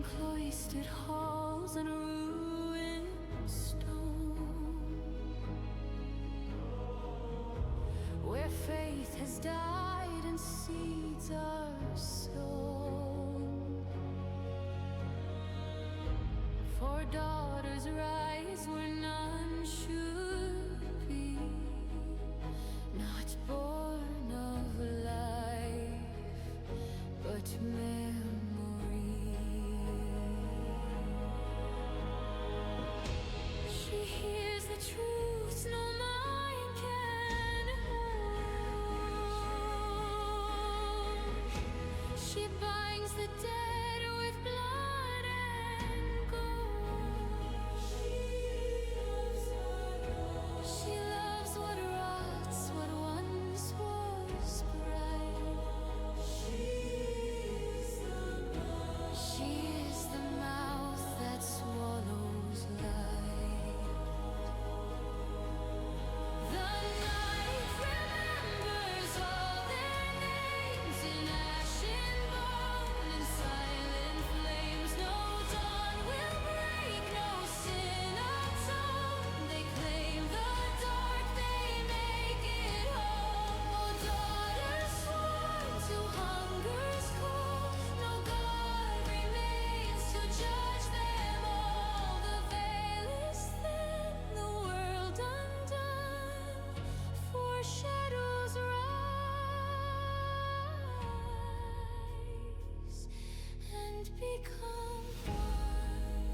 cloistered halls and ruined stone, where faith has died and seeds are sown. For daughters rise where none should be, not born of life, but memory. She hears the truths no mind can hold. She binds the dead with blood and gold. She loves what rots, what once was bright. She is the mouth that swallows light. The night remembers all their names in ash and bone and silent flames. No dawn will break, no sin atone. They claim the dark, they make it home. Oh, daughters sworn to hunger's cold, no God remains to judge them all. The veil is thin, the world undone, for shadows rise and become one.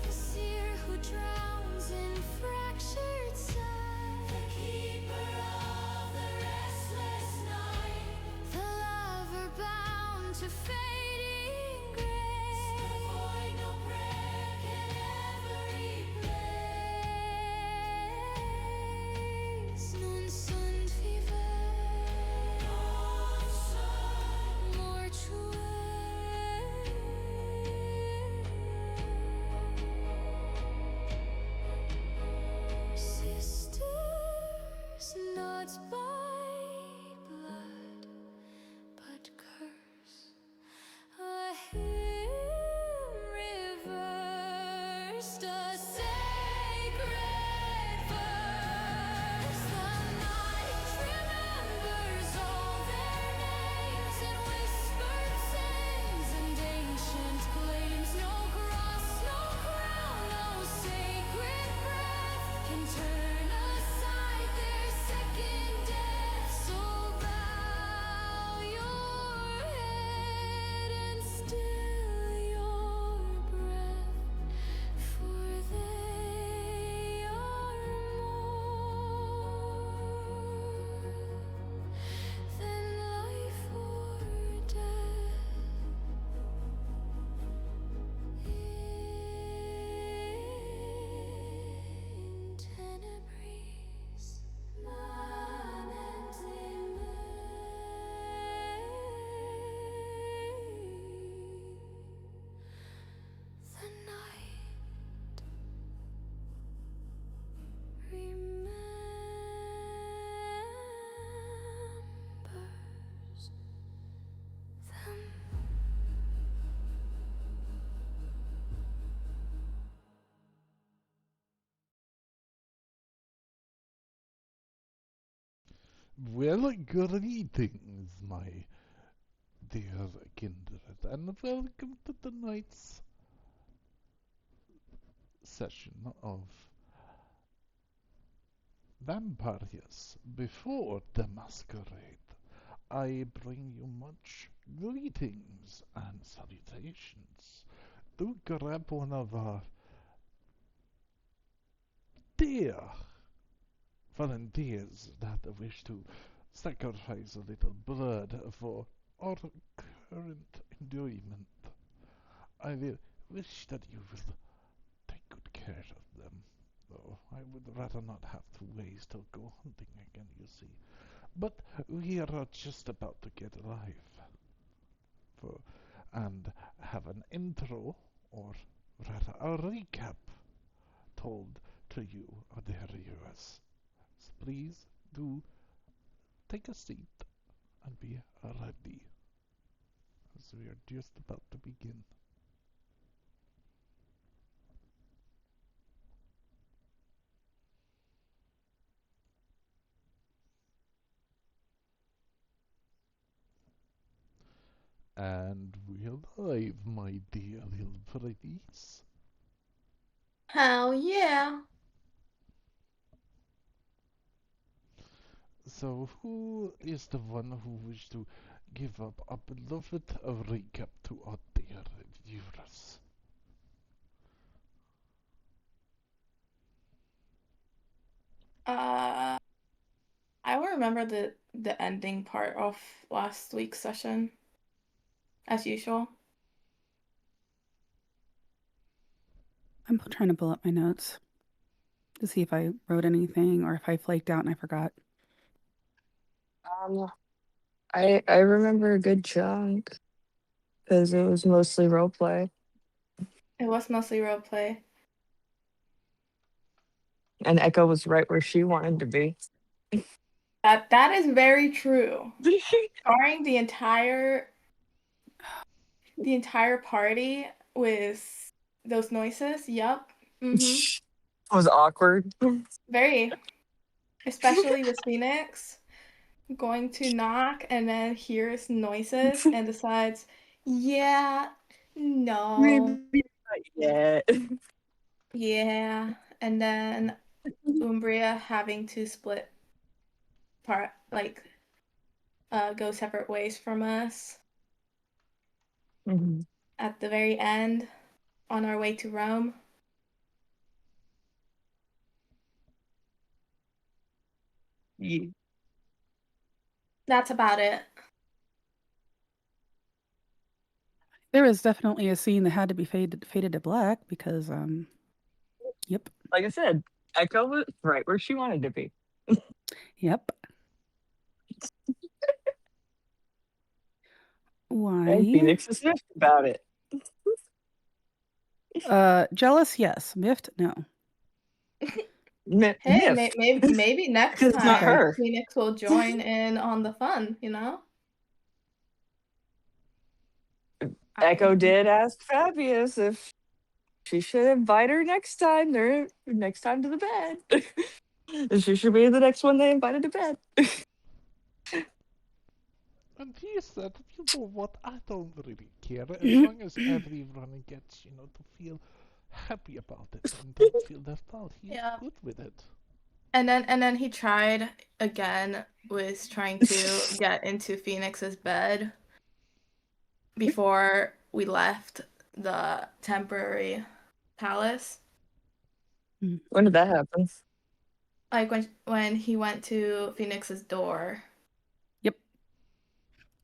The seer who drowns in fractured sight, the keeper of the restless night, the lover bound to fading grace, the void no prayer can ever replace. Non sunt vivae, mortuae. Sisters, not by blood, but curse. A hymn reversed, a sacred verse. The night remembers all their names and whispered sins and ancient claims. No cross, no crown, no sacred breath can turn aside their second death. So bow your head and still your breath, for they are more than life or death. In tenebris manently the night remembers them. Well, greetings, my dear kindred, and welcome to tonight's session of Vampires Before the Masquerade. I bring you much greetings and salutations. Do grab one of our dear volunteers that wish to sacrifice a little blood for our current enjoyment. I will wish that you will take good care of them, though I would rather not have to waste or go hunting again, you see. But we are just about to get live for, and have an intro, or rather a recap, told to you, dear viewers. So please do take a seat and be ready. as we are just about to begin. And we're live, my dear little pretties. Hell yeah. So, who is the one who wishes to give up a beloved recap to our dear viewers? Uh, I will remember the ending part of last week's session, as usual. I'm trying to pull up my notes to see if I wrote anything or if I flaked out and I forgot. Um, I remember a good chunk because it was mostly role play, It was mostly roleplay. and Echo was right where she wanted to be. That is very true. Starring the entire party with those noises. Yup. Was awkward. Very. Especially with Phoenix going to knock and then hears noises and decides, yeah, no, Maybe not yet. yeah, and then Umbria having to split go separate ways from us Mhm. at the very end on our way to Rome. Yeah. That's about it. There was definitely a scene that had to be faded to black because, yep, Like I said, Echo was right where she wanted to be. yep. And Why? Phoenix is miffed about it. Jealous, yes. Miffed, no. Hey, Miffed. maybe next 'Cause it's not time Okay. her. Phoenix will join in on the fun, you know? Echo did ask Fabius if she should invite her next time. They're next time to the bed. She should be the next one they invited to bed. And he said, you know what, I don't really care, as long as everyone gets, to feel happy about it and don't feel left out. He's Yeah. good with it. And then he tried again with trying to get into Phoenix's bed before we left the temporary palace. When did that happen? Like when he went to Phoenix's door. Yep.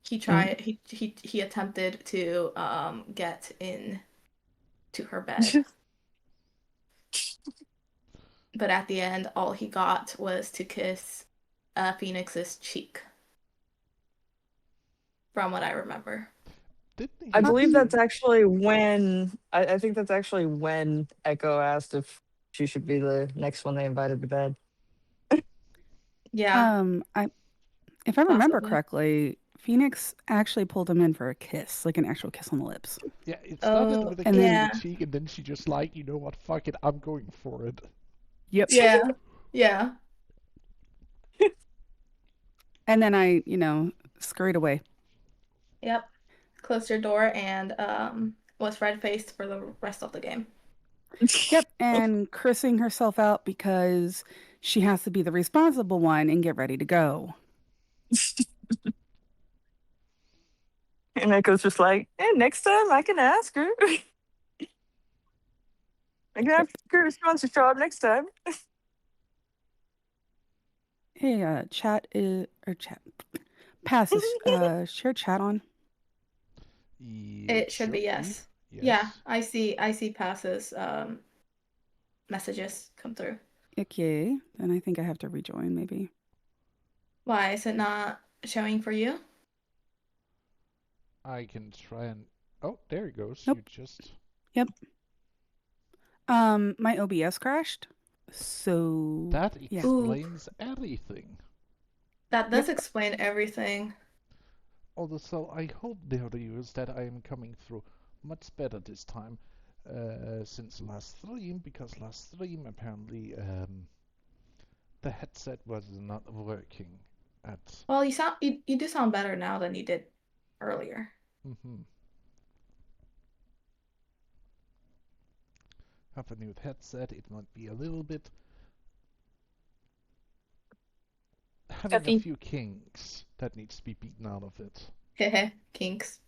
He tried he attempted to get in to her bed. But at the end all he got was to kiss Phoenix's cheek. From what I remember. Didn't I he believe say- that's actually when I think that's actually when Echo asked if she should be the next one they invited to bed. Yeah. If I remember Possibly. correctly, Phoenix actually pulled him in for a kiss, like an actual kiss on the lips. Yeah, it started Oh, with a and kiss then- in the cheek, and then she just like, you know what, fuck it, I'm going for it. Yep. Yeah. Yeah. And then I, scurried away. Yep. Closed your door and was red faced for the rest of the game. Yep, and cursing herself out because she has to be the responsible one and get ready to go. And Echo's just like, next time I can ask her. I can ask her if she wants to show up next time. Hey, passes, share chat on. It should be yes. Yeah, I see passes messages come through. Okay, then I think I have to rejoin maybe. Why is it not showing for you? I can try and... Oh, there it goes. Nope. You just... Yep. My OBS crashed, so... That yeah. explains everything. That does explain everything. Also, I hope, dear viewers, that I am coming through much better this time since last stream, because last stream apparently the headset was not working at. Well, you do sound better now than you did earlier. Have a new headset. It might be a little bit having a Effie. few kinks that needs to be beaten out of it. Heh kinks.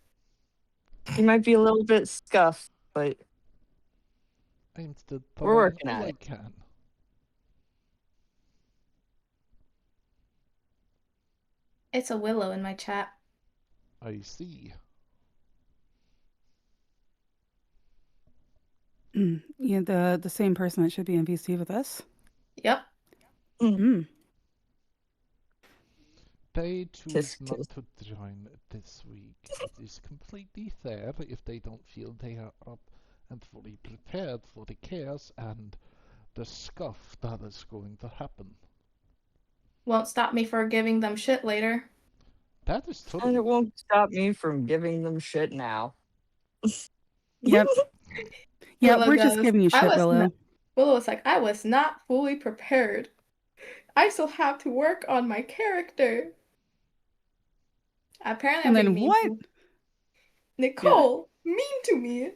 You might be a little bit scuffed, but I'm still we're trying working all at I it. can. It's a Willow in my chat. I see. Yeah, the same person that should be in VC with us. Yep. Mm. They choose Tisk, not tisk. to join this week. It is completely fair if they don't feel they are up and fully prepared for the chaos and the scuff that is going to happen. Won't stop me for giving them shit later. That is And totally it won't stop me from giving them shit now. Yep. Yeah, Willow we're just goes, giving you shit, Willow. Willow was like, I was not fully prepared. I still have to work on my character. Apparently, I'm And then being mean what? to Nicole. Mean to me.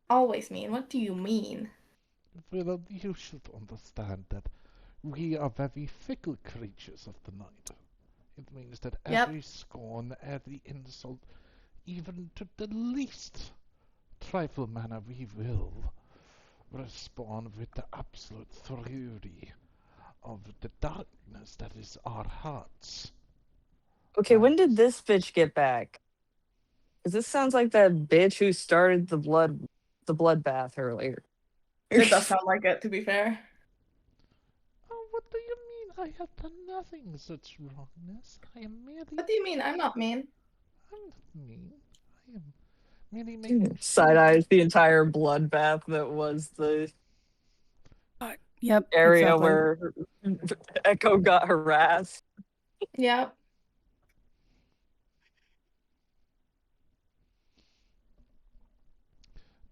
Always mean. What do you mean? Well, you should understand that we are very fickle creatures of the night. It means that Yep. every scorn, every insult, even to the least trifle manner, we will respond with the absolute fury of the darkness that is our hearts. Okay, when did Right. this bitch get back? Because this sounds like that bitch who started the bloodbath earlier. It does sound like it, to be fair. Oh, what do you mean? I have done nothing such wrongness. I am merely... What do you mean? I'm not mean. I'm not mean. I am merely making Side sure eyes the entire bloodbath that was the Yep, area exactly. where Echo got harassed. Yep.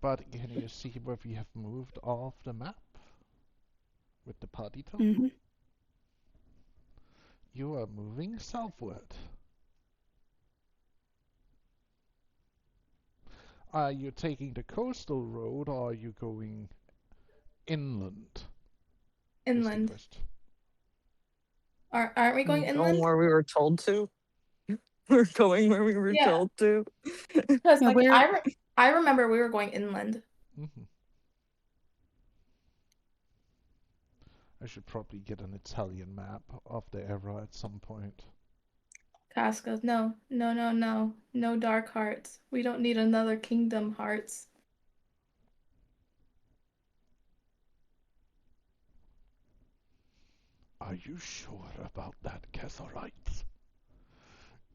But can you see where we have moved off the map? With the party total? hmm You are moving southward. Are you taking the coastal road or are you going inland? Is the Inland. question. Aren't we going Going inland? where we were told to. We're going where we were Yeah. told to. Because Yeah, like we're- I remember we were going inland. I should probably get an Italian map of the era at some point. Cass goes, no, no, no, no, no dark hearts. We don't need another Kingdom Hearts. Are you sure about that, Catherite?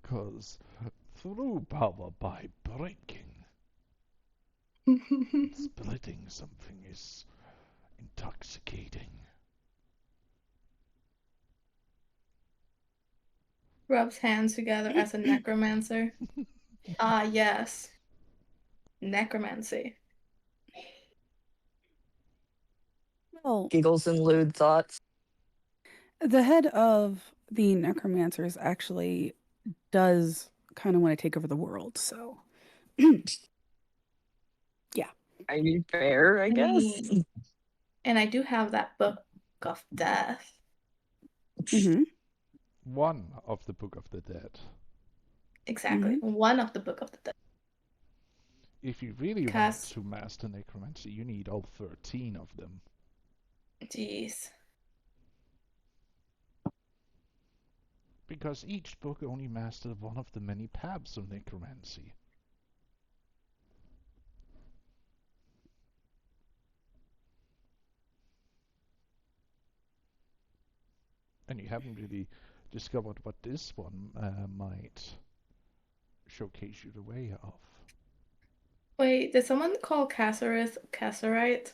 'Cause through power by breaking, splitting something is intoxicating. Rubs hands together as a necromancer. Ah, yes. Necromancy. Well, Giggles and lewd thoughts. the head of the necromancers actually does kind of want to take over the world, so I mean, fair, I guess. mean, and I do have that book of death. Mhm. One of the Book of the Dead. Exactly. One of the book of the dead. If you really want Cass. to master necromancy, you need all 13 of them. Jeez. Because each book only mastered one of the many paths of necromancy. And you haven't really discovered what this one might showcase you the way of. Wait, did someone call Casserith Casserite?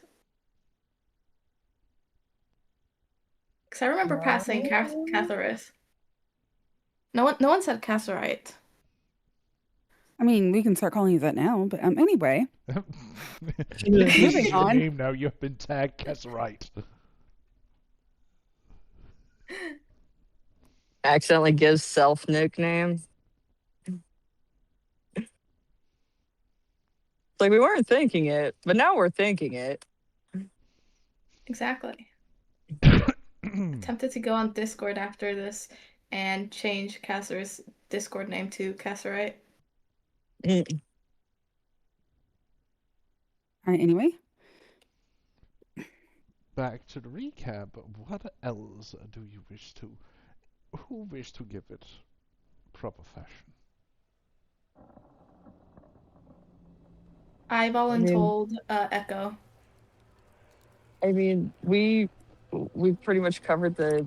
Because I remember passing Catharith. No one said Casserite. I mean, we can start calling you that now, but anyway, This moving is your on. name now. You have been tagged Casserite. Accidentally gives self nickname. Like we weren't thinking it, but now we're thinking it. Exactly. Tempted to go on Discord after this and change Casser's Discord name to Casserite. Mm. All right, anyway, Back to the recap. What else do you wish to? Who wish to give it proper fashion? I voluntold Echo. I mean, we pretty much covered the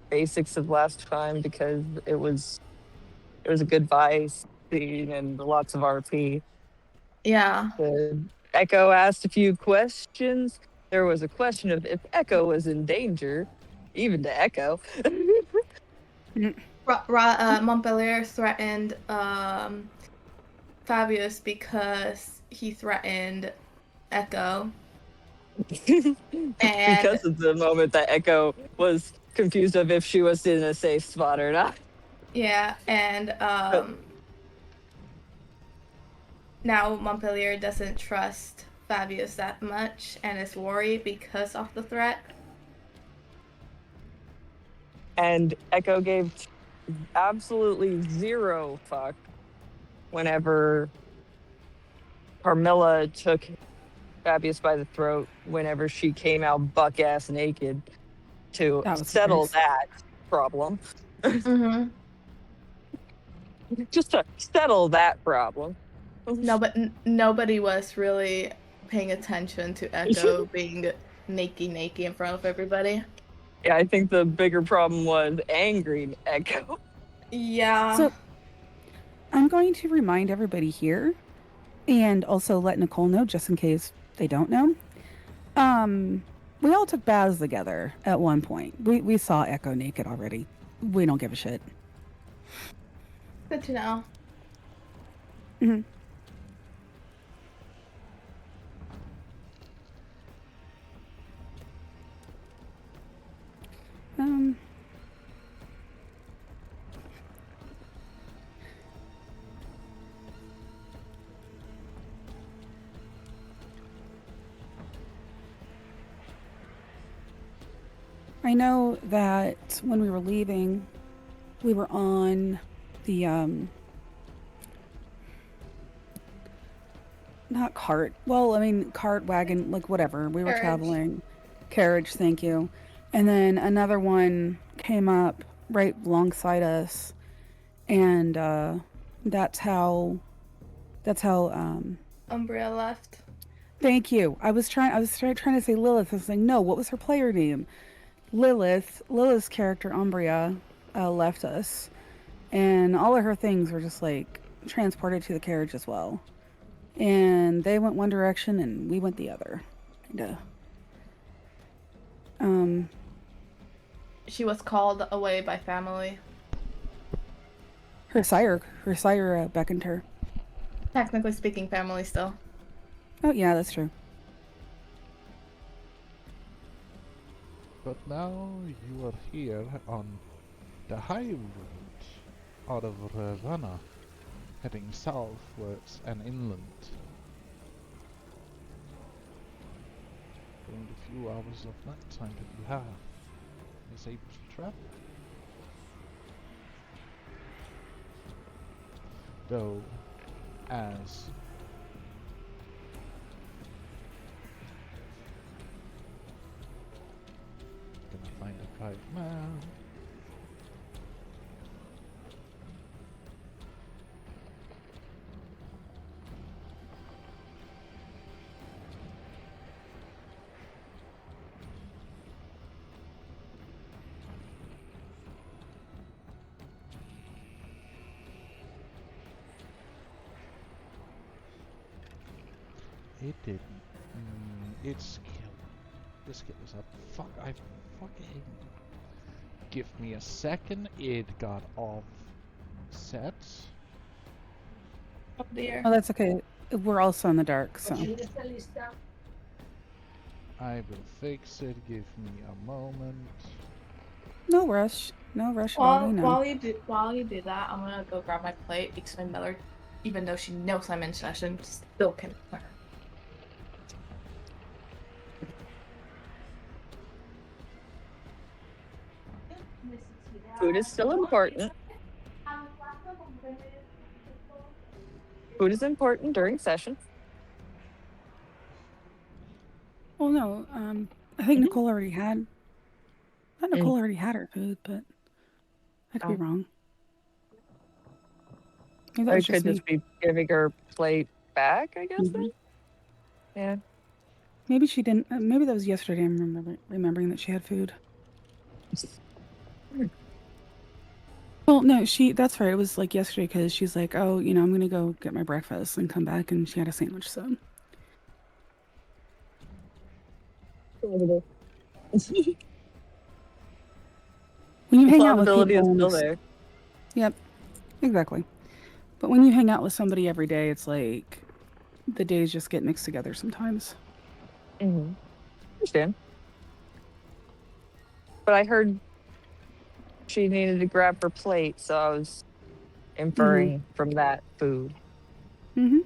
basics of last time because it was a good vice scene and lots of RP. Yeah. Echo asked a few questions. There was a question of if Echo was in danger, even to Echo. Montpellier threatened Fabius because he threatened Echo. Because of the moment that Echo was confused of if she was in a safe spot or not. Yeah, and now Montpellier doesn't trust Fabius that much and is worried because of the threat. And Echo gave absolutely zero fuck whenever Carmilla took Fabius by the throat whenever she came out buck ass naked to that was settle nice. that problem. Mm-hmm. Just to settle that problem. No, but nobody was really paying attention to Echo being naked in front of everybody. Yeah, I think the bigger problem was angry Echo. Yeah. So I'm going to remind everybody here, and also let Nicole know, just in case they don't know. We all took baths together at one point. We saw Echo naked already. We don't give a shit. Good to know. Mhm. Um, I know that when we were leaving, we were on the not cart. Well, I mean cart, wagon, like whatever. We were Carriage. traveling. Carriage, thank you. And then another one came up right alongside us, and that's how Umbria left. thank you. I was trying to say Lilith. I was like, no, what was her player name? Lilith's character Umbria left us, and all of her things were just like transported to the carriage as well. And they went one direction and we went the other. Kinda. She was called away by family. Her sire beckoned her. Technically speaking, family still. Oh yeah, that's true. But now you are here on the high road out of Ravenna, heading southwards and inland. During the few hours of night time that you have, is able to travel. Though, as gonna find a right man. It didn't. Its skill. The skill is up. Fuck, I fucking Give me a second. It got offset. Oh dear. Oh, that's okay. We're also in the dark, so. I will fix it. Give me a moment. No rush. No rush at all, you know. While you do that, I'm gonna go grab my plate because my mother, even though she knows I'm in session, still can hear. Food is still important. Food is important during session. Well, no, I think Mhm. Nicole already had. I thought Nicole already had her food, but I could be Oh. wrong. Maybe that Or was it could just me. just be giving her plate back, I guess. Then. Yeah. Maybe she didn't. Maybe that was yesterday. I'm remembering that she had food. Well, no, that's right. It was like yesterday because she's like, oh, you know, I'm gonna go get my breakfast and come back, and she had a sandwich. So when you hang out with Plausibility is people, still there. yep, exactly. But when you hang out with somebody every day, it's like the days just get mixed together sometimes. Mm-hmm. Understand. But I heard she needed to grab her plate, so I was inferring from that food. Mm-hmm.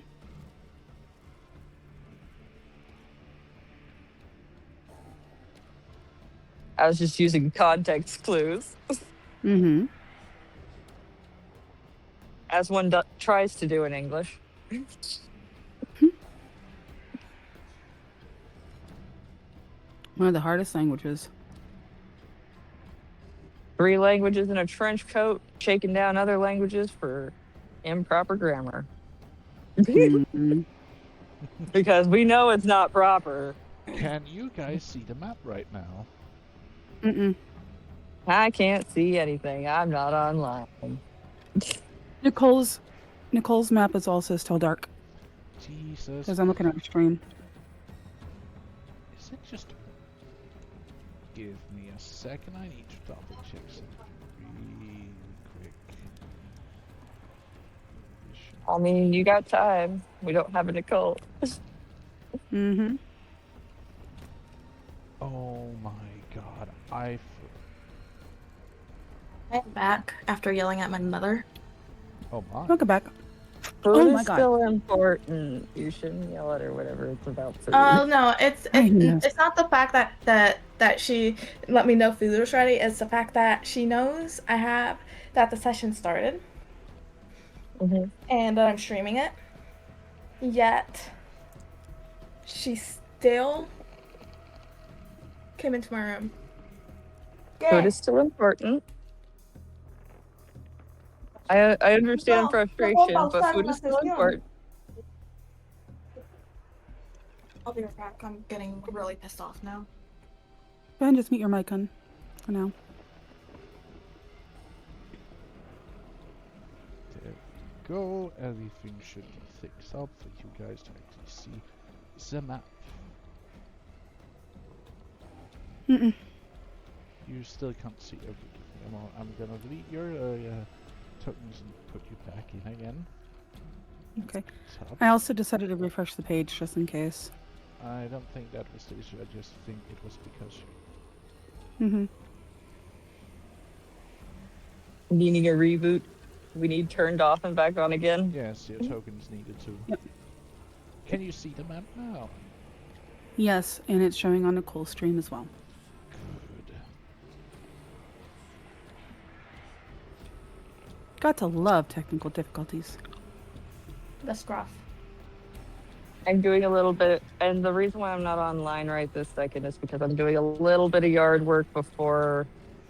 I was just using context clues, Mm-hmm. as one tries to do in English. One of the hardest languages. 3 languages in a trench coat, shaking down other languages for improper grammar. Mm-hmm. Because we know it's not proper. Can you guys see the map right now? Mm-mm. I can't see anything. I'm not online. Nicole's map is also still dark Jesus. because I'm looking at her stream. Is it just... Give me a second. I need to double check something really quick. I mean, you got time. We don't have a Nicole. Mm-hmm. Oh my god. I'm back after yelling at my mother. Oh my. Welcome back. Food Oh is my God. still important. You shouldn't yell at her whatever it's about food. Oh no, it's I know. it's not the fact that she let me know food was ready. It's the fact that she knows that the session started Mhm. and that I'm streaming it. Yet she still came into my room. Food is still important. I understand frustration, but food is still important. I'll be right back. I'm getting really pissed off now. Go ahead and just mute your mic on for now. There we go. Everything should be fixed up for you guys to actually see the map. Mm-mm. You still can't see everything. I'm gonna delete your tokens and put you back in again. Okay. Tab. I also decided to refresh the page just in case. I don't think that was the issue. I just think it was because Mm-hmm. Needing a reboot. We need turned off and back on again. yes, your tokens needed to. Yep. Can you see the map now? Yes, and it's showing on Nicole's stream as well. Good. Got to love technical difficulties. That's gruff. I'm doing a little bit, and the reason why I'm not online right this second is because I'm doing a little bit of yard work before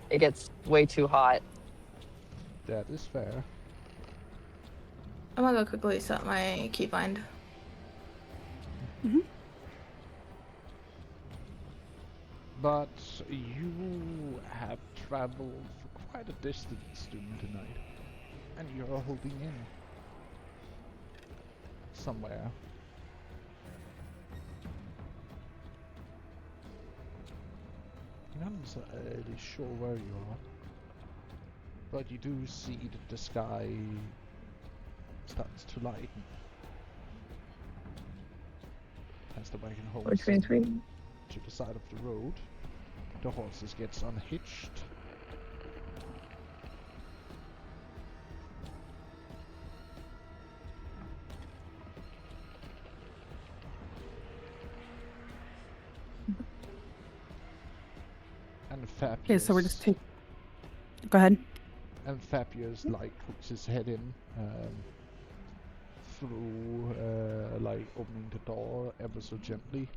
it gets way too hot. That is fair. I'm gonna go quickly set my keybind. Mm-hmm. But you have traveled for quite a distance during the night, and you're holding in somewhere. I'm not entirely sure where you are. But you do see that the sky starts to lighten as the wagon holds Which means we. to the side of the road. The horses gets unhitched. And Fabius. Okay, so we're just Go ahead. And Fabius like hooks his head in through like opening the door ever so gently,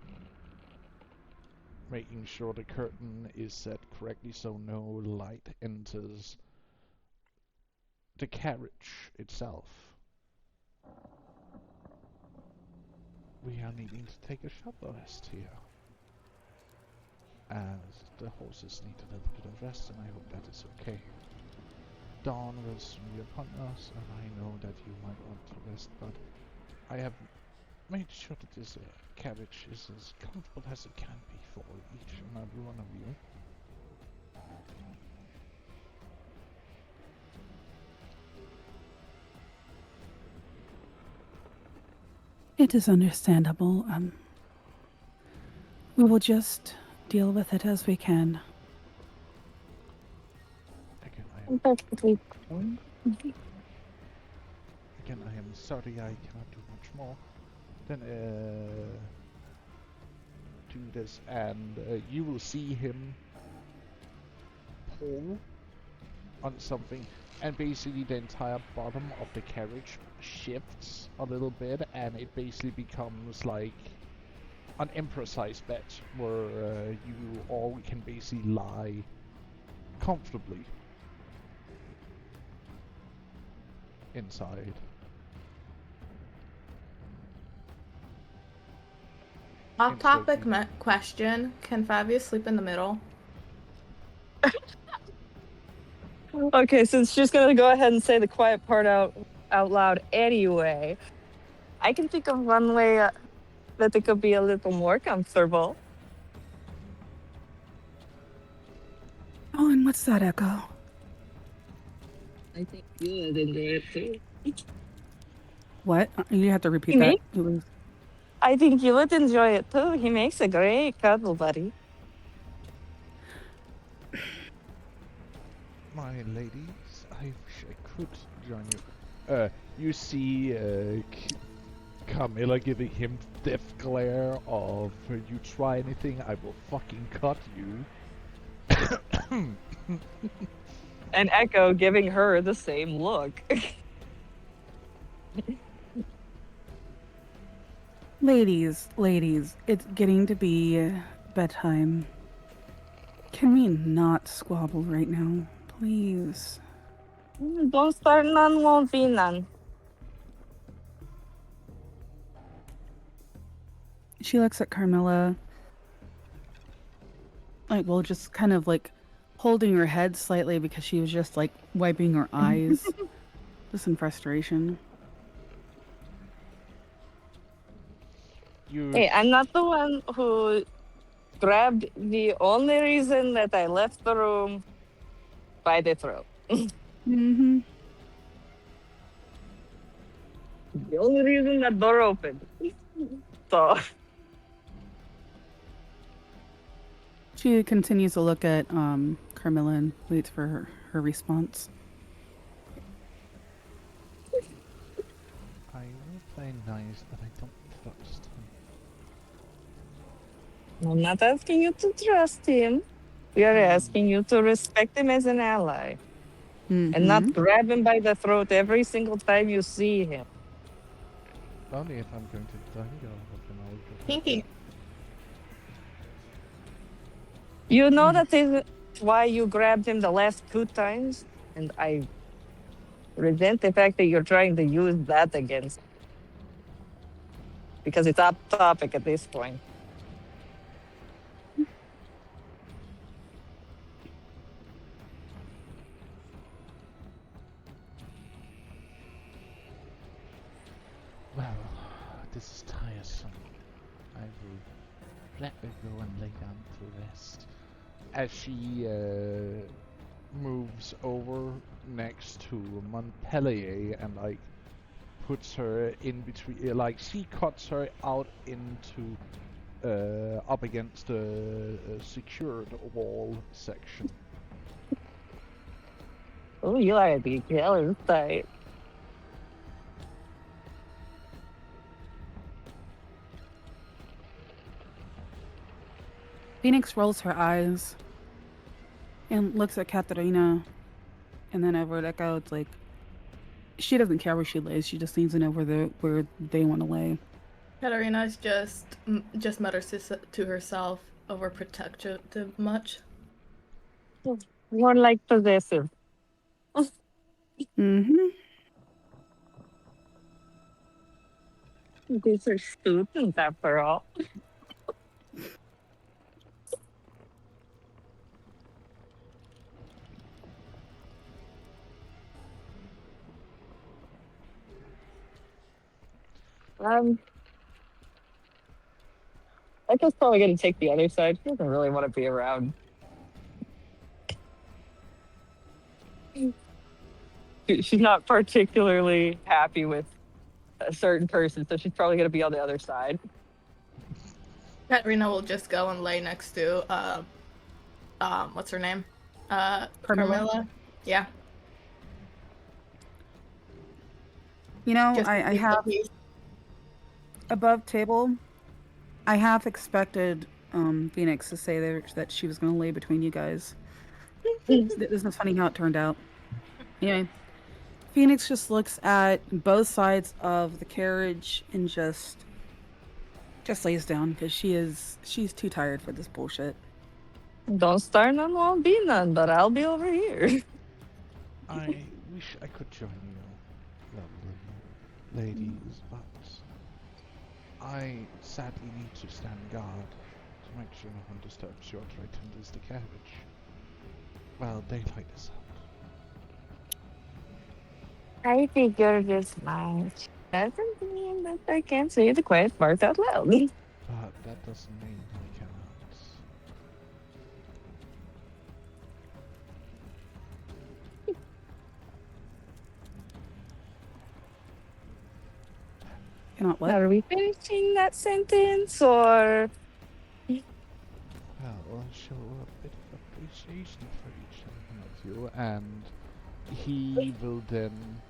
making sure the curtain is set correctly so no light enters the carriage itself. We are needing to take a short rest here, as the horses need a little bit of rest, and I hope that is okay. Dawn will soon be upon us, and I know that you might want to rest, but I have made sure that this carriage is as comfortable as it can be for each and every one of you. It is understandable. We will just deal with it as we can. Again, Perfectly. I am sorry I cannot do much more than do this, and you will see him pull on something, and basically the entire bottom of the carriage shifts a little bit, and it basically becomes like an emperor-sized bed where you all can basically lie comfortably inside. Off topic question. Can Fabius sleep in the middle? Okay, since she's gonna go ahead and say the quiet part out loud anyway, I can think of one way that it could be a little more comfortable. Oh, and what's that, Echo? I think you would enjoy it too. What? You have to repeat Me? that. It was... I think you would enjoy it too. He makes a great cuddle buddy. My ladies, I wish I could join you. You see Camilla giving him death glare of you try anything, I will fucking cut you. And Echo giving her the same look. Ladies, it's getting to be bedtime. Can we not squabble right now, please? Don't start none, won't be none. She looks at Carmilla, like, well, just kind of like holding her head slightly because she was just like wiping her eyes, just in frustration. Hey, I'm not the one who grabbed the only reason that I left the room by the throat. Mm-hmm. The only reason that door opened. So She continues to look at Carmilla and waits for her response. I will play nice, but I don't trust him. I'm not asking you to trust him. We are asking you to respect him as an ally and not grab him by the throat every single time you see him. Only if I'm going to dangle him, I'll go. Pinky. You know that is why you grabbed him the last 2 times, and I resent the fact that you're trying to use that against him. Because it's off topic at this point. Well, this is tiresome. I will let her go and lay down to rest. As she moves over next to Montpellier and like puts her in between, like she cuts her out into up against a secured wall section. Oh, you are the killer site. Phoenix rolls her eyes and looks at Katarina and then over at Echo. It's like she doesn't care where she lays. She just needs to know where they want to lay. Katarina's just mutters to herself, overprotective much. More like possessive. Mm-hmm. These are students after all. Echo's probably going to take the other side. She doesn't really want to be around. She's not particularly happy with a certain person, so she's probably going to be on the other side. Katarina will just go and lay next to what's her name? Carmilla. Yeah. You know, Just I have above table. I half expected Phoenix to say that she was going to lay between you guys. Isn't it funny how it turned out? Anyway, Phoenix just looks at both sides of the carriage and just lays down because she's too tired for this bullshit. Don't start none, won't be none, but I'll be over here. I wish I could join you, lovely ladies, but I sadly need to stand guard to make sure no one disturbs your right enters the carriage while daylight is out. I figured as much. Doesn't mean that I can't say the quiet part out loud. But that doesn't mean I cannot. Cannot what? Are we finishing that sentence, or? Well, I'll show a bit of appreciation for each one of you, and he will then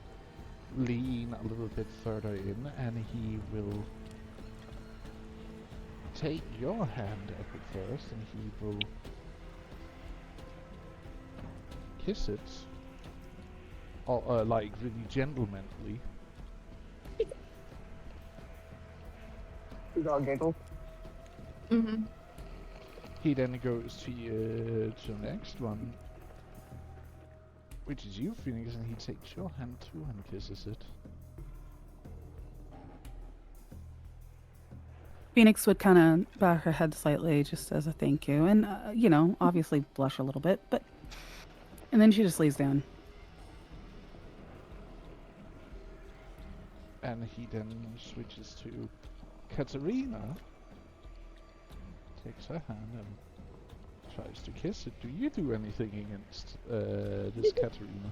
lean a little bit further in, and he will take your hand up at first, and he will kiss it, like really gentlemanly. He's all giggle. Mm-hmm. He then goes to the next one, which is you, Phoenix, and he takes your hand too and kisses it. Phoenix would kind of bow her head slightly just as a thank you, and you know, obviously blush a little bit, and then she just lays down. And he then switches to Katarina, takes her hand and tries to kiss it. Do you do anything against this Katarina?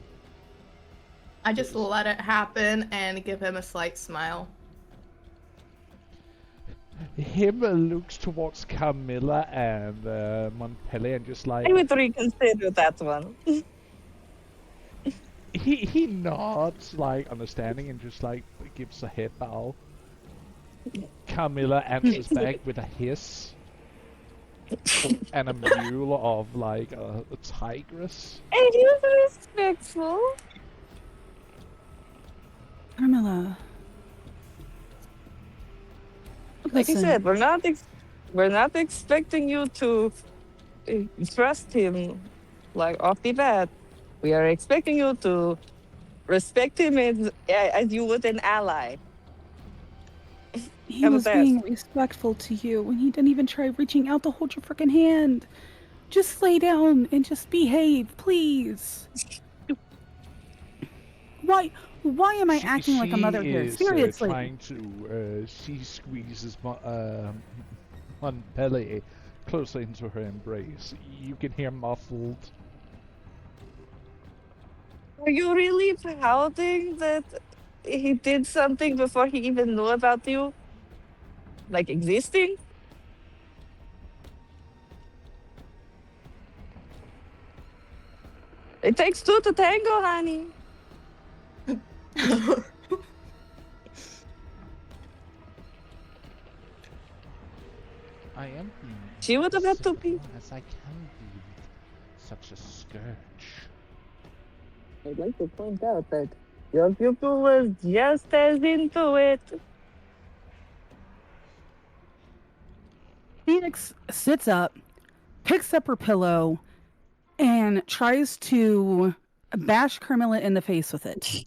I just let it happen and give him a slight smile. Him looks towards Camilla and Montpellier and just like I would reconsider that one. he nods like understanding and just like gives a head bow. Camilla answers back with a hiss and a mule of like a tigress. And he was respectful. Carmilla. Like I Listen, said, we're not expecting you to trust him like off the bat. We are expecting you to respect him as you would an ally. he How was about being respectful to you when he didn't even try reaching out to hold your freaking hand. Just lay down and just behave, please. Why am I acting like a mother here? Seriously. Trying to, she squeezes Montpellier closer into her embrace. You can hear muffled Are you really pouting that he did something before he even knew about you? Like existing? It takes two to tango, honey. I am being She would have had to be. civil as I can be with such a scourge. I'd like to point out that your pupil was just as into it. Phoenix sits up, picks up her pillow, and tries to bash Carmilla in the face with it.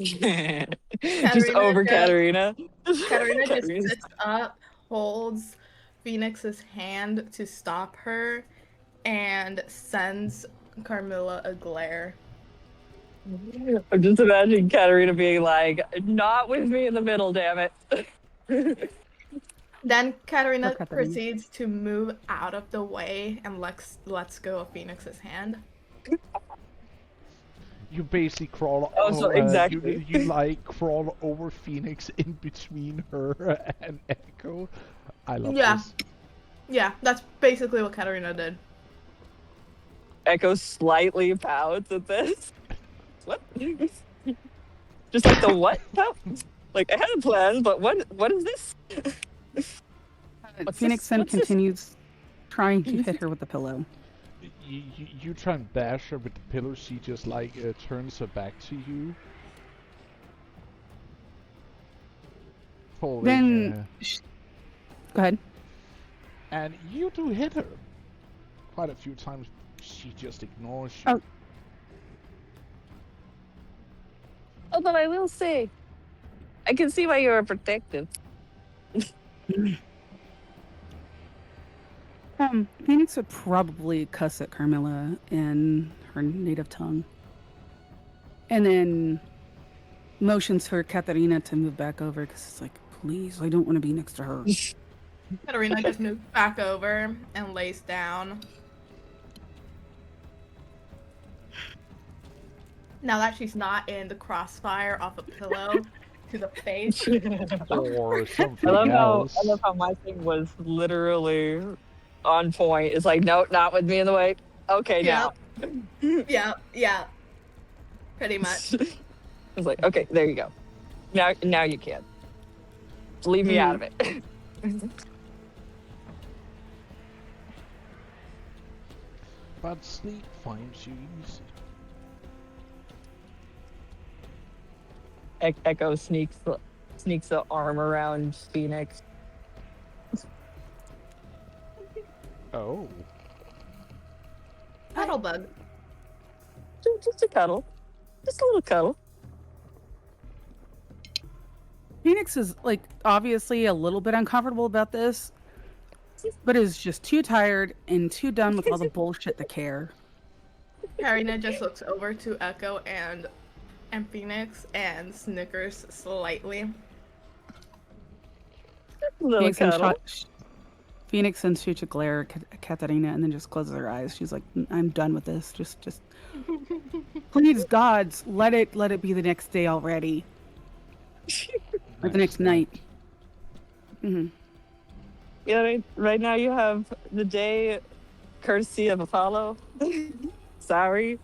Just Katarina over just- Katarina. Katarina just Katarina's- sits up, holds Phoenix's hand to stop her, and sends Carmilla a glare. I'm just imagining Katarina being like, not with me in the middle, damn it. Then Katarina Katarina. proceeds to move out of the way and lets go of Phoenix's hand. You basically crawl. Oh, so exactly. You like crawl over Phoenix in between her and Echo. I love Yeah. this. Yeah, that's basically what Katarina did. Echo slightly pouts at this. What? Just like the what pout? Like I had a plan, but what is this? What's Phoenix this? then What's this? continues trying to hit her with the pillow. You try and bash her with the pillow. She just like turns her back to you. Falling, Then, go ahead. and you do hit her quite a few times. She just ignores you. Oh. Although I will say, I can see why you're protective. Phoenix would probably cuss at Carmilla in her native tongue. And then motions for Katarina to move back over because it's like, please, I don't want to be next to her. Katarina just moves back over and lays down. Now that she's not in the crossfire off a pillow to the face. Or something I love else. how my thing was literally on point. It's like, no, not with me in the way. Okay, now. Yeah. Pretty much. It's like, okay, there you go. Now you can. Leave me out of it. But sleep finds you easy. Echo sneaks the arm around Phoenix. Oh. Cuddle bug. Just a cuddle. Just a little cuddle. Phoenix is like obviously a little bit uncomfortable about this, but is just too tired and too done with all the bullshit to care. Katarina just looks over to Echo and Phoenix and snickers slightly. Little cuddle. Phoenix sends such a glare at Katarina and then just closes her eyes. She's like, I'm done with this. Just please, gods, let it be the next day already. Or the next night. Mm-hmm. Yeah, right now you have the day courtesy of Apollo. Sorry.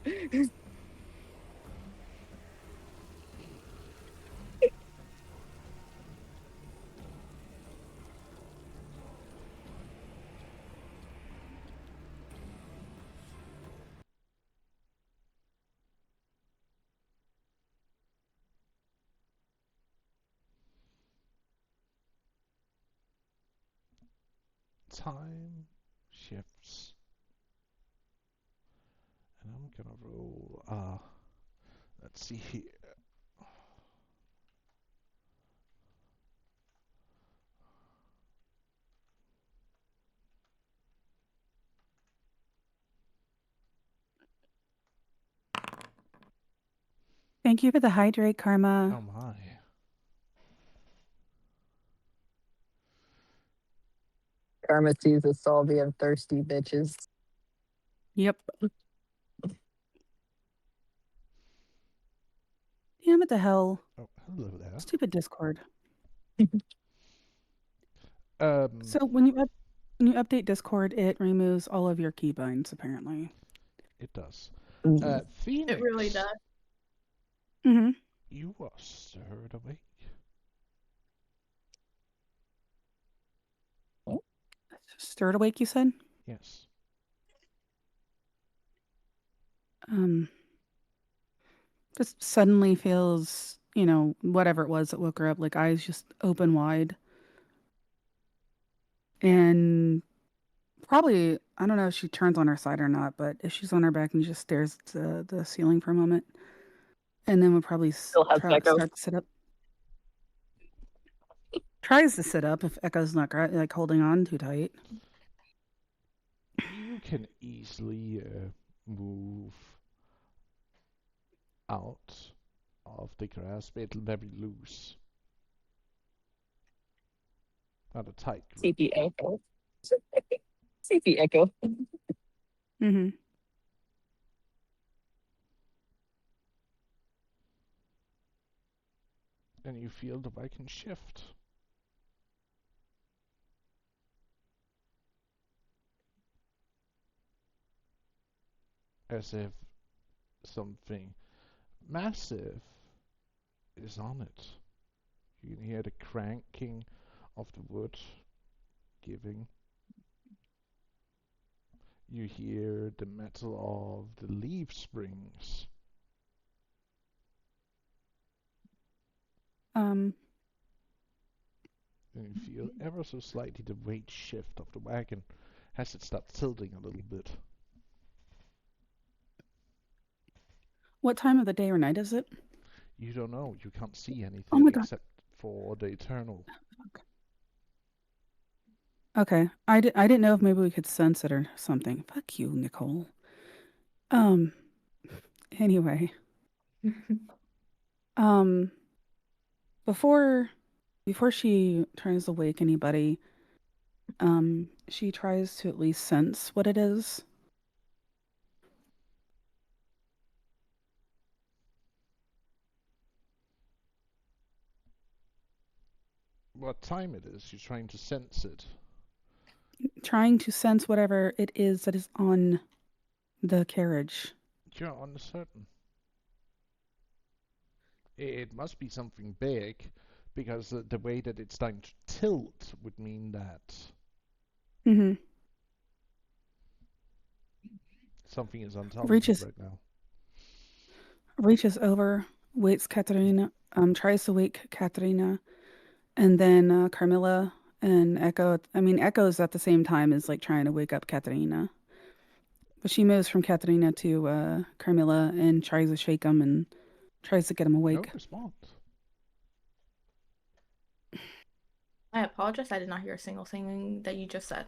Time shifts. And I'm gonna roll, let's see here. Thank you for the hydrate, Karma. Oh my. Karma sees us all being thirsty bitches. Yep. Damn it to hell. Oh, hello there. Stupid Discord. Um, So when you update Discord, it removes all of your keybinds apparently. it does. Mm. It really Phoenix, does. Mm-hmm. you are stirred awake. Stirred awake, you said? Yes. Um, just suddenly feels, whatever it was that woke her up, like eyes just open wide. And probably, I don't know if she turns on her side or not, but if she's on her back and just stares at the ceiling for a moment, and then would probably Still has Echo. start to sit up. Tries to sit up if Echo's not like holding on too tight. You can easily move out of the grasp. It's very loose. Not a tight grip. CP Echo. CP Echo. Mm-hmm. And you feel the bike can shift. As if something massive is on it. You can hear the cranking of the wood giving. You hear the metal of the leaf springs. Um, And you feel ever so slightly the weight shift of the wagon as it starts tilting a little bit. what time of the day or night is it? You don't know. You can't see Oh anything my god. except for the eternal. Okay. I didn't know if maybe we could sense it or something. Fuck you, Nicole. Um, anyway. Um, before she tries to wake anybody, she tries to at least sense what it is. What time it is, you're trying to sense it. Trying to sense whatever it is that is on the carriage. You're uncertain. It must be something big, because the way that it's starting to tilt would mean that Mm-hmm. something is on top of it Reaches right now. reaches over, wakes Katerina, tries to wake Katerina, and then Carmilla and Echo. I mean, Echo's at the same time as like trying to wake up Katerina. But she moves from Katerina to Carmilla and tries to shake him and tries to get him No awake. response. I apologize. I did not hear a single thing that you just said.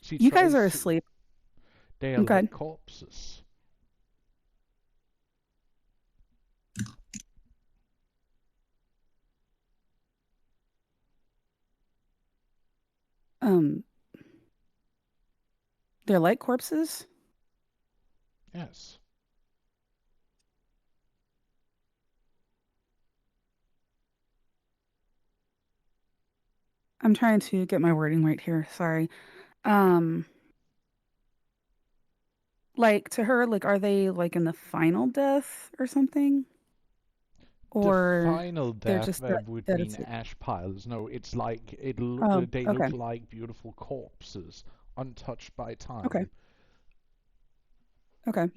She You guys tries are to. asleep. They are Okay. like corpses. Um, they're like corpses. Yes. I'm trying to get my wording right here. Sorry. Um, like to her, like are they like in the final death or something? The Or final they're death just would that mean it's ash piles. No, it's like oh, they okay. look like beautiful corpses, untouched by Okay. time. Okay.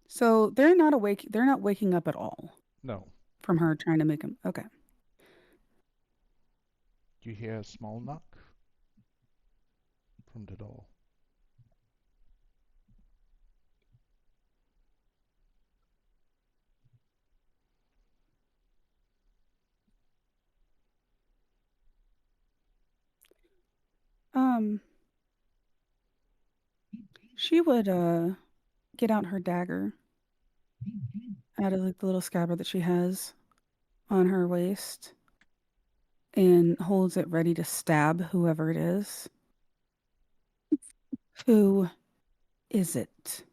So they're not awake. They're not waking up at all No, from her trying to make him. Okay. you hear a small knock from the door. Um, she would get out her dagger out of like the little scabbard that she has on her waist and holds it ready to stab whoever it is. Who is it?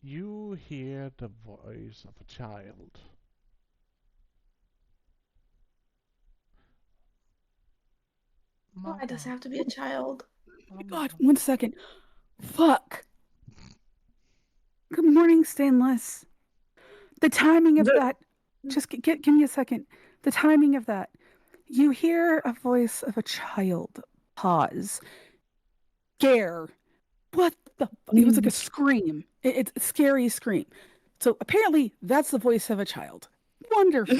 You hear the voice of a child. Why does it Mama, have to be a child? God, mama. 1 second. Fuck. Good morning, Stainless. The timing of that. Just give me a second. The timing of that. You hear a voice of a child. Pause. Scare. What the? It was like a scream. It's a scary scream. So apparently, that's the voice of a child. Wonderful.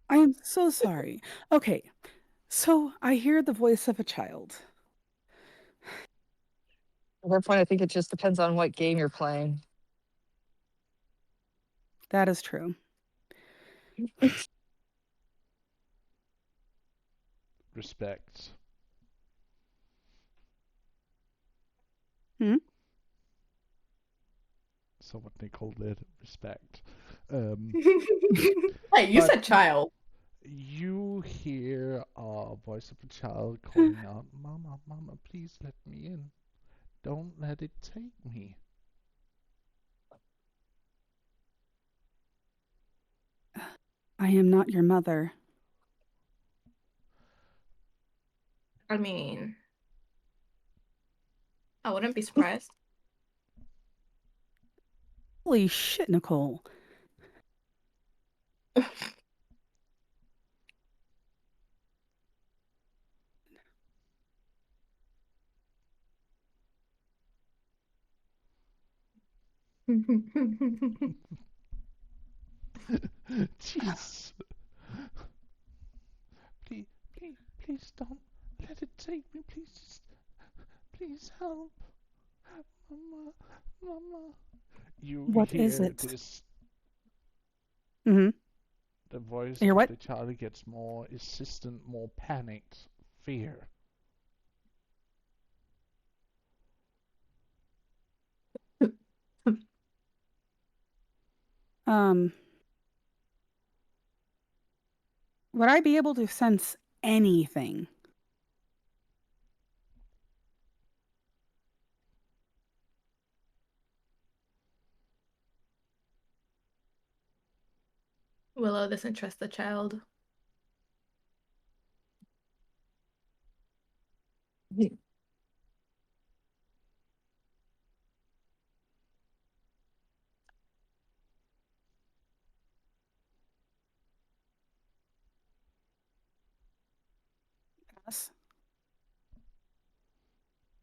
I am so sorry. Okay, so I hear the voice of a child. At that point, I think it just depends on what game you're playing. That is true. Respect. Hmm? So what they called it, respect. Hey, you But- said child. You hear a voice of a child calling out, "Mama, mama, please let me in. Don't let it take me." I am not your mother. I mean, I wouldn't be surprised. Holy shit, Nicole. Jeez. Please, please, please don't let it take me. Please help. Mama, mama. You What hear is it? this. Mm-hmm. The voice Hear of what? the child gets more insistent, more panicked, fear. Would I be able to sense anything? Willow doesn't trust the child. Yes.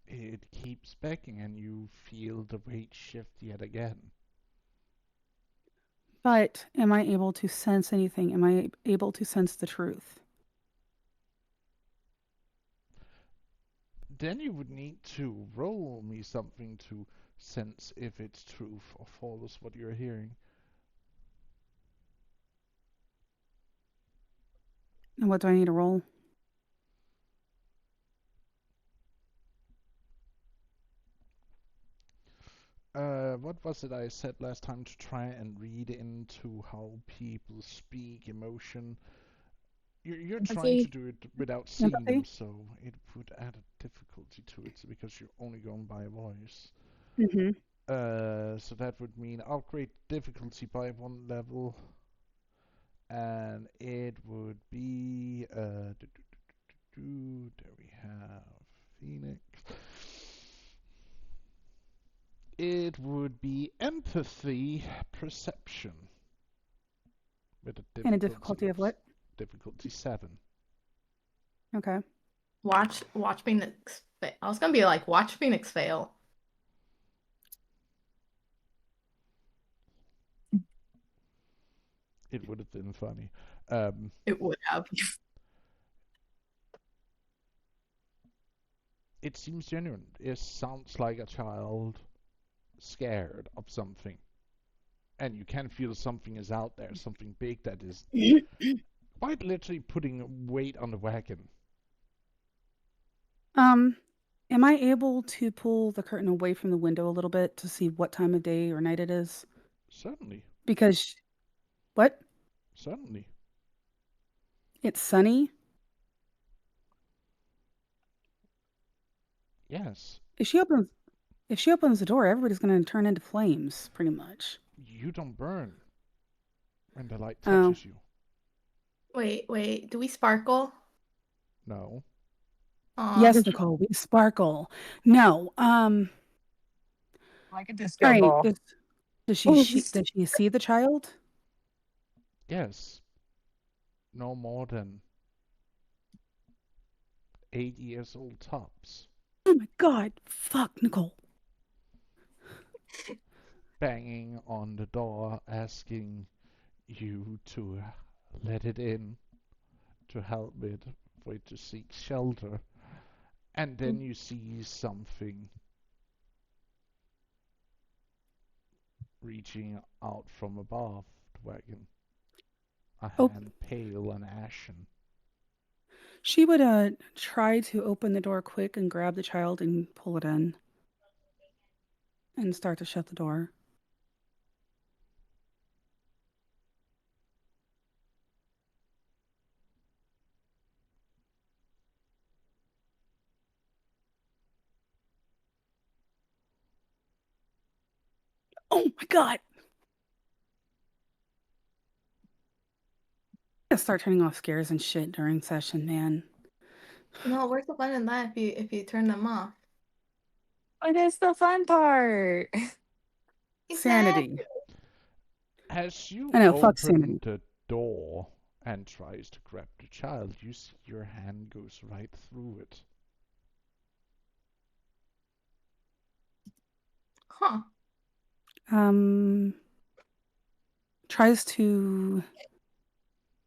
It keeps begging, and you feel the weight shift yet again. But am I able to sense anything? Am I able to sense the truth? Then you would need to roll me something to sense if it's truth or false what you're hearing. And what do I need to roll? What was it I said last time to try and read into how people speak, emotion? You're trying to Empathy. do it without seeing them, Empathy? so it would add a difficulty to it because you're only going by voice. Mm-hmm. So that would mean upgrade difficulty by 1 level, and it would be there we have Phoenix. It would be empathy perception with a And a difficulty of what? difficulty 7. Okay. Watch Phoenix fail. I was gonna be like, watch Phoenix fail. It would have been funny. It would have. It seems genuine. It sounds like a child scared of something. And you can feel something is out there, something big that is quite literally putting weight on the wagon. Am I able to pull the curtain away from the window a little bit to see what time of day or night it is? Certainly. Because what? Certainly. It's sunny? Yes. Is she open If she opens the door, everybody's going to turn into flames, pretty much. You don't burn when the light Oh. touches you. Wait. Do we sparkle? No. Aw. Yes, Nicole, we sparkle. No. Like a disco All right. ball. Does she see the child? Yes. No more than 8 years old tops. Oh my god. Fuck, Nicole. Banging on the door, asking you to let it in, to help it, for it to seek shelter. And then you see something reaching out from above the wagon. A Oh. hand pale and ashen. She would try to open the door quick and grab the child and pull it in. And start to shut the door. Oh my god. I start turning off scares and shit during session, man. No, where's the fun in that if you turn them off? What is the fun part? Sanity. As you I know, fuck open sanity. the door and tries to grab the child, you see your hand goes right through it. Huh. Tries to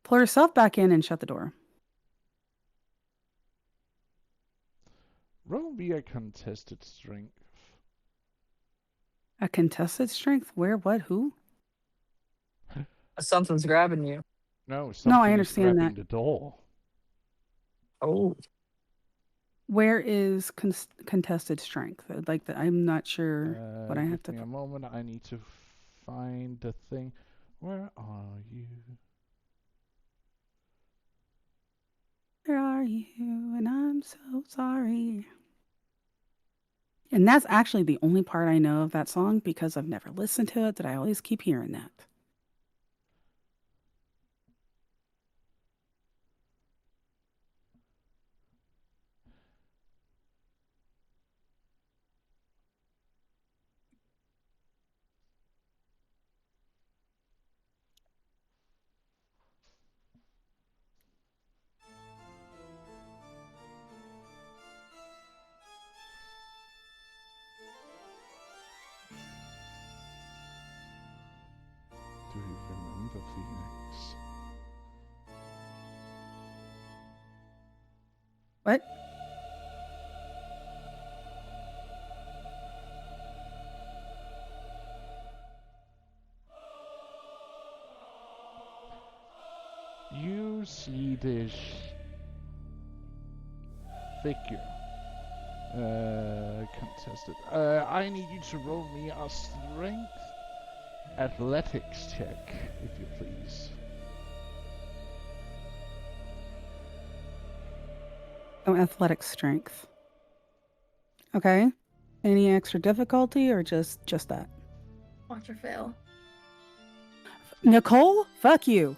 pull herself back in and shut the door. Roll me a contested strength. A contested strength? Where? What? Who? Something's grabbing you. No, something is understand grabbing that. the door. Oh. Where is contested strength? Like that, I'm not sure what I have Give to. me a moment. I need to find the thing. Where are you? Where are you? And I'm so sorry. And that's actually the only part I know of that song because I've never listened to it. That I always keep hearing that. Do you remember Phoenix? What? You see this figure. Contested. I need you to roll me a strength athletics check, if you please. Oh, athletic strength. Okay. Any extra difficulty or just that? Watch her fail. Nicole, fuck you.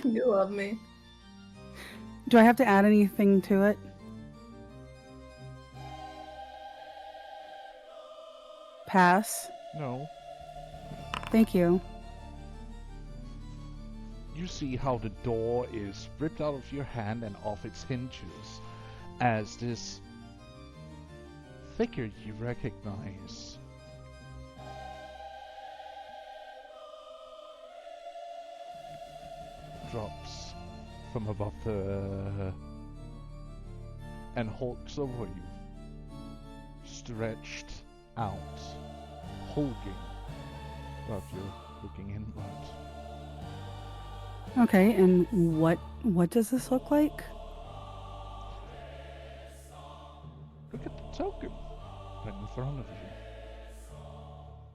You love me. Do I have to add anything to it? Pass. No. Thank you. You see how the door is ripped out of your hand and off its hinges as this figure you recognize drops from above the and hulks over you, stretched out, hulking, while you're looking inward. Okay, and what does this look like? Look at the token right in front of you.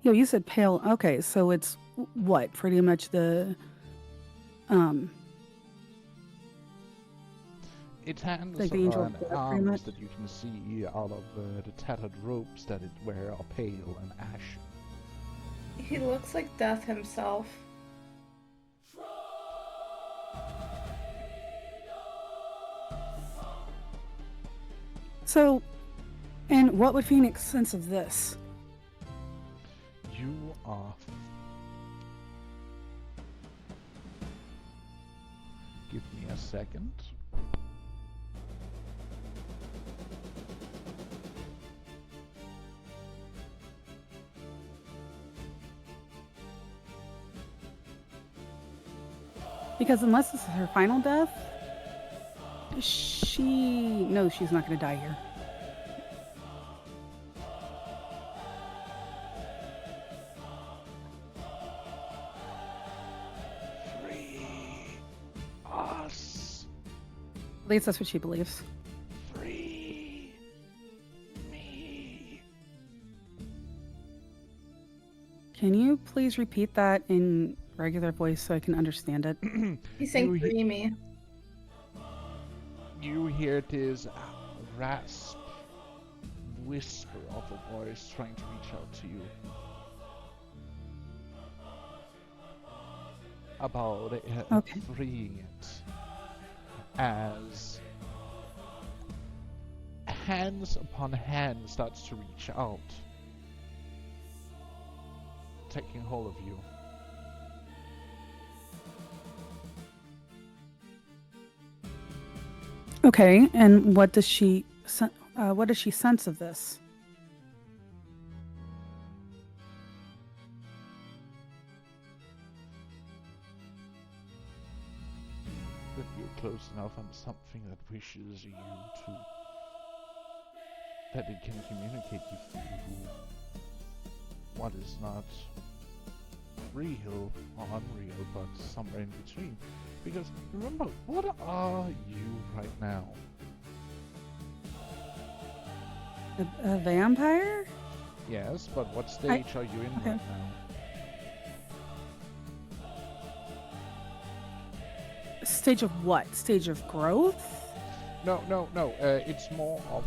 Yo, you said pale. Okay, so it's what? Pretty much the It has Like the angel of an death, pretty arms much? that you can see out of the tattered robes that it wear are pale and ashen. He looks like death himself. So, and what would Phoenix sense of this? You are. Give me a second. Because unless this is her final death, she knows she's not going to die here. Free us. At least that's what she believes. Free me. Can you please repeat that in regular voice so I can understand it? He's saying You- free me. You hear this rasp, whisper of a voice trying to reach out to you. About Okay. freeing it. As hands upon hand starts to reach out, taking hold of you. Okay, and what does she sense of this? That you're close enough and something that wishes you to. That it can communicate you through what is not real or unreal, but somewhere in between. Because remember, what are you right now? A vampire? Yes, but what stage are you in okay. right now? Stage of what? Stage of growth? No. It's more of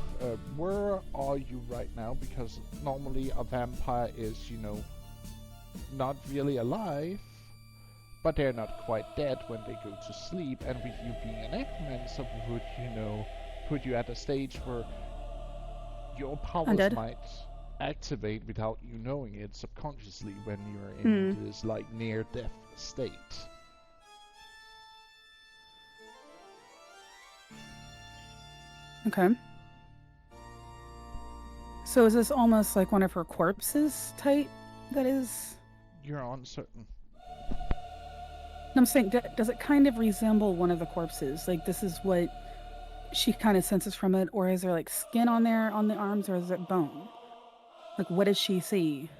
where are you right now? Because normally a vampire is, not really alive, but they're not quite dead when they go to sleep. And with you being a necromancer, would put you at a stage where your powers Undead? might activate without you knowing it subconsciously when you're in this like near-death state. Okay. So is this almost like one of her corpses type? That is. You're uncertain. I'm saying, does it kind of resemble one of the corpses? Like this is what she kind of senses from it, or is there like skin on there on the arms, or is it bone? Like what does she see?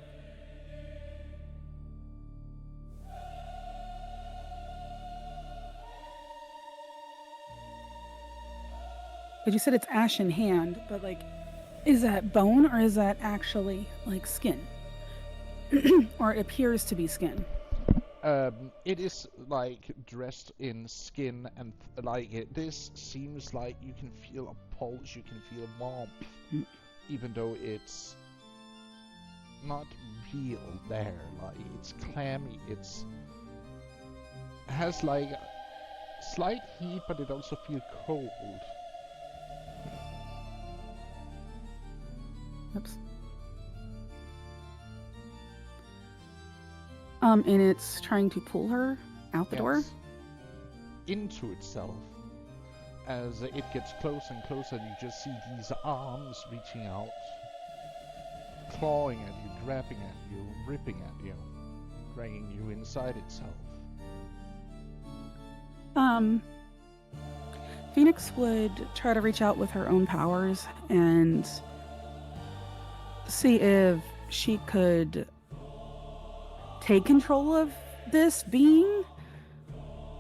But you said it's ashen hand, but like, is that bone or is that actually like skin? Or it appears to be skin. It is like dressed in skin and this seems like you can feel a pulse, you can feel warmth, even though it's not real there. Like it's clammy, has like slight heat, but it also feels cold. Oops. And it's trying to pull her out the door? Yes. Into itself. As it gets closer and closer, you just see these arms reaching out, clawing at you, grabbing at you, ripping at you, dragging you inside itself. Phoenix would try to reach out with her own powers and see if she could take control of this being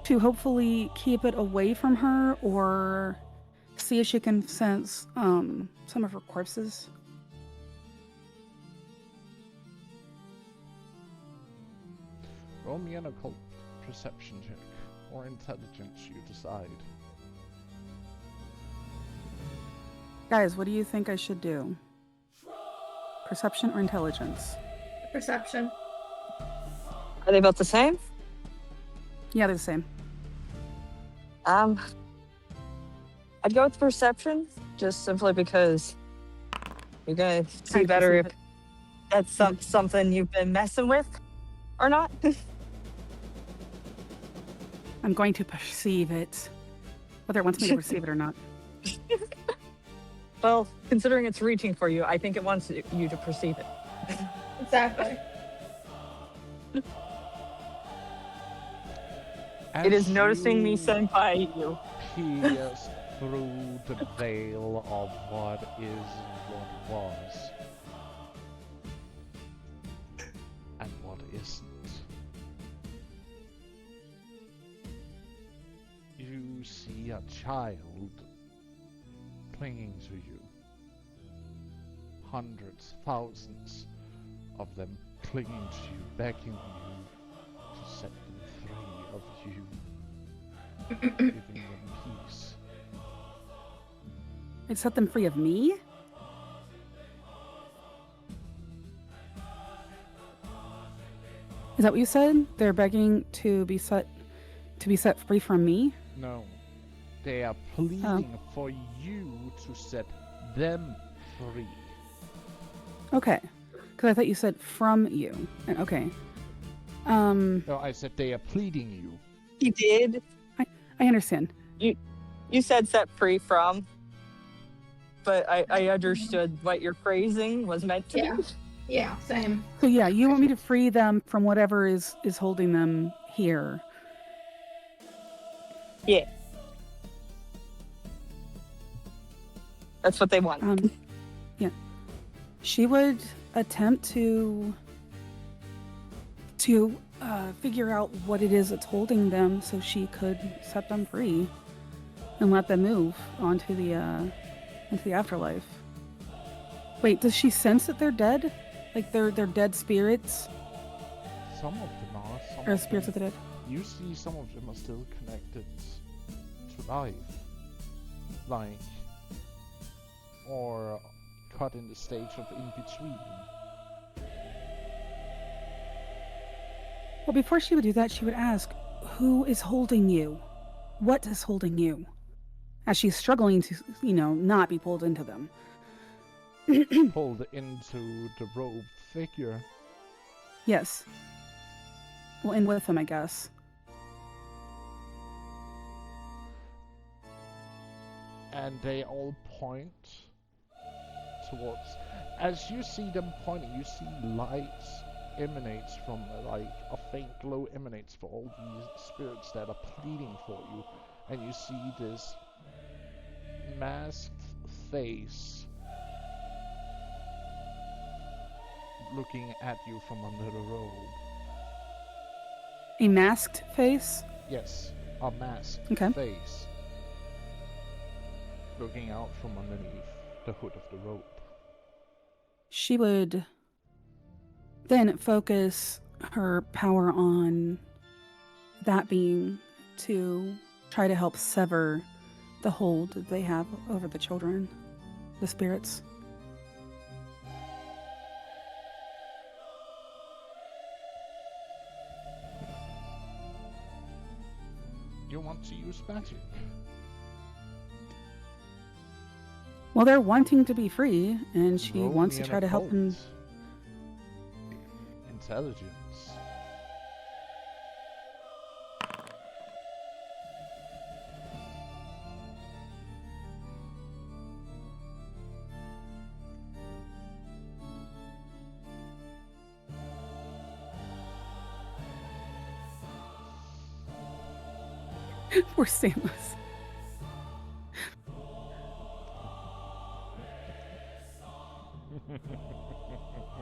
to hopefully keep it away from her, or see if she can sense some of her corpses. Roll me an occult perception check, or intelligence, you decide. Guys, what do you think I should do? Perception or intelligence? Perception. Are they both the same? Yeah, they're the same. I'd go with perception, just simply because you're gonna see Trying to better if perceive that's something you've been messing with or not. I'm going to perceive it, whether it wants me to perceive it or not. Well, considering it's reaching for you, I think it wants you to perceive it. Exactly. It is As noticing me you senpai you. pierce through the veil of what is and what was, and what isn't. You see a child clinging to you. Hundreds, thousands of them clinging to you, begging you to set them free of you, giving them peace. It set them free of me? Is that what you said? They're begging to be set free from me? No, they are pleading for you to set them free. Okay. Because I thought you said from you. Okay. No, I said they are pleading you. He did. I understand. You said set free from, but I understood what your phrasing was meant to Yeah. be. Yeah, same. So yeah, you want me to free them from whatever is holding them here. Yeah. That's what they want. Yeah. She would attempt to figure out what it is that's holding them so she could set them free and let them move onto the afterlife. Wait, does she sense that they're dead? Like they're dead spirits? Some of them are. Some Or of spirits them, of the dead? you see some of them are still connected to life. Like, or caught in the stage of in-between. Well, before she would do that, she would ask, who is holding you? What is holding you? As she's struggling to, not be pulled into them. Pulled into the robed figure. Yes. Well, and with them, I guess. And they all point towards. As you see them pointing, you see light emanates from, like, a faint glow emanates for all these spirits that are pleading for you. And you see this masked face looking at you from under the robe. A masked face? Yes, a masked Okay. face looking out from underneath the hood of the robe. She would then focus her power on that being to try to help sever the hold that they have over the children, the spirits. You want to use magic? Well, they're wanting to be free, and she Roll wants me to an try to help them. occult. Intelligence. Poor Samus.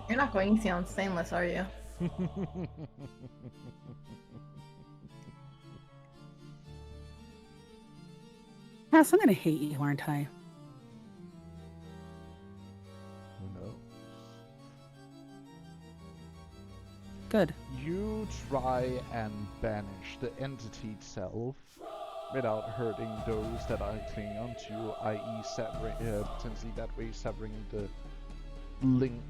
You're not going easy on Stainless, are you? Cass, I'm gonna hate you, aren't I? Who knows? Good. You try and banish the entity itself, without hurting those that I cling onto, i.e., potentially that way severing the link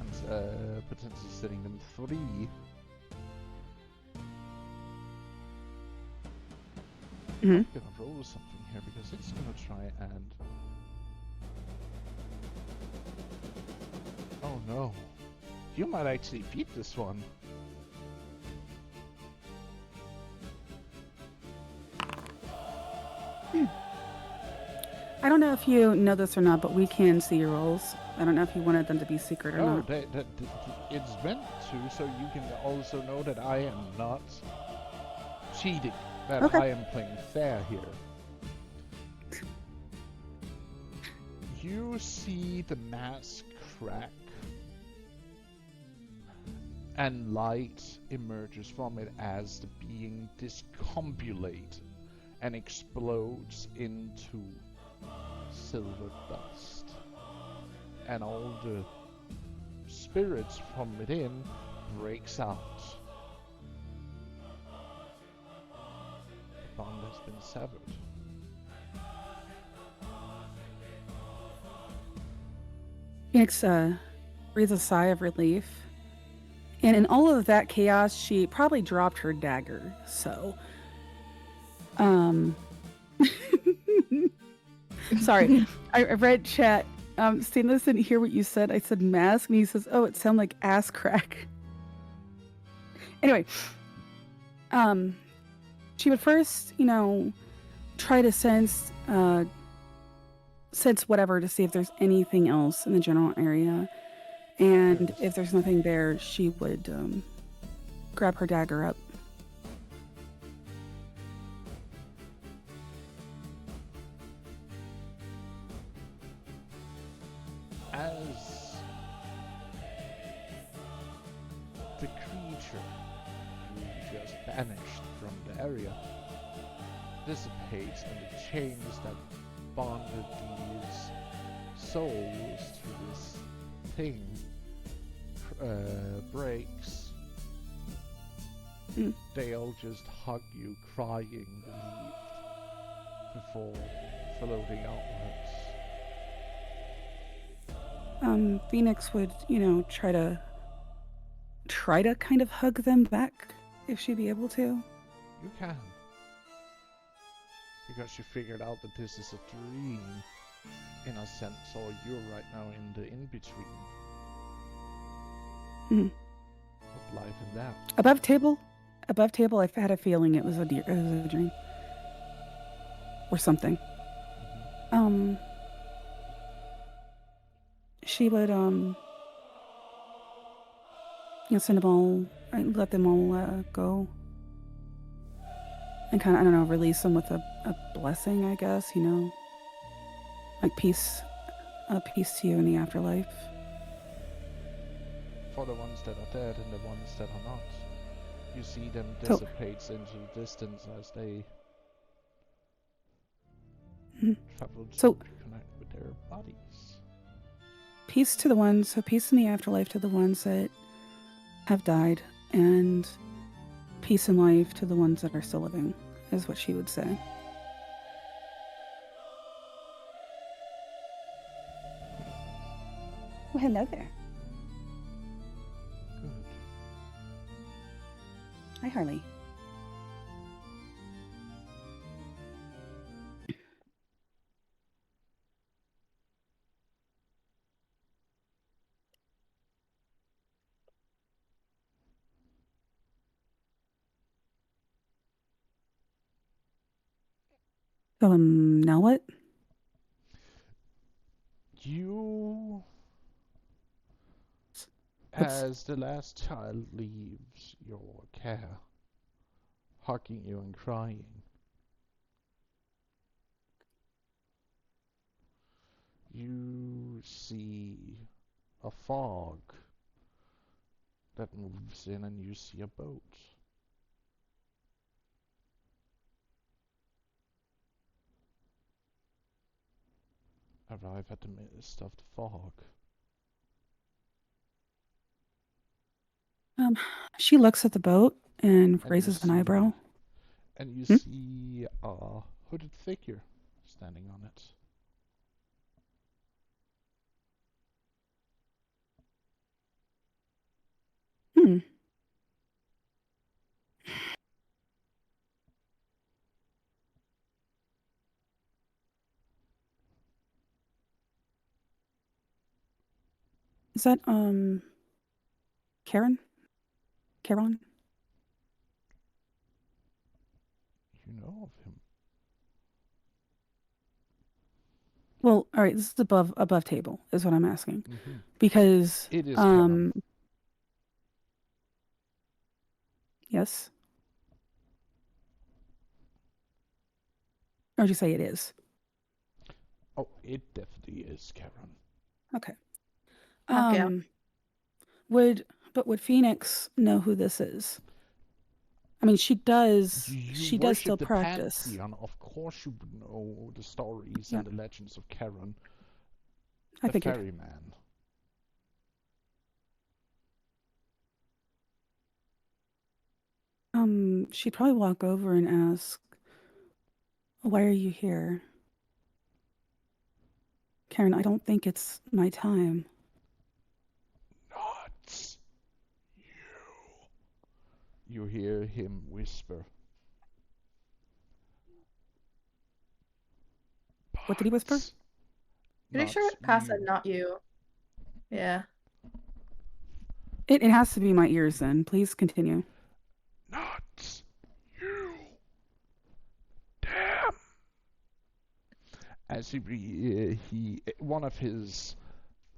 and potentially setting them free. Mhm. I'm gonna roll something here because it's gonna try and. Oh no. You might actually beat this one. I don't know if you know this or not, but we can see your rolls. I don't know if you wanted them to be secret or No, not. it's meant to, so you can also know that I am not cheating. That Okay. I am playing fair here. You see the mask crack, and light emerges from it as the being discombobulates and explodes into silver dust. And all the spirits from within breaks out. The bond has been severed. Phoenix breathes a sigh of relief. And in all of that chaos, she probably dropped her dagger. So, sorry, I read chat. Stainless didn't hear what you said. I said mask, and he says, "Oh, it sounded like ass crack." Anyway, she would first, try to sense whatever to see if there's anything else in the general area. And Yes. if there's nothing there, she would grab her dagger up. As the creature you just banished from the area dissipates and the chains that bonded these souls to this thing breaks, they all just hug you, crying, relieved, before floating outwards. Phoenix would, try to kind of hug them back if she'd be able to. You can. Because you figured out that this is a dream, in a sense, or you're right now in the in-between of life and death. Above table, I had a feeling it was a dream or something. She would send them all, let them all go, and kind of, I don't know, release them with a blessing, I guess, like peace to you in the afterlife. For the ones that are dead and the ones that are not, you see them So- dissipate into the distance as they travel to So- connect with their bodies. Peace to the ones, so peace in the afterlife to the ones that have died, and peace in life to the ones that are still living, is what she would say. Well, hello there. Good. Hi, Harley. So, now what? You, What's- as the last child leaves your care, hugging you and crying, you see a fog that moves in and you see a boat. Arrive at the midst of the fog. She looks at the boat and And raises an eyebrow. and you Hmm? see a hooded figure standing on it. Hmm. Is that Karen? Karen? You know of him. Well, all right, this is above table is what I'm asking. Mm-hmm. Because It is Karen. yes. Or did you say it is? Oh, it definitely is Karen. Okay. Okay. Would Phoenix know who this is? I mean, she does. You She does worship still the practice. pantheon, of course you would know the stories Yeah, and the legends of Karen, I the figured. ferryman. She'd probably walk over and ask, "Why are you here, Karen? I don't think it's my time." Not you. You hear him whisper. What did he whisper? But Pretty sure not Pat said you. not you. Yeah. It has to be my ears then. Please continue. Not you. Damn. As he one of his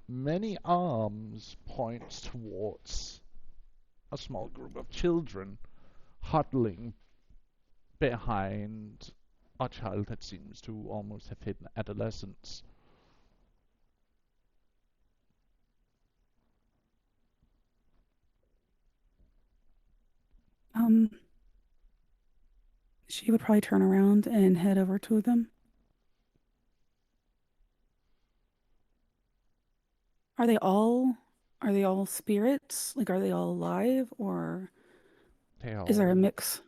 many arms points towards a small group of children huddling behind a child that seems to almost have hit adolescence. Um, she would probably turn around and head over to them. Are they all are they all spirits? Like, are they all alive, or They is there a all. mix?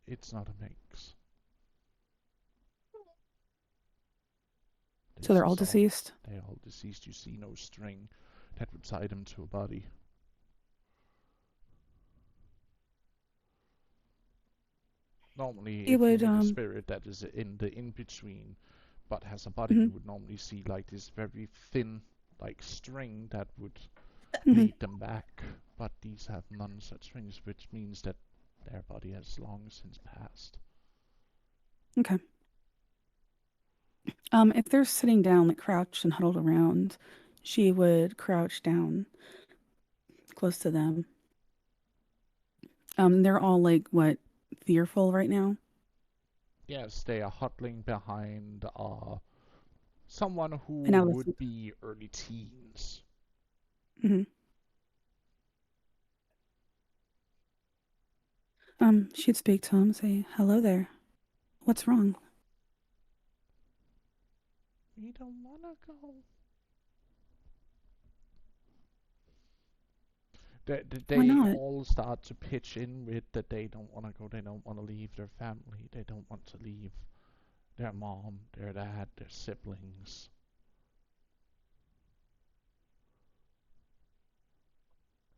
It's not a mix. So This they're all is all. deceased? They are all deceased. You see no string that would tie them to a body. Normally, He if you would, meet a spirit that is in the in between but has a body, mhm, you would normally see like this very thin, like string that would mhm. lead them back. But these have none such strings, which means that their body has long since passed. Okay. If they're sitting down, like crouched and huddled around, she would crouch down close to them. They're all like what, fearful right now? Yes, they are huddling behind someone And who now would be early teens. hmm she'd speak to him, say, "Hello there. What's wrong?" We don't wanna go. Why They not? all start to pitch in with that they don't want to go, they don't want to leave their family, they don't want to leave their mom, their dad, their siblings.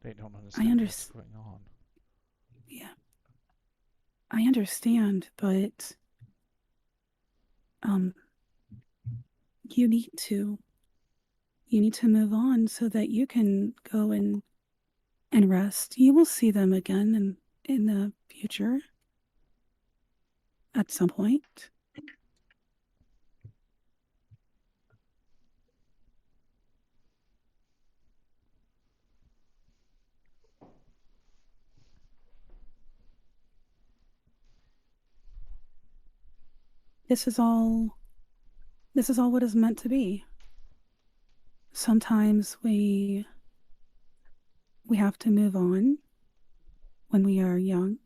They don't I understand what's understand. going on. Yeah, I understand, but um, you need to move on so that you can go and rest. You will see them again in the future at some point. This is all what is meant to be. Sometimes we have to move on when we are young,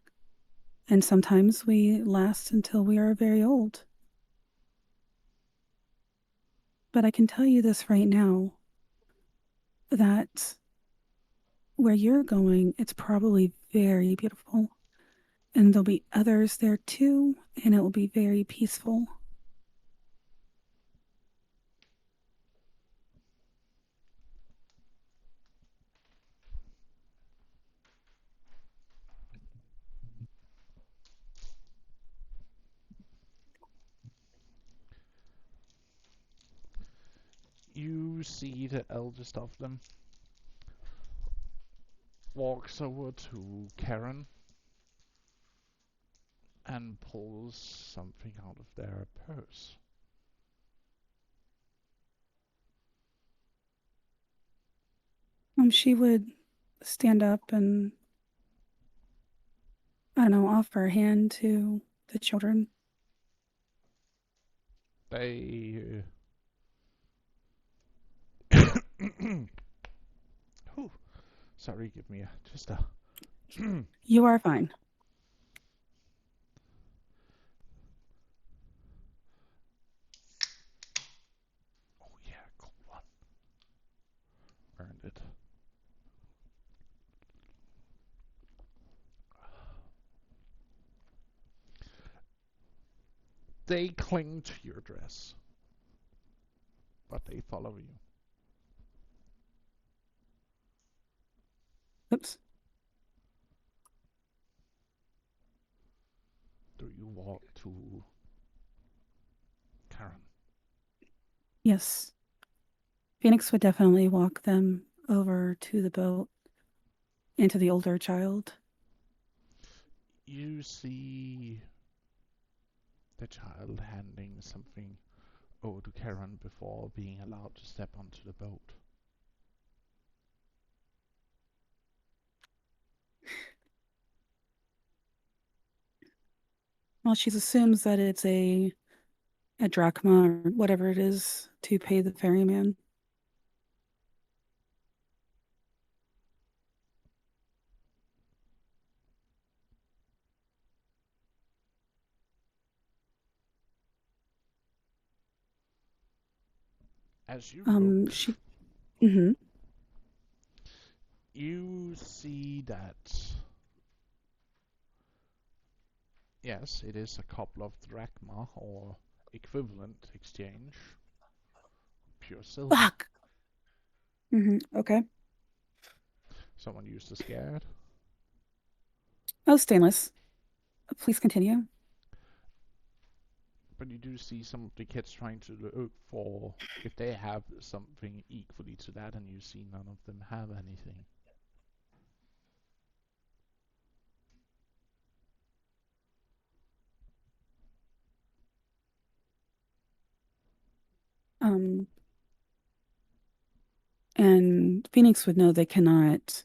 and sometimes we last until we are very old. But I can tell you this right now that where you're going, it's probably very beautiful. And there'll be others there too, and it will be very peaceful. You see the eldest of them walks over to Karen and pulls something out of their purse. She would stand up and, I don't know, offer a hand to the children. They Whew. Sorry, give me just a You are fine. oh yeah, cool one. Earned it. They cling to your dress, but they follow you. Oops. Do you walk to Karen? Yes. Phoenix would definitely walk them over to the boat and to the older child. You see the child handing something over to Karen before being allowed to step onto the boat. Well, she assumes that it's a drachma or whatever it is to pay the ferryman. As you look, She. Mm-hmm. you see that yes, it is a couple of drachma or equivalent exchange. Pure silver. Fuck. Mm-hmm. Okay. Someone used a scared. Oh, stainless. Please continue. But you do see some of the kids trying to look for if they have something equally to that, and you see none of them have anything. Um, and Phoenix would know they cannot.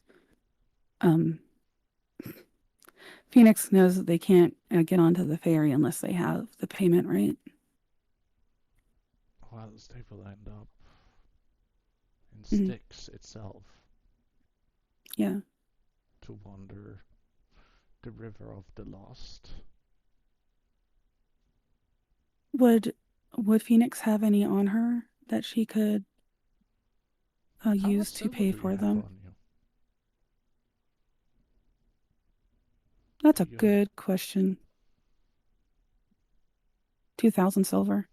Phoenix knows that they can't get onto the ferry unless they have the payment, right? Or else they will end up in Mhm. Styx itself Yeah. to wander the river of the lost. Would Phoenix have any on her that she could How much use to silver pay do you for have them? on you? That's Do a you good question. 2,000 silver.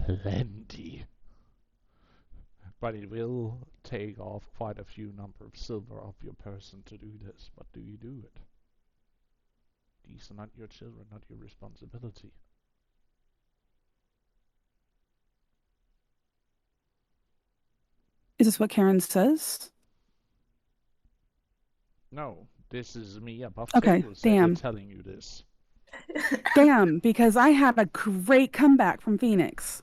plenty? But it will take off quite a few number of silver off your person to do this. But do you do it? These are not your children, not your responsibility. Is this what Karen says? No, this is me above Okay, table damn. telling you this. Damn, because I had a great comeback from Phoenix.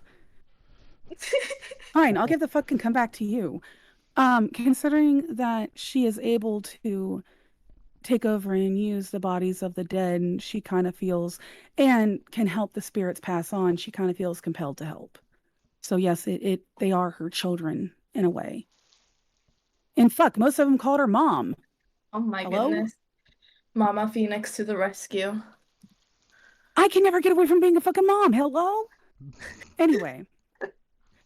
Fine, I'll give the fucking comeback to you. Considering that she is able to take over and use the bodies of the dead, and she kind of feels and can help the spirits pass on, she kind of feels compelled to help. So yes, they are her children in a way. And fuck, most of them called her mom. Oh my Hello? goodness. Mama Phoenix to the rescue. I can never get away from being a fucking mom. Hello? Anyway.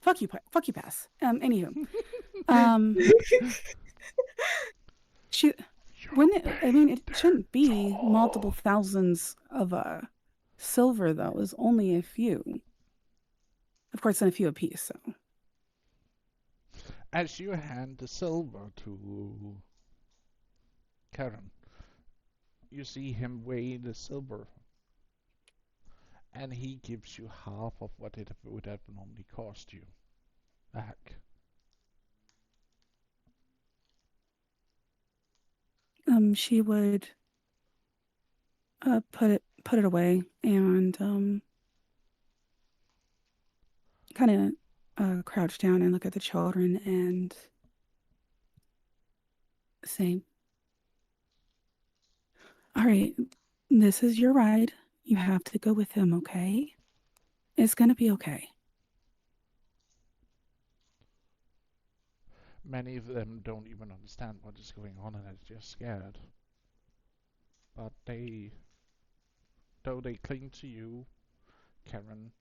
Fuck you, pass. Anywho. Um she Wouldn't it, I mean, it shouldn't be multiple thousands of silver, though. It's only a few. Of course, and a few apiece, so. As you hand the silver to Karen, you see him weigh the silver, and he gives you half of what it would have normally cost you back. She would put it away and kind of crouch down and look at the children and say, "All right, this is your ride. You have to go with him, okay? It's gonna be okay." Many of them don't even understand what is going on and are just scared. But though they cling to you, Karen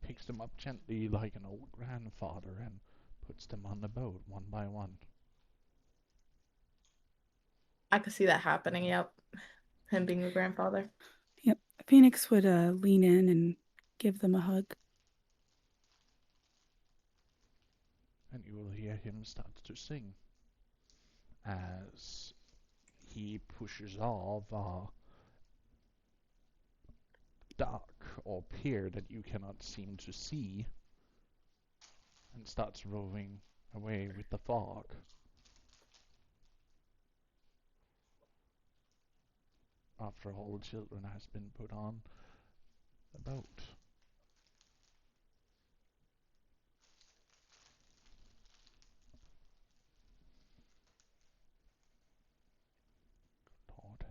picks them up gently like an old grandfather and puts them on the boat one by one. I could see that happening, yep. Him being a grandfather. Yep. Phoenix would lean in and give them a hug. And you will hear him start to sing as he pushes off a dark or pier that you cannot seem to see and starts rowing away with the fog. After all the children has been put on the boat. Lord.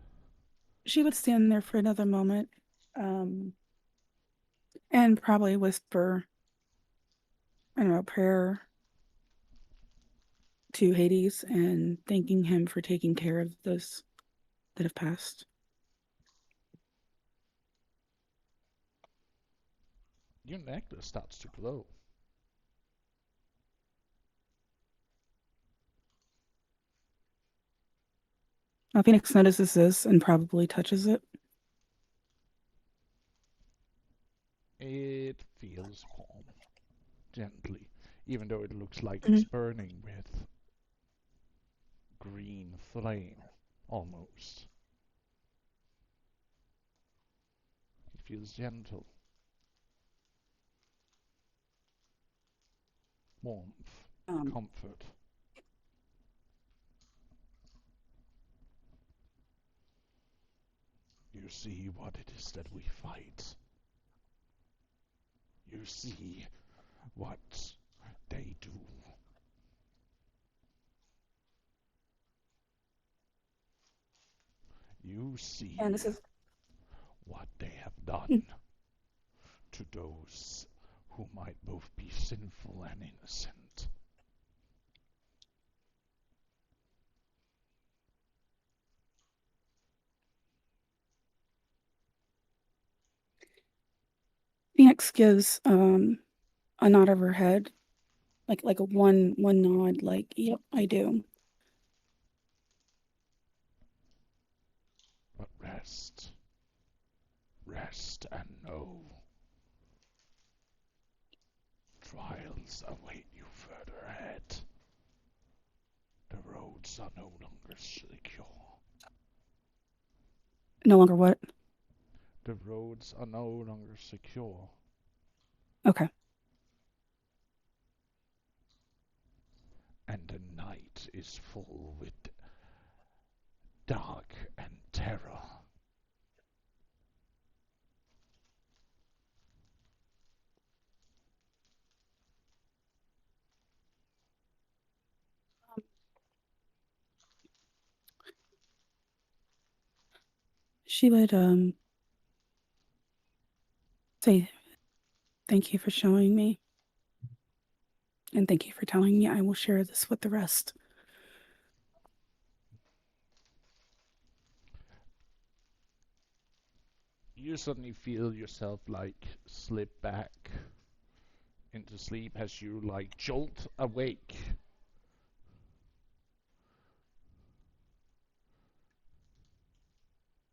She would stand there for another moment, and probably whisper, I don't know, a prayer to Hades and thanking him for taking care of those that have passed. Your necklace starts to glow. Phoenix notices this and probably touches it. It feels warm, gently, even though it looks like it's burning with green flame, almost. It feels gentle. Warmth, comfort. You see what it is that we fight. You see what they do. You see And this is what they have done to those who might both be sinful and innocent. Phoenix gives a nod of her head, like a one nod, like, yep, I do. But rest and know trials await you further ahead. The roads are no longer secure. No longer what? The roads are no longer secure. Okay. And the night is full with dark and terror. She would say, thank you for showing me. And thank you for telling me. I will share this with the rest. You suddenly feel yourself like slip back into sleep as you like jolt awake.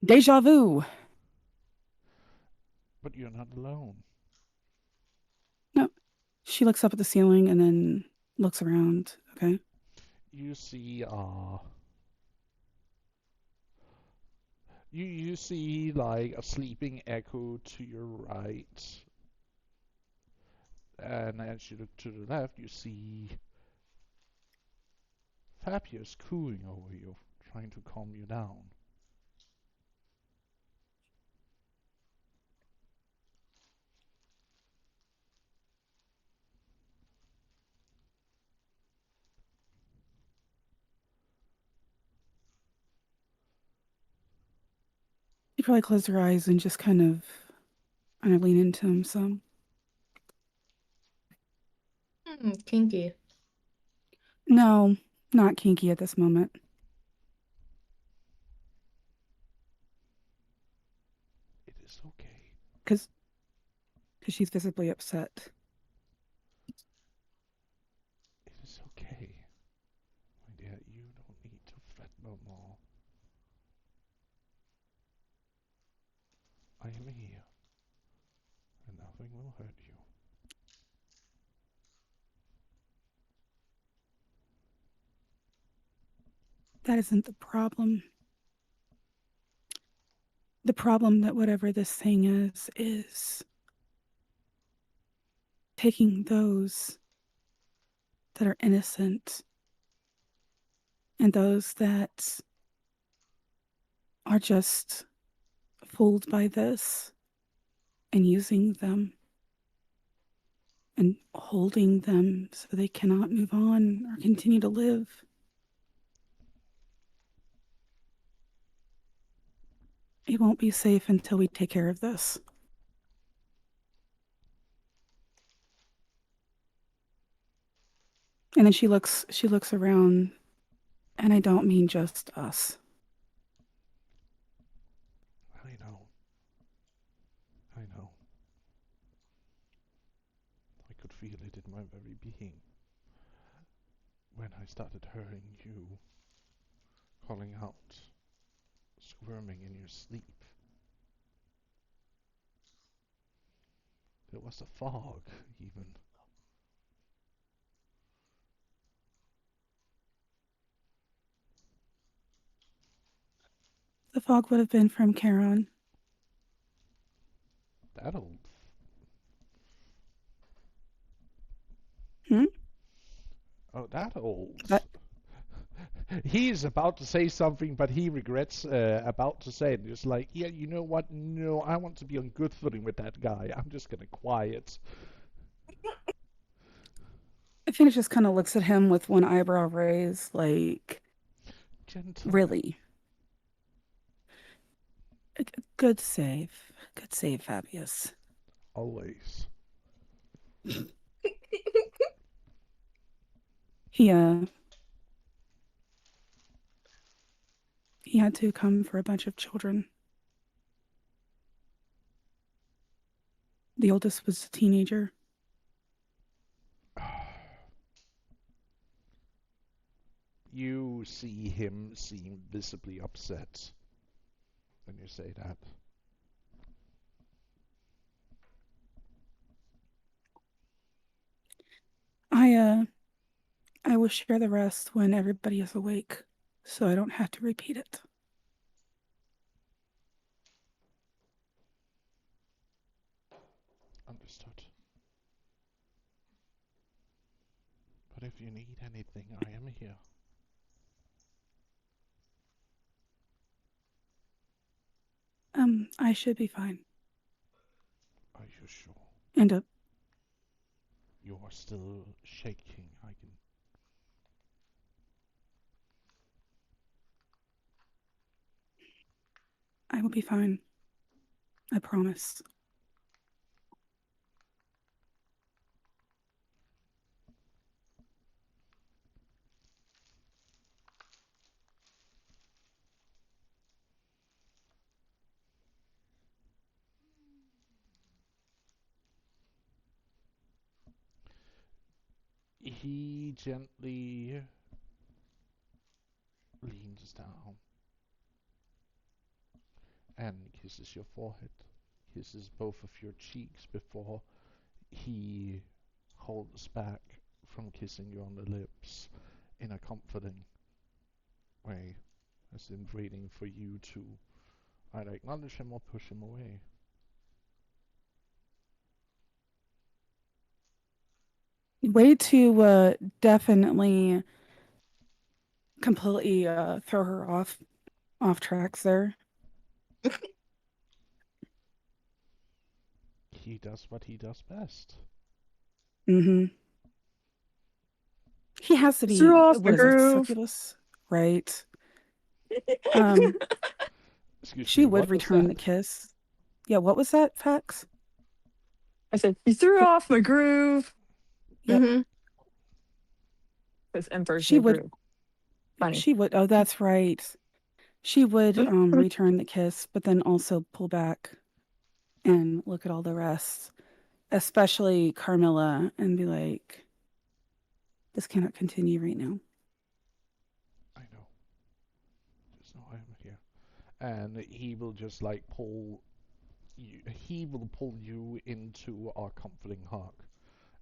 Deja vu. But you're not alone. No. She looks up at the ceiling and then looks around. Okay. You see, you see like a sleeping echo to your right, and as you look to the left, you see Fabius cooing over you, trying to calm you down. She probably closed her eyes and just kind of lean into him some. Kinky. No, not kinky at this moment. It is okay. Because she's visibly upset. It is okay. My dear, you don't need to fret no more. I am here, and nothing will hurt you. That isn't the problem. The problem that whatever this thing is taking those that are innocent and those that are just fooled by this and using them and holding them so they cannot move on or continue to live. It won't be safe until we take care of this. And then she looks around, and I don't mean just us. I know. I know. I could feel it in my very being. When I started hearing you calling out, squirming in your sleep. There was a fog, even. The fog would have been from Charon. That old. Hmm? Oh, that old. That- He's about to say something, but he regrets about to say it. It's like, yeah, you know what? No, I want to be on good footing with that guy. I'm just gonna quiet. I think it just kind of looks at him with one eyebrow raised, like, Gentle. really? Good save. Good save, Fabius. Always. He had to come for a bunch of children. The oldest was a teenager. You see him seem visibly upset when you say that. I will share the rest when everybody is awake, so I don't have to repeat it. Understood. But if you need anything, I am here. I should be fine. Are you sure? And You are still shaking. I will be fine. I promise. He gently leans down and kisses your forehead, kisses both of your cheeks before he holds back from kissing you on the lips in a comforting way, as in waiting for you to either acknowledge him or push him away. Way to definitely completely throw her off tracks there. He does what he does best. Mm-hmm. He has to be, Threw off what the is it, groove. succubus? Right. Um, Excuse she me, would what was return the that? kiss. Yeah, what was that, Fax? I said, you threw off my groove. Yep. Mm-hmm. Because Emperor's She new would groove. Funny. oh, that's right. She would return the kiss, but then also pull back and look at all the rest, especially Carmilla, and be like, this cannot continue right now. I know. There's no I am here. And he will just like pull you, he will pull you into a comforting hug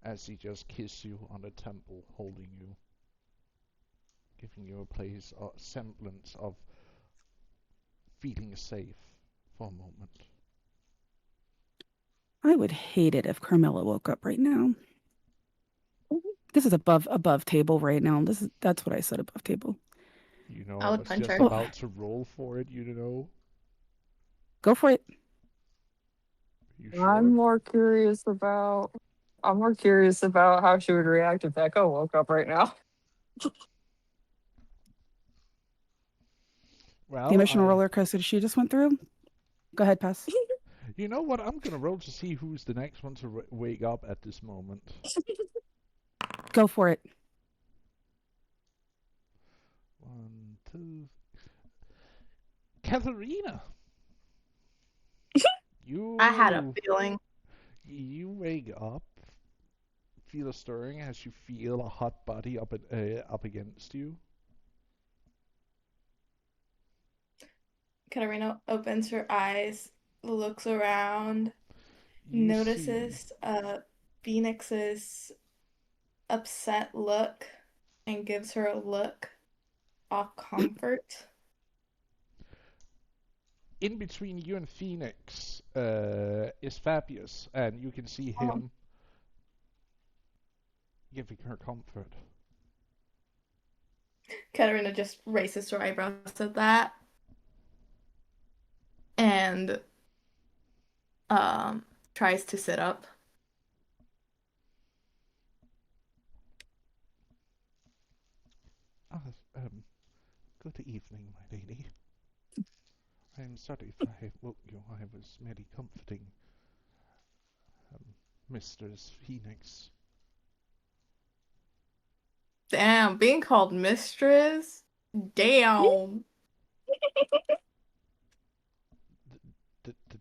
as he just kisses you on the temple, holding you, giving you a place, a semblance of feeling safe for a moment. I would hate it if Carmilla woke up right now. This is above table right now. That's what I said, above table. You know, I I would was punch just her. about to roll for it, you know. Go for it. You I'm sure? more curious about how she would react if Echo woke up right now. The Well, emotional roller coaster she just went through. Go ahead, pass. you know what? I'm gonna roll to see who's the next one to wake up at this moment. Go for it. 1, 2. Katharina! I had a You feeling. you wake up, feel a stirring as you feel a hot body up against you. Katarina opens her eyes, looks around, You see notices Phoenix's upset look, and gives her a look of comfort. in between you and Phoenix is Fabius, and you can see him giving her comfort. Katarina just raises her eyebrows at that and tries to sit up. Ah, good evening, my lady. I am sorry if I woke you. I was merely comforting Mistress Phoenix. Damn, being called mistress? Damn.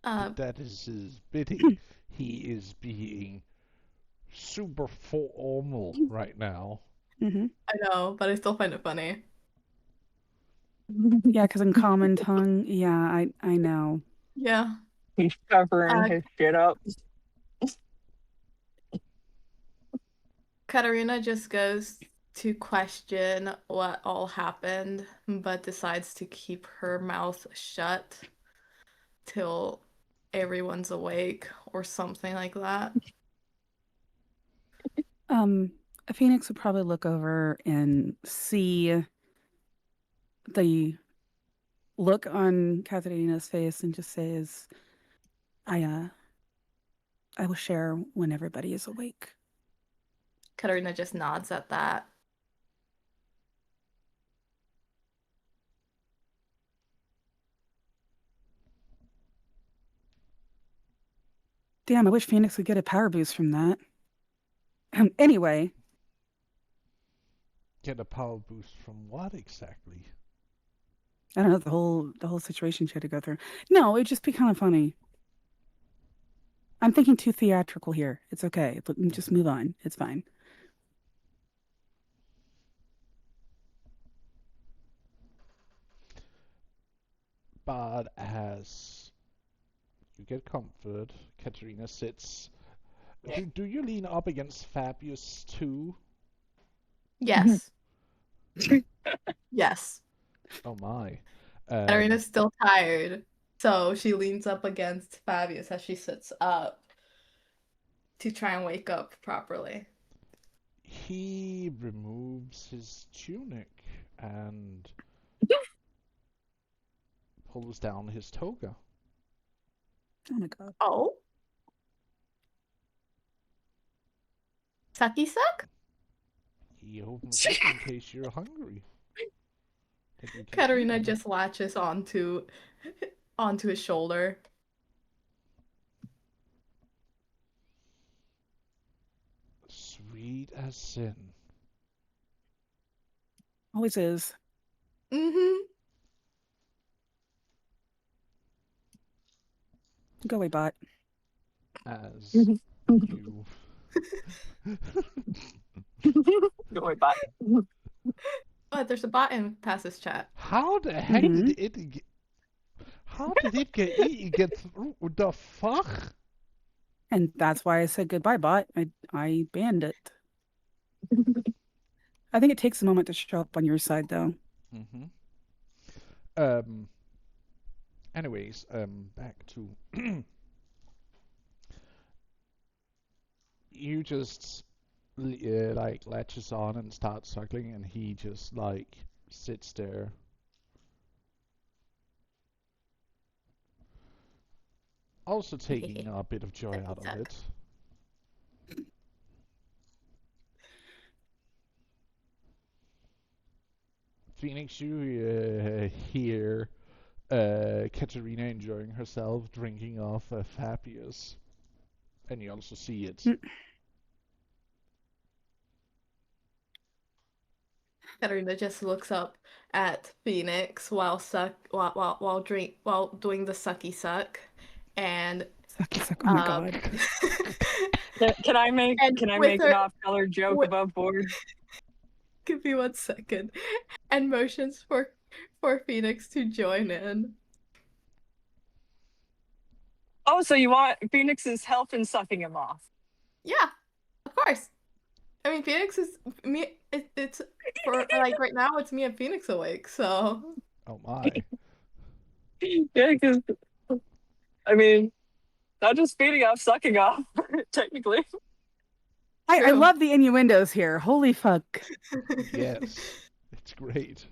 That is his bidding. He is being super formal right now. Mm-hmm. I know, but I still find it funny. Yeah, because in common tongue, yeah, I know. Yeah. He's covering Uh, his shit up. Katarina just goes to question what all happened, but decides to keep her mouth shut till everyone's awake or something like that. Phoenix would probably look over and see the look on Katharina's face and just says, I will share when everybody is awake. Katarina just nods at that. Damn, I wish Phoenix would get a power boost from that. Anyway, Get a power boost from what exactly? I don't know the whole situation she had to go through. No, it'd just be kind of funny. I'm thinking too theatrical here. It's okay. Just move on. It's fine. But as You get comfort. Katerina sits. Yeah. Do you lean up against Fabius too? Yes. Yes. Oh my. Katarina's still tired, so she leans up against Fabius as she sits up to try and wake up properly. He removes his tunic and pulls down his toga. Oh my god. Oh? Sucky suck? He opens up in case you're hungry. Then you can feed Katarina on it. just latches onto his shoulder. Sweet as sin. Always is. Mm-hmm. Go away, bot. As you Go away, bot. But there's a bot in Pass's chat. How the heck Mhm. did it get... How did it get through? What the fuck? And that's why I said goodbye, bot. I banned it. I think it takes a moment to show up on your side, though. Mm-hmm. Anyways, back to... You just, like, latches on and starts suckling, and he just, like, sits there. Also taking a bit of joy out of it. Phoenix, you hear Katerina enjoying herself, drinking off Fabius. And you also see it. Katarina just looks up at Phoenix while doing the sucky suck, and Sucky, oh my god. Can I make And an with her- off-color joke with- above board? give me 1 second, and motions for Phoenix to join in. Oh, so you want Phoenix's help in sucking him off? Yeah, of course. I mean, Phoenix is me. It's for like right now. It's me and Phoenix awake. So Oh my. Yeah, because I mean, not just feeding off, sucking off, technically. I True. love the innuendos here. Holy fuck. Yes. It's great.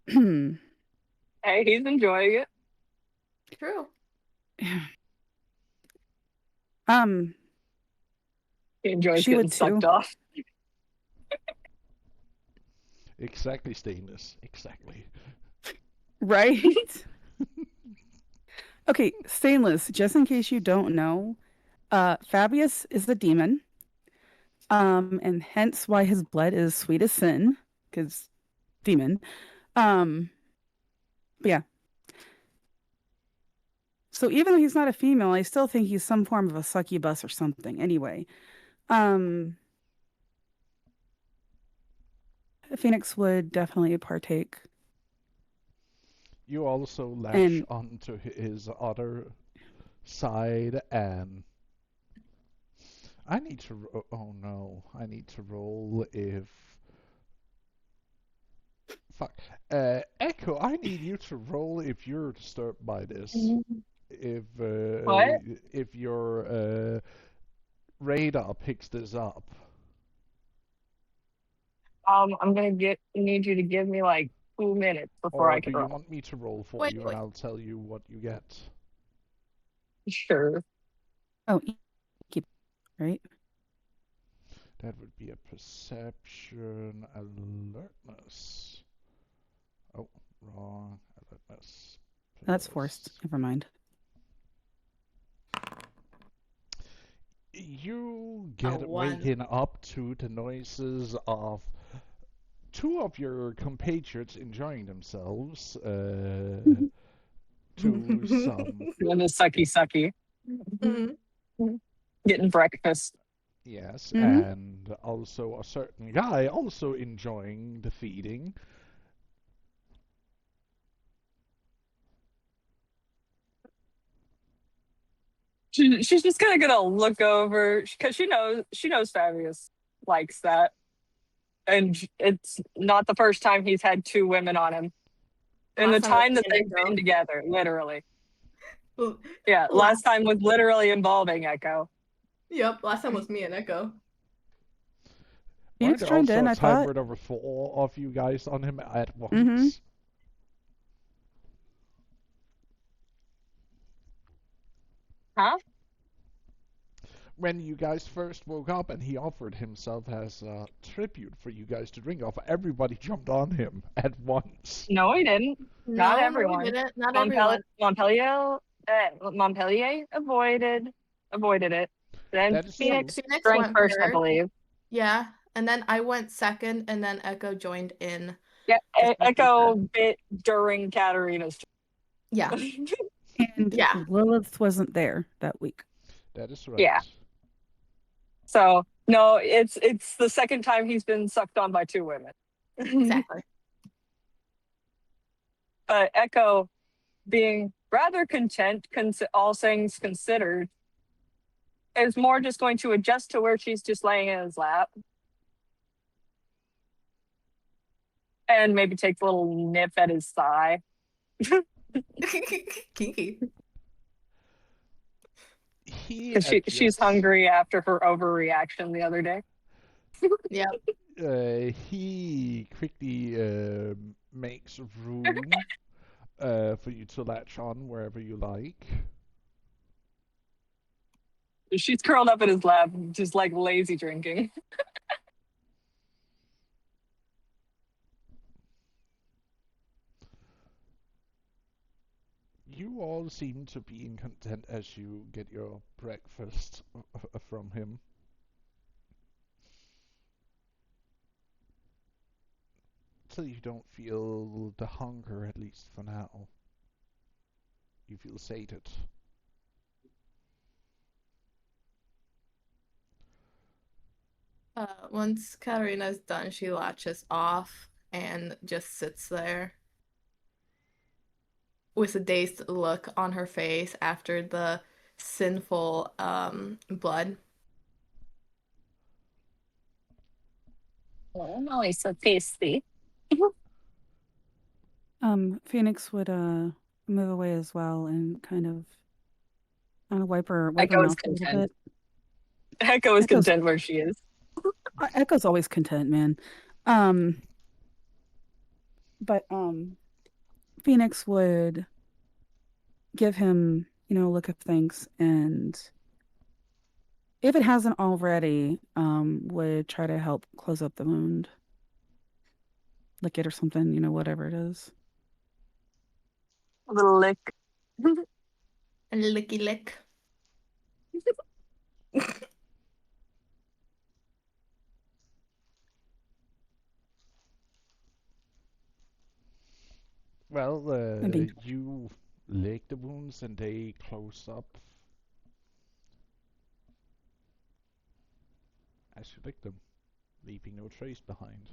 Hey, he's enjoying it. True. He enjoys She getting would sucked too. off. Exactly, Stainless. Exactly. Right? Okay, Stainless, just in case you don't know, Fabius is the demon. And hence why his blood is sweet as sin, because demon. But yeah. So even though he's not a female, I still think he's some form of a succubus or something. Anyway. Phoenix would definitely partake. You also latch And- onto his other side, and I need to. Oh no! I need to roll if. Fuck. Echo, I need you to roll if you're disturbed by this. If What? if your radar picks this up. I'm gonna need you to give me like 2 minutes before Or I do can you roll. want me to roll for Wait, you, wait. and I'll tell you what you get? Sure. Oh, keep right? That would be a perception alertness. Oh, wrong. Alertness. That's forced. Never mind. You get one. waken up to the noises of two of your compatriots enjoying themselves to some, And the sucky. Mhm. Getting breakfast. yes, Mhm. and also a certain guy also enjoying the feeding. She's just kind of gonna look over because she knows Fabius likes that, and it's not the first time he's had two women on him in the Last time was time that me they've and been Echo. together. Literally, Well, yeah. last Last time was literally involving Echo. Yep, last time was me and Echo. Weren't Phoenix there joined also in, a I time thought. where there were 4 of you guys on him at once? Mm-hmm. Huh? When you guys first woke up and he offered himself as a tribute for you guys to drink off, everybody jumped on him at once. No, he didn't. Not No, we everyone. didn't. Not Montpellier, everyone. Montpellier avoided it. Then That is true. Phoenix Phoenix drank went first, I first. believe. Yeah, and then I went second, and then Echo joined in. Yeah, just like you Echo said. bit during Katarina's Yeah, turn. And yeah. Lilith wasn't there that week. That is right. Yeah. So no, it's the second time he's been sucked on by two women. Exactly. But Echo, being rather content, all things considered, is more just going to adjust to where she's just laying in his lap. And maybe take a little nip at his thigh. Kinky. Because she's hungry after her overreaction the other day. Yep. He quickly makes room for you to latch on wherever you like. She's curled up in his lap, just like lazy drinking. You all seem to be in content as you get your breakfast from him. So you don't feel the hunger, at least for now. You feel sated. Once Katarina's done, she latches off and just sits there with a dazed look on her face after the sinful blood. Oh no, it's so tasty. Phoenix would move away as well and kind of wipe her Echo is mouth a little content. bit. Echo is Echo's- content where she is. Echo's always content, man. But Phoenix would give him, a look of thanks, and if it hasn't already, would try to help close up the wound. Lick it or something, whatever it is. A little lick. A licky lick. Well, Maybe. you lick the wounds and they close up as you lick them, leaving no trace behind.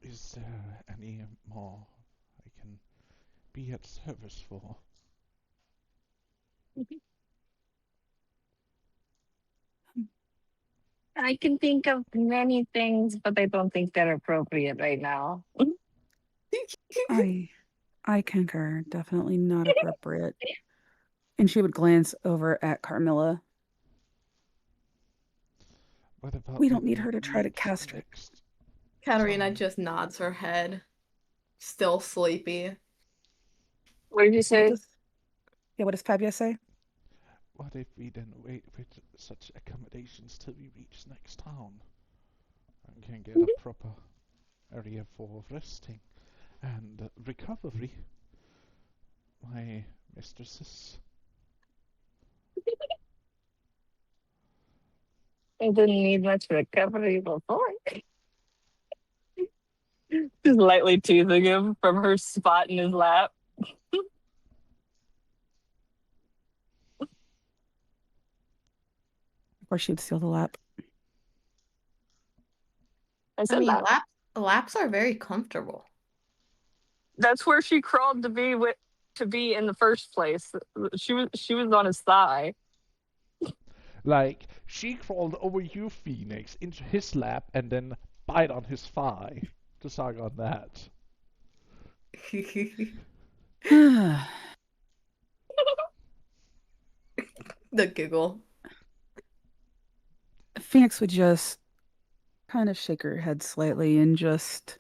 Is there any more I can be at service for? I can think of many things, but I don't think they're appropriate right now. I concur. Definitely not appropriate. And she would glance over at Carmilla. What about We don't maybe need her to try to meet cast her. next Katarina time? just nods her head, still sleepy. What did you say? What does Fabia say? What if we then wait with such accommodations till we reach next town and can get a proper area for resting and recovery? My mistresses. I didn't need much recovery before. Just lightly teasing him from her spot in his lap. Or she'd steal the lap. I I said mean, that. Laps are very comfortable. That's where she crawled to be in the first place. She was on his thigh. Like, she crawled over you, Phoenix, into his lap and then bite on his thigh to suck on that. The giggle. Phoenix would just kind of shake her head slightly and just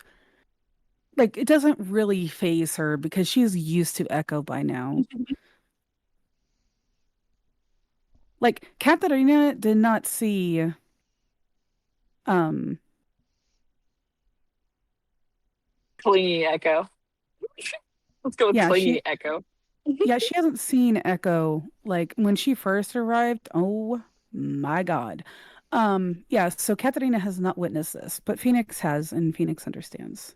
like it doesn't really phase her because she's used to Echo by now. Like Katarina did not see um Clingy Echo. Let's go with yeah, clingy Echo. she hasn't seen Echo like when she first arrived. Oh my God. Yeah, so Katarina has not witnessed this, but Phoenix has and Phoenix understands.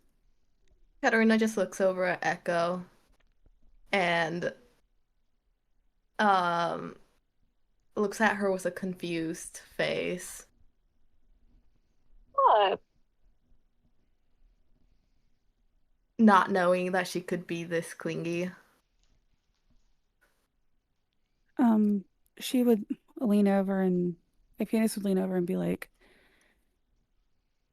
Katarina just looks over at Echo and um looks at her with a confused face. What? Not knowing that she could be this clingy. Um, she would lean over and if Phoenix would lean over and be like,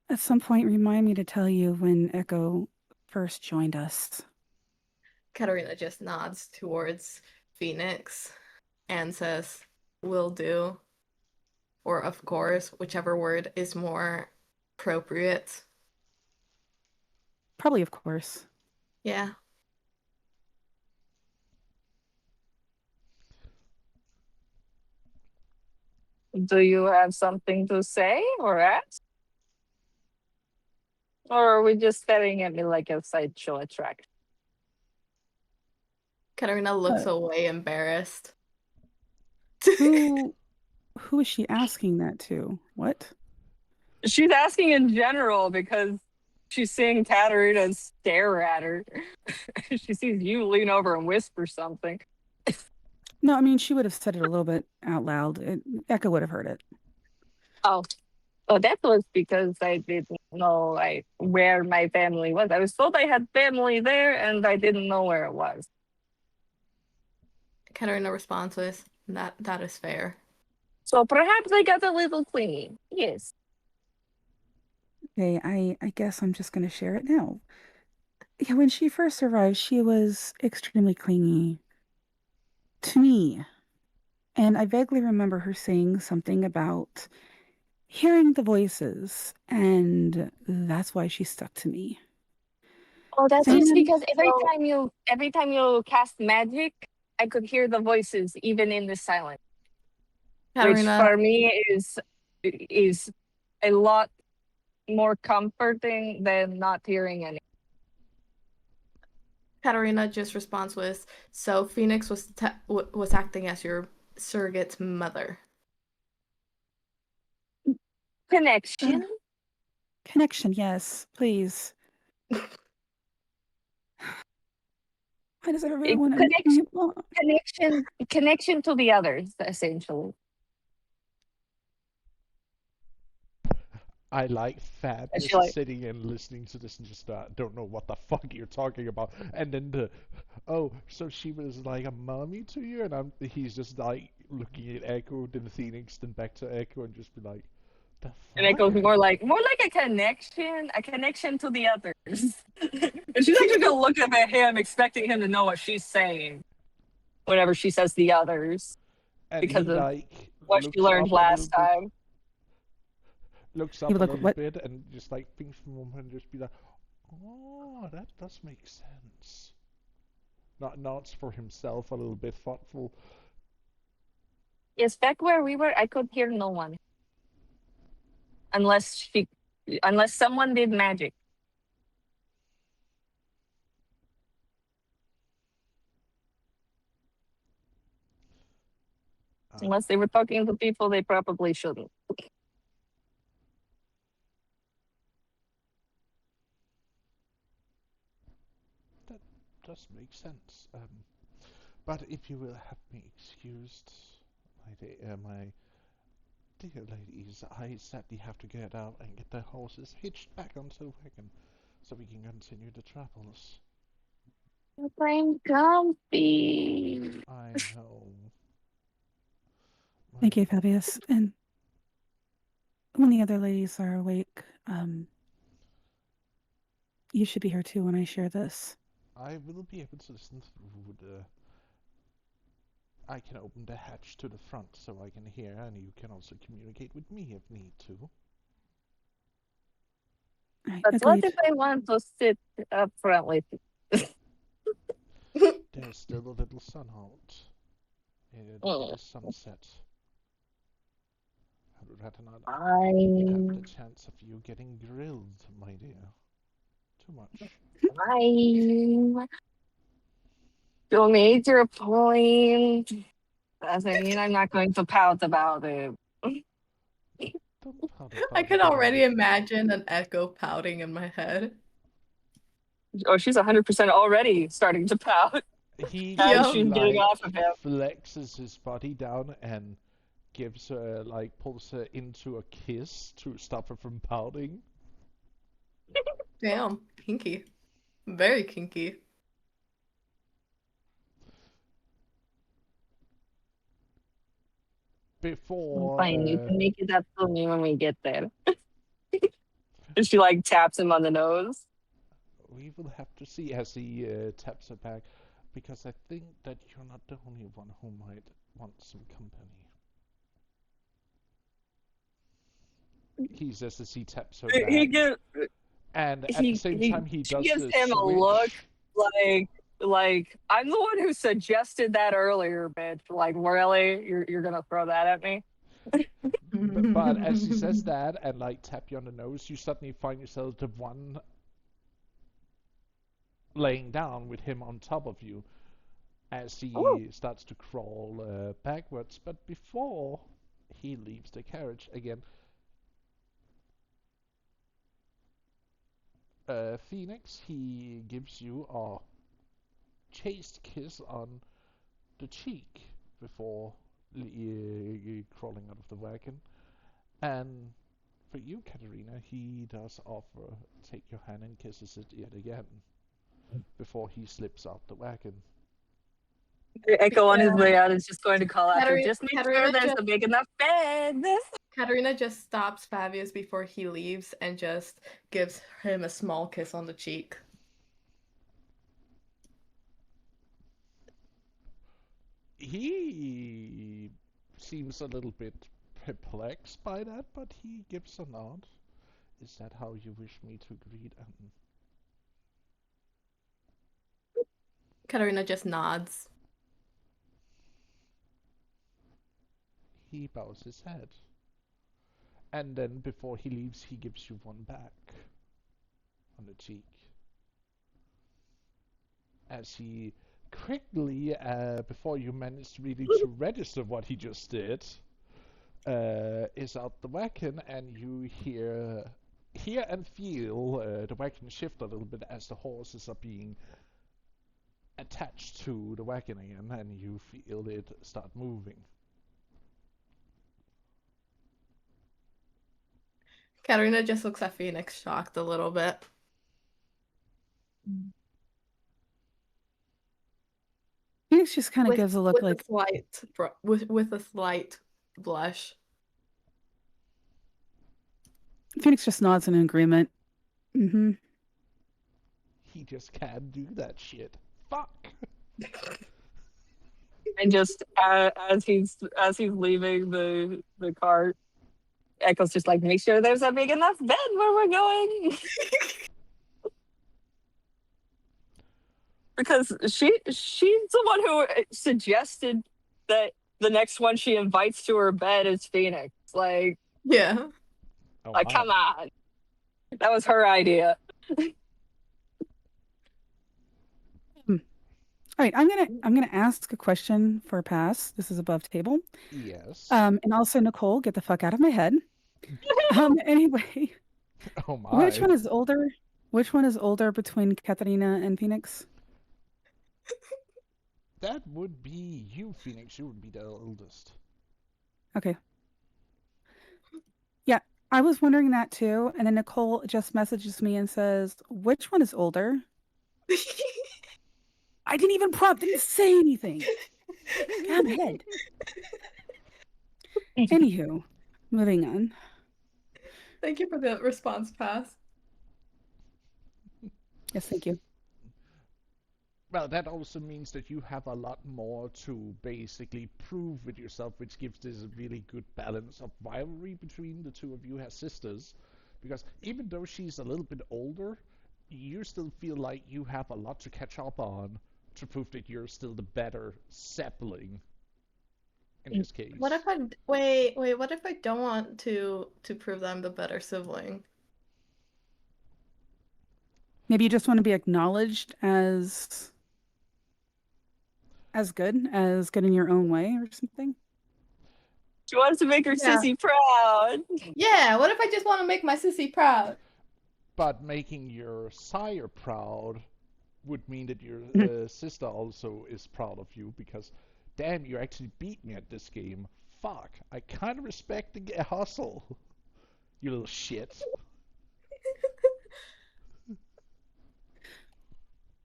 at some point remind me to tell you when Echo first joined us. Katarina just nods towards Phoenix and says, "Will do." Or of course, whichever word is more appropriate. Probably, of course. Yeah. Do you have something to say or ask? Or are we just staring at me like a sideshow attraction? Katarina looks Uh, away embarrassed. who who is she asking that to? What? She's asking in general because she's seeing Katarina stare at her. She sees you lean over and whisper something. No, I mean she would have said it a little bit out loud. Echo would have heard it. Oh, oh, that was because I didn't know where my family was. I was told I had family there, and I didn't know where it was. Katarina responds with, that is fair. So perhaps I got a little clingy. Yes. Okay, I guess I'm just gonna share it now. Yeah, when she first arrived, she was extremely clingy to me. And I vaguely remember her saying something about hearing the voices, and that's why she stuck to me. Oh, that's just And because So every time you cast magic, I could hear the voices even in the silence, which Katarina for me is a lot more comforting than not hearing any. Katarina just responds with, so Phoenix was acting as your surrogate mother. uh, Connection. connection, yes, please. Why does everybody want to make me Connection, a mom? connection to the others, essentially. I like Fab And she just like, sitting and listening to this and just don't know what the fuck you're talking about. And then so she was like a mommy to you, and he's just like looking at Echo, then Phoenix, then back to Echo, and just be like, the and it fuck? goes more like a connection to the others. And she's actually gonna look up at him, expecting him to know what she's saying whenever she says the others, And because he of like what she looks learned up a little last bit, time. He would look what? and just like thinks for a moment and just be like, oh, that does make sense. Not nods for himself a little bit thoughtful. Yes, back where we were, I could hear no one unless someone did magic. Unless they were talking to people they probably shouldn't. That does make sense. But if you will have me excused, my dear ladies, I sadly have to get out and get the horses hitched back onto the wagon so we can continue the travels. I'm comfy. I know. Thank My- you, Fabius. And when the other ladies are awake, you should be here too when I share this. I will be able to listen through the... I can open the hatch to the front so I can hear, and you can also communicate with me if need to. All right, But what agreed. if I want to sit up front with There's still a little sun out. Oh. The sunset. I would rather not have I the chance of you getting grilled, my dear. Too much. You made your point. Doesn't mean I'm not going to pout about it. Don't pout I about can it, already imagine an echo pouting in my head. Oh, she's 100% already starting to pout He as Yup. she's getting off of him. flexes his body down and gives her, pulls her into a kiss to stop her from pouting. Damn, kinky. Very kinky. Before, Fine, you can make it up to me when we get there. And she like taps him on the nose. we will have to see as he taps her back, because I think that you're not the only one who might want some company. He says as he taps her back. And at the same time, he she does gives the him a switch. look like I'm the one who suggested that earlier, bitch. Like, really, you're gonna throw that at me? But as he says that and tap you on the nose, you suddenly find yourself the one laying down with him on top of you as he starts to crawl backwards. But before he leaves the carriage again, Phoenix, he gives you a chaste kiss on the cheek before crawling out of the wagon. And for you, Katerina, he does offer take your hand and kisses it yet again before he slips out the wagon. Echo on his way out is just going to call after. Katerina- Just make sure Katerina there's just- a big enough bed. Katerina just stops Fabius before he leaves and just gives him a small kiss on the cheek. He seems a little bit perplexed by that, but he gives a nod. Is that how you wish me to greet? Katerina just nods. He bows his head. And then before he leaves, he gives you one back on the cheek. As he quickly, before you manage really to register what he just did, is out the wagon, and you hear and feel the wagon shift a little bit as the horses are being attached to the wagon again, and you feel it start moving. Katerina just looks at Phoenix, shocked a little bit. Phoenix just kind of gives a look with like, a slight with a slight blush. Phoenix just nods in agreement. Mm-hmm. He just can't do that shit. Fuck! And just as he's leaving the cart, Echo's just like, make sure there's a big enough bed where we're going. Because she's the one who suggested that the next one she invites to her bed is Phoenix. Like, Yeah. Oh, like my. come on. That was her idea. All right, I'm gonna ask a question for a pass. This is above table. Yes. And also Nicole, get the fuck out of my head. Anyway, Oh my. which one is older? Which one is older between Katarina and Phoenix? That would be you, Phoenix. You would be the oldest. Okay. I was wondering that too. And then Nicole just messages me and says, "Which one is older?" I didn't even prompt, didn't say anything. Damn head. Anywho, moving on. Thank you for the response pass. Yes, thank you. Well, that also means that you have a lot more to basically prove with yourself, which gives this a really good balance of rivalry between the two of you as sisters. Because even though she's a little bit older, you still feel like you have a lot to catch up on to prove that you're still the better sibling in this case. What if I what if I don't want to prove that I'm the better sibling? Maybe you just want to be acknowledged as good in your own way or something. She wants to make her Yeah. sissy proud. Yeah, what if I just want to make my sissy proud? But making your sire proud would mean that your sister also is proud of you because, damn, you actually beat me at this game. Fuck, I kind of respect the hustle. You little shit.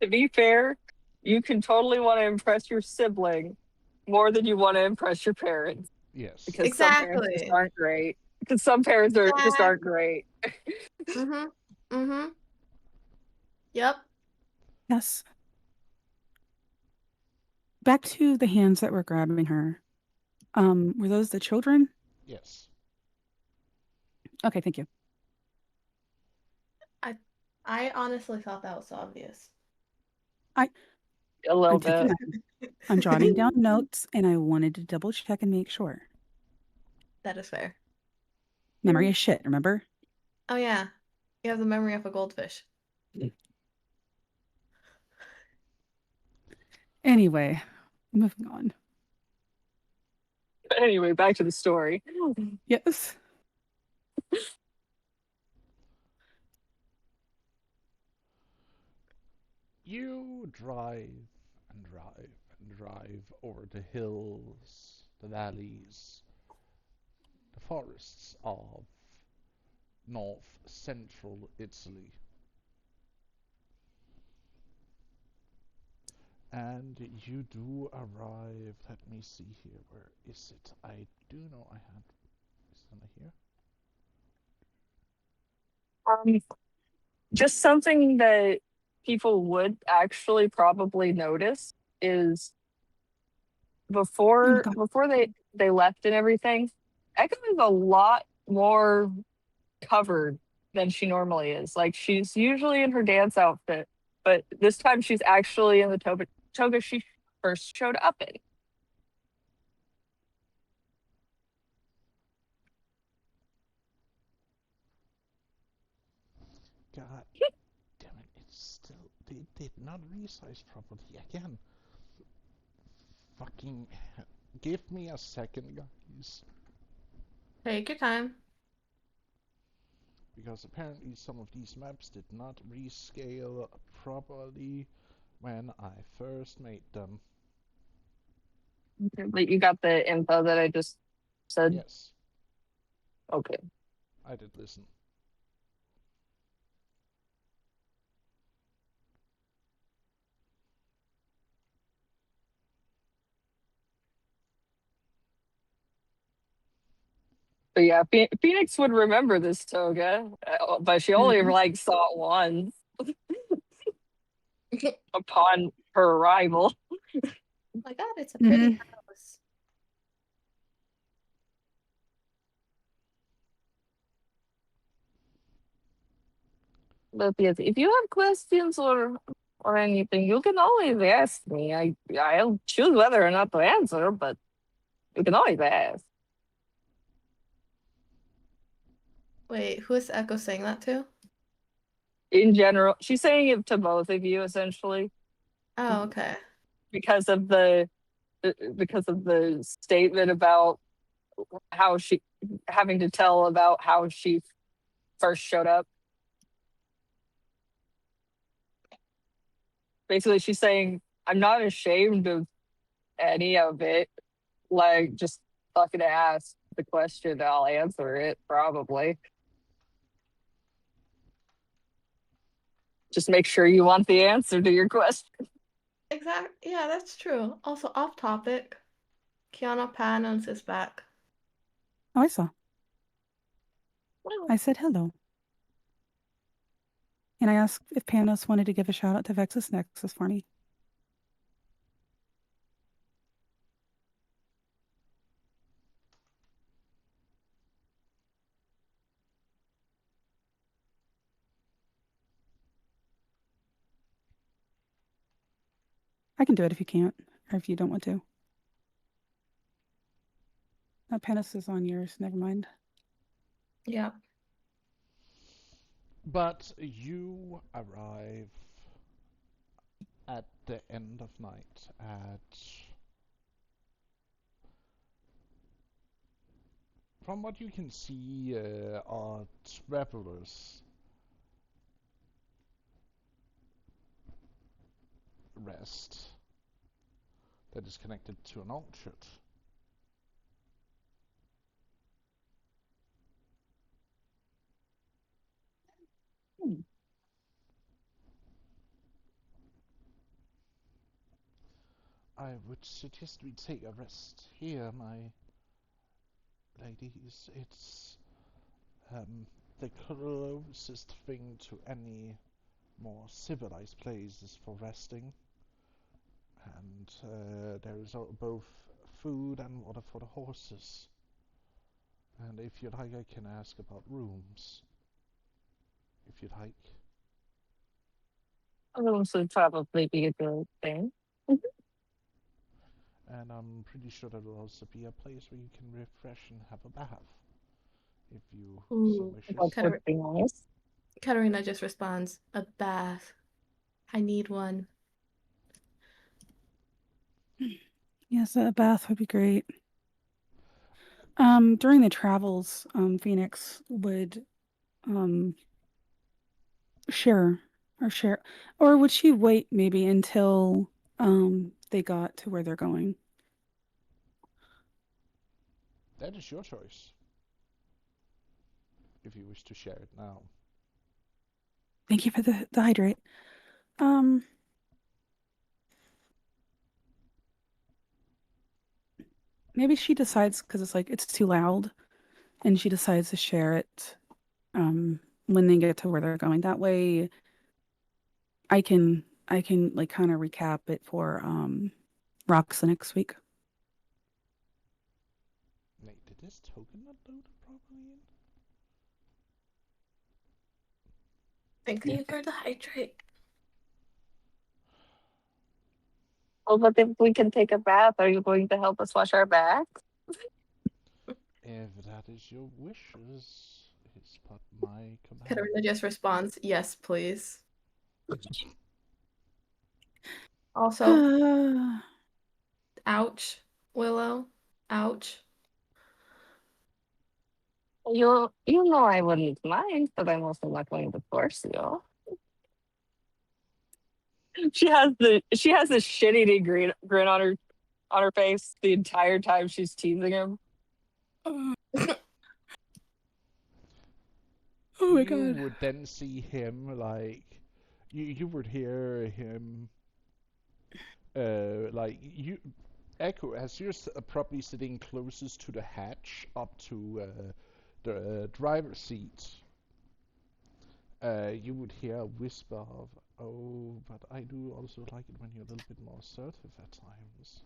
To be fair, you can totally want to impress your sibling more than you want to impress your parents. Yes. Because some parents just Exactly. aren't great. Because some parents just aren't great. Mm-hmm. Mm-hmm. Yep. Yes. Back to the hands that were grabbing her. Were those the children? Yes. Okay, thank you. I honestly thought that was obvious. A little I'm taking bit. that. I'm jotting down notes, and I wanted to double check and make sure. That is fair. Memory is shit, remember? Oh yeah. You have the memory of a goldfish. Anyway, moving on. Anyway, back to the story. Yes. You drive and drive and drive over the hills, the valleys, the forests of north central Italy. And you do arrive. Let me see here. Where is it? I do know I had. Is it here? Just something that people would actually probably notice is Oh God. before they left and everything, Echo is a lot more covered than she normally is. Like she's usually in her dance outfit, but this time she's actually in the toga she first showed up in. God damn it! It's still. They did not resize properly again. Fucking. Give me a second, guys. Take your time. Because apparently some of these maps did not rescale properly when I first made them. But you got the info that I just said? Yes, Okay. I did listen. But yeah, Phoenix would remember this toga, but she only like saw it once upon her arrival. Oh my God, it's a pretty house. But yes, if you have questions or anything, you can always ask me. I'll choose whether or not to answer, but you can always ask. Wait, who is Echo saying that to? In general, she's saying it to both of you essentially Oh, okay. because of the statement about how she having to tell about how she first showed up. Basically, she's saying, I'm not ashamed of any of it. Like, just fucking ask the question, I'll answer it, probably. Just make sure you want the answer to your question. Exactly. Yeah, that's true. Also, off topic. Kiana Panos is back. Oh, I saw. I said hello. And I asked if Panos wanted to give a shout out to Vexus Nexus for me. I can do it if you can't, or if you don't want to. Panos is on yours. Never mind. Yeah. But you arrive at the end of night at... From what you can see are travelers rest that is connected to an orchard. I would suggest we take a rest here, my ladies. It's the closest thing to any more civilized places for resting. And there is both food and water for the horses. And if you'd like, I can ask about rooms. If you'd like. Rooms would probably be a good thing. And I'm pretty sure there will also be a place where you can refresh and have a bath. If you so Ooh, wishes. Katar- Would be nice. Katarina just responds, a bath. I need one. Yes, a bath would be great. During the travels, Phoenix would share, or would she wait maybe until they got to where they're going? That is your choice. If you wish to share it now. Thank you for the hydrate. Maybe she decides because it's too loud, and she decides to share it when they get to where they're going. That way, I can like kind of recap it for Rocks the next week. Wait, did this token not load properly in? Thank you for the hydrate. Oh, but if we can take a bath, are you going to help us wash our backs? If that is your wishes, it's but my command. Katarina just responds, yes, please. Also, ouch, Willow. Ouch. You know I wouldn't mind, but I'm also not going to force you. She has this shit-eating grin on her face the entire time she's teasing him. Oh my god. You would then see him like you would hear him like you Echo as you're probably sitting closest to the hatch up to the driver's seat. You would hear a whisper of, "Oh, but I do also like it when you're a little bit more assertive at times."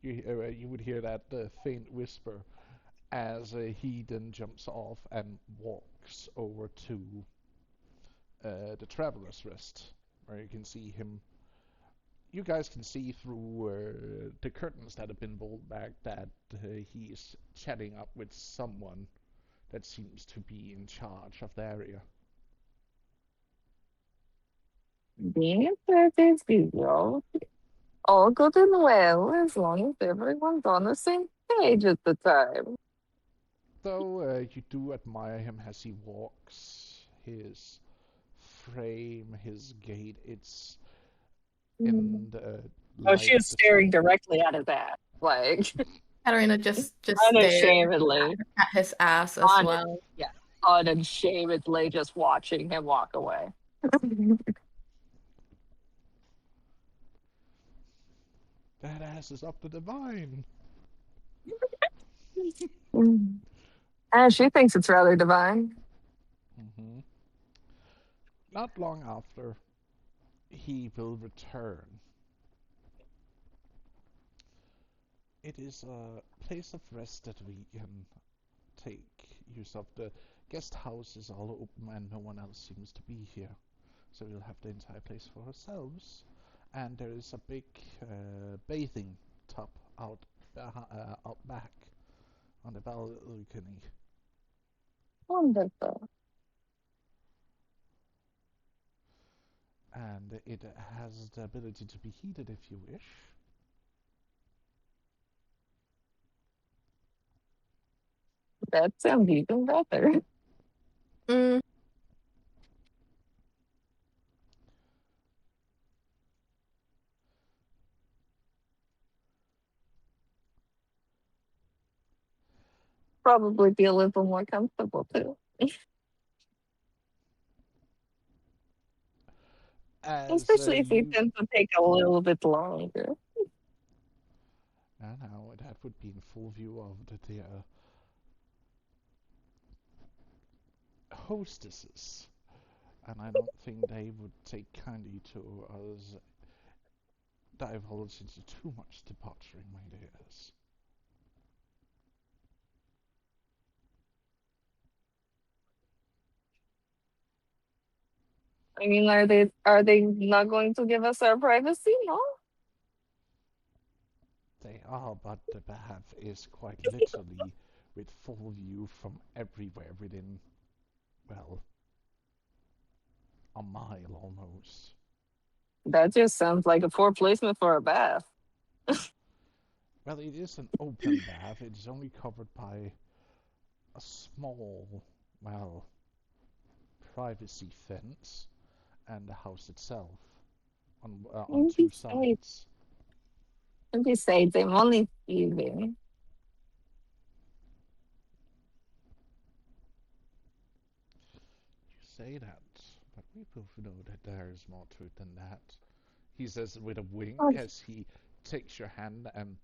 You would hear that faint whisper as he then jumps off and walks over to the Traveler's Rest, where you can see him. You guys can see through the curtains that have been pulled back that he is chatting up with someone that seems to be in charge of the area. Being assertive is all good and well as long as everyone's on the same page at the time. Though you do admire him as he walks, his frame, his gait, it's in the Oh, she light is of the staring sun. directly at his ass, like Katarina just stares unashamedly. at his ass as well. unashamedly just watching him walk away. That ass is up to the vine. And she thinks it's rather divine. Mm-hmm. Not long after, he will return. It is a place of rest that we can take use of. The guest house is all open and no one else seems to be here. So we'll have the entire place for ourselves. And there is a big bathing tub out back on the balcony. Wonderful. And it has the ability to be heated if you wish. That sounds even better. Mm, Probably be a little more comfortable too. As Especially if it you... tends to take a little bit longer. Now that would be in full view of the hostesses. And I don't think they would take kindly to us divulge into too much debauchery, my dears. I mean, are they not going to give us our privacy? No. They are, but the bath is quite literally with full view from everywhere within, well, a mile almost. That just sounds like a poor placement for a bath. Well, it is an open bath. It is only covered by a small, well, privacy fence and the house itself on two sides. Besides, I'm only teasing. You say that, but we both know that there is more to it than that. He says with a wink Oh, as he takes your hand and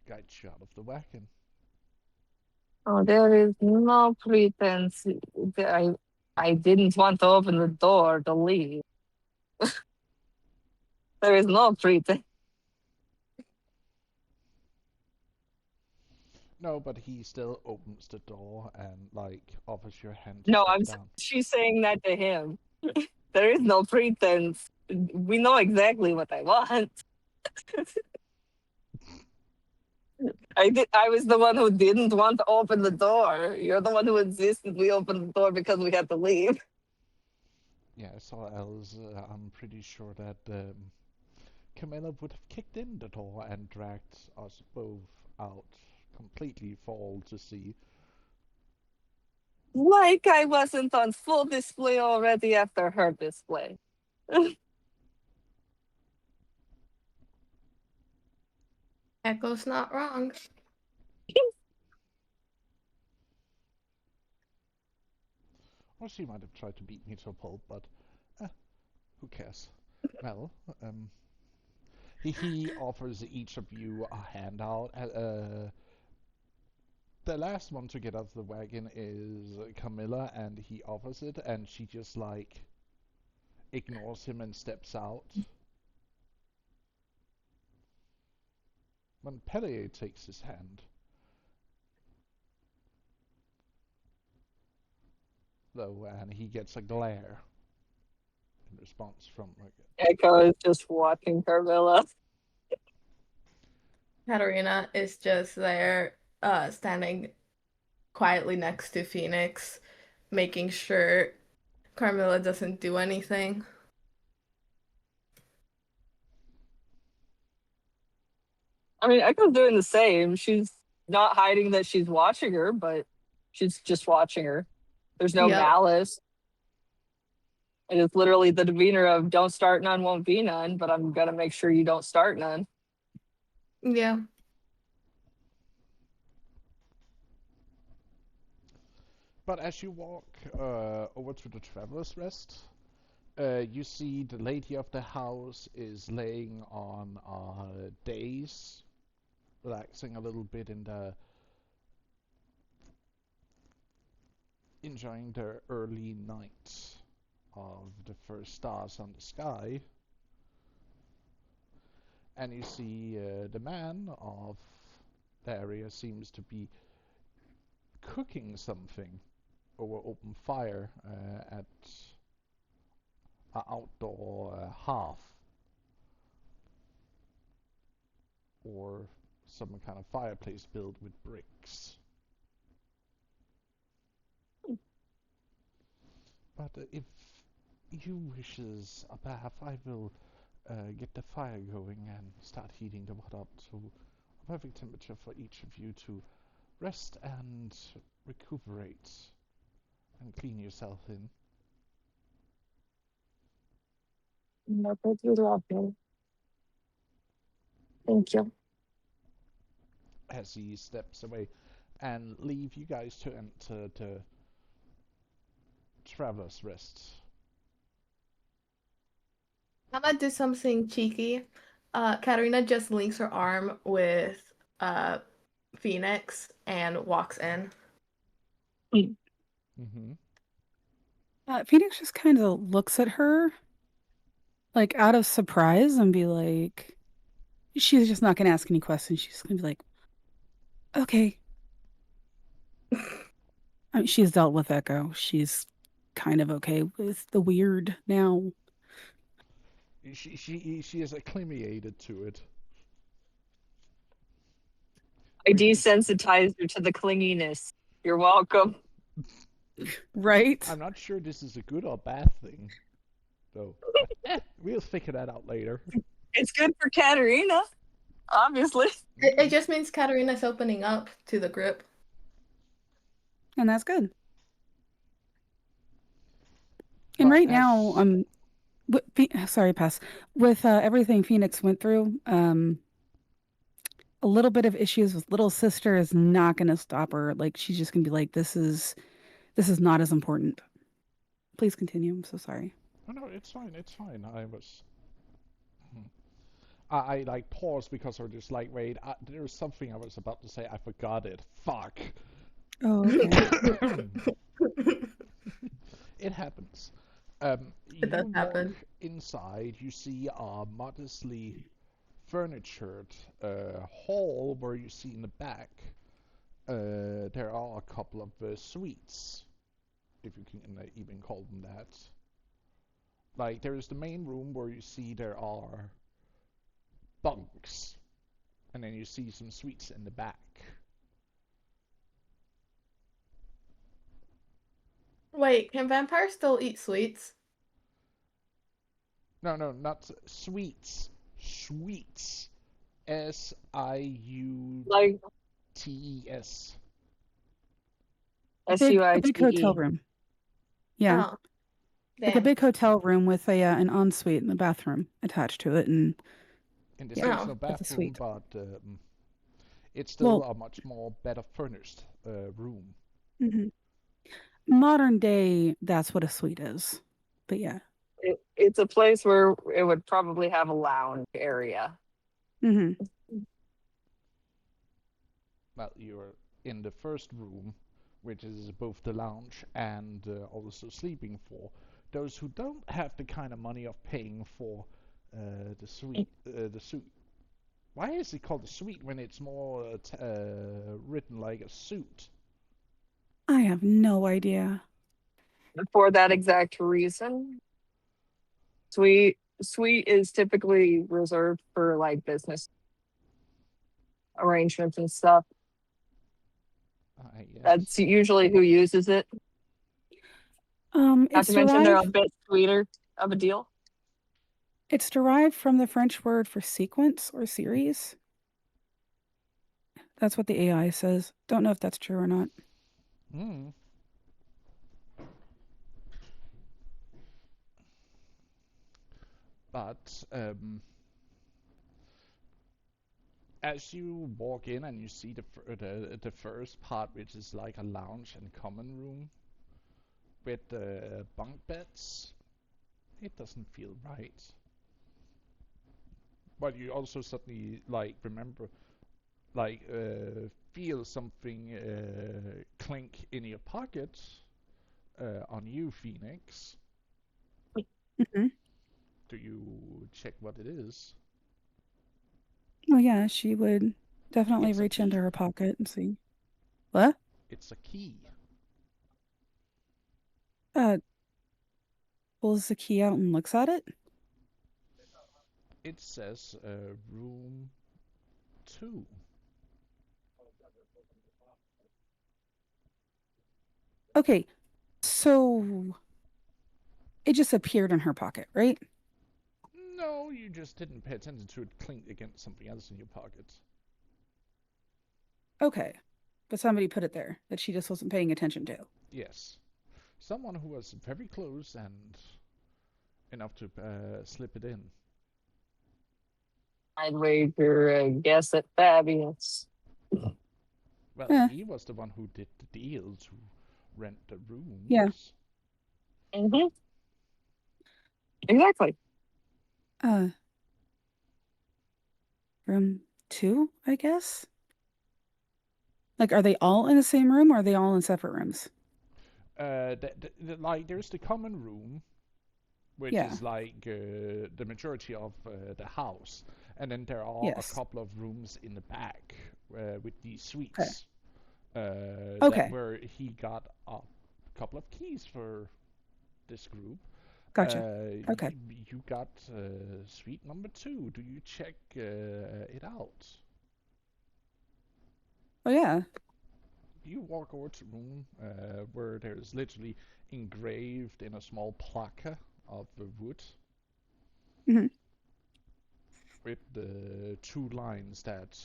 guides you out of the wagon. oh, there is no pretense. I didn't want to open the door to leave. There is no pretense. No, but he still opens the door and like offers your hand to No, step down. she's saying that to him. There is no pretense. We know exactly what I want. I was the one who didn't want to open the door. You're the one who insisted we open the door because we had to leave. Yes, or else I'm pretty sure that Camilla would have kicked in the door and dragged us both out completely for all to see. Like I wasn't on full display already after her display. Echo's not wrong. Or she might have tried to beat me to a pulp, but who cares? Well, he offers each of you a handout. The last one to get out of the wagon is Camilla, and he offers it, and she just like ignores him and steps out. When Pellier takes his hand, though, and he gets a glare in response from like. Echo is just watching Carmilla. Katarina is just there, standing quietly next to Phoenix, making sure Carmilla doesn't do anything. I mean, Echo's doing the same. She's not hiding that she's watching her, but she's just watching her. There's no Yep. malice. It is literally the demeanor of don't start none, won't be none, but I'm gonna make sure you don't start none. Yeah. But as you walk over to the Traveler's Rest, you see the lady of the house is laying on a dais, relaxing a little bit enjoying the early night of the first stars on the sky. And you see the man of the area seems to be cooking something over open fire at an outdoor hearth or some kind of fireplace built with bricks. But if you wishes a bath, I will get the fire going and start heating the water up to a perfect temperature for each of you to rest and recuperate and clean yourself in. No, thank you, lovely. Thank you. As he steps away and leave you guys to enter the Traveler's Rest. I'm gonna do something cheeky. Katarina just links her arm with Phoenix and walks in. Mm-hmm. Phoenix just kind of looks at her, like out of surprise, and be like, she's just not going to ask any questions. She's going to be like, okay. I mean, she's dealt with Echo. She's kind of okay with the weird now. She is acclimated to it. I Which is- desensitized her to the clinginess. You're welcome. Right? I'm not sure this is a good or bad thing, though. We'll figure that out later. It's good for Katerina, obviously. It just means Katarina's opening up to the group. And that's good. And But right now, as- sorry, pass. With everything Phoenix went through, a little bit of issues with little sister is not going to stop her. Like she's just going to be like, this is not as important. Please continue. I'm so sorry. Oh, no, it's fine. It's fine. I like paused because I was just like, wait, there was something I was about to say. I forgot it. Fuck. Oh, okay. It happens. It does You happen. walk inside, you see a modestly furnitured hall where you see in the back there are a couple of suites, if you can even call them that. Like, there is the main room where you see there are bunks, and then you see some suites in the back. Wait, can vampires still eat sweets? No, not suites. Suites. S-I-U-T-E-S. Like A big hotel SUITE. room. Yeah. Oh, Like a damn. big hotel room with an ensuite and a bathroom attached to it. And In this Yeah. case, no It's a bathroom, suite. but it's still Well, a much more better furnished room. mhm. Modern day, that's what a suite is. But yeah. It's a place where it would probably have a lounge area. Hmm. Well, you're in the first room, which is both the lounge and also sleeping for those who don't have the kind of money of paying for the suite. The suite. Why is it called a suite when it's more written like a suit? I have no idea. For that exact reason, suite is typically reserved for like business arrangements and stuff. Yes. That's usually who uses it. Not It's to mention they're a derived bit sweeter of a deal. it's derived from the French word for sequence or series. That's what the AI says. Don't know if that's true or not. Hmm. But As you walk in and you see the first part, which is like a lounge and common room with bunk beds, it doesn't feel right. But you also suddenly like remember, like feel something clink in your pocket on you, Phoenix. Hmm. Do you check what it is? Oh yeah, she would definitely It's a reach into key. her pocket and see. What? It's a key. Uh, pulls the key out and looks at it. It says room 2. Okay, so it just appeared in her pocket, right? No, you just didn't pay attention to it clink against something else in your pocket. Okay, but somebody put it there that she just wasn't paying attention to. Yes. Someone who was very close and enough to slip it in. I'd wager a guess at Fabius. Well, Eh, he was the one who did the deal to rent the yeah. rooms. Mm-hmm. Exactly. Uh, room 2, I guess. Like, are they all in the same room or are they all in separate rooms? Like, there's the common room, which Yeah. is like the majority of the house, and then there are a Yes. couple of rooms in the back with these Okay. suites. That Okay. where he got a couple of keys for this group. Gotcha. Okay. You got suite number 2. Do you check it out? Oh yeah. You walk over to the room where there's literally engraved in a small plaque of wood Hmm. with the 2 lines that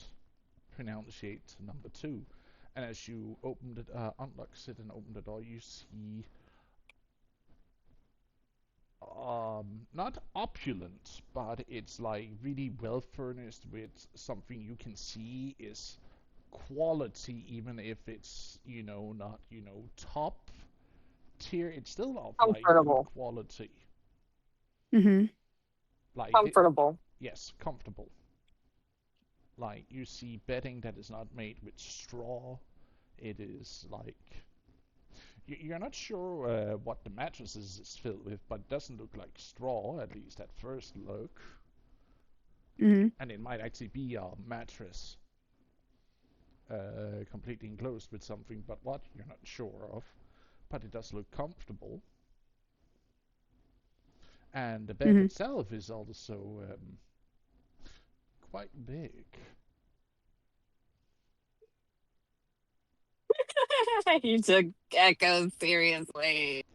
pronunciate number 2. And as you open it, unlocks it and open the door, you see not opulent, but it's like really well furnished with something you can see is quality, even if it's not top tier. It's still of like good Comfortable. quality. Hmm. Like Comfortable. yes, comfortable. Like you see bedding that is not made with straw. It is like you're not sure what the mattress is filled with, but it doesn't look like straw, at least at first look. Hmm. And it might actually be a mattress completely enclosed with something, but what you're not sure of. But it does look comfortable. And the bed Hmm. itself is also quite big. You took Echo seriously.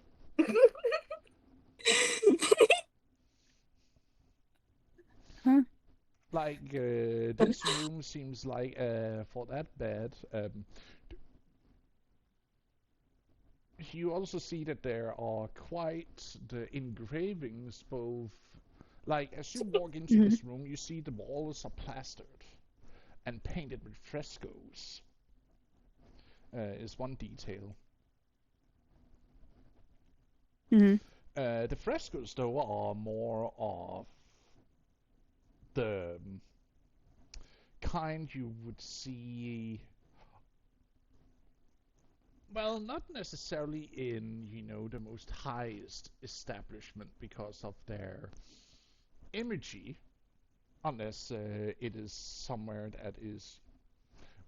Huh? Like this room seems like for that bed. You also see that there are quite the engravings, both like as you walk into Hmm. this room, you see the walls are plastered and painted with frescoes. Is one detail. Hmm. The frescoes, though, are more of the kind you would see. Well, not necessarily in, the most highest establishment because of their imagery, unless it is somewhere that is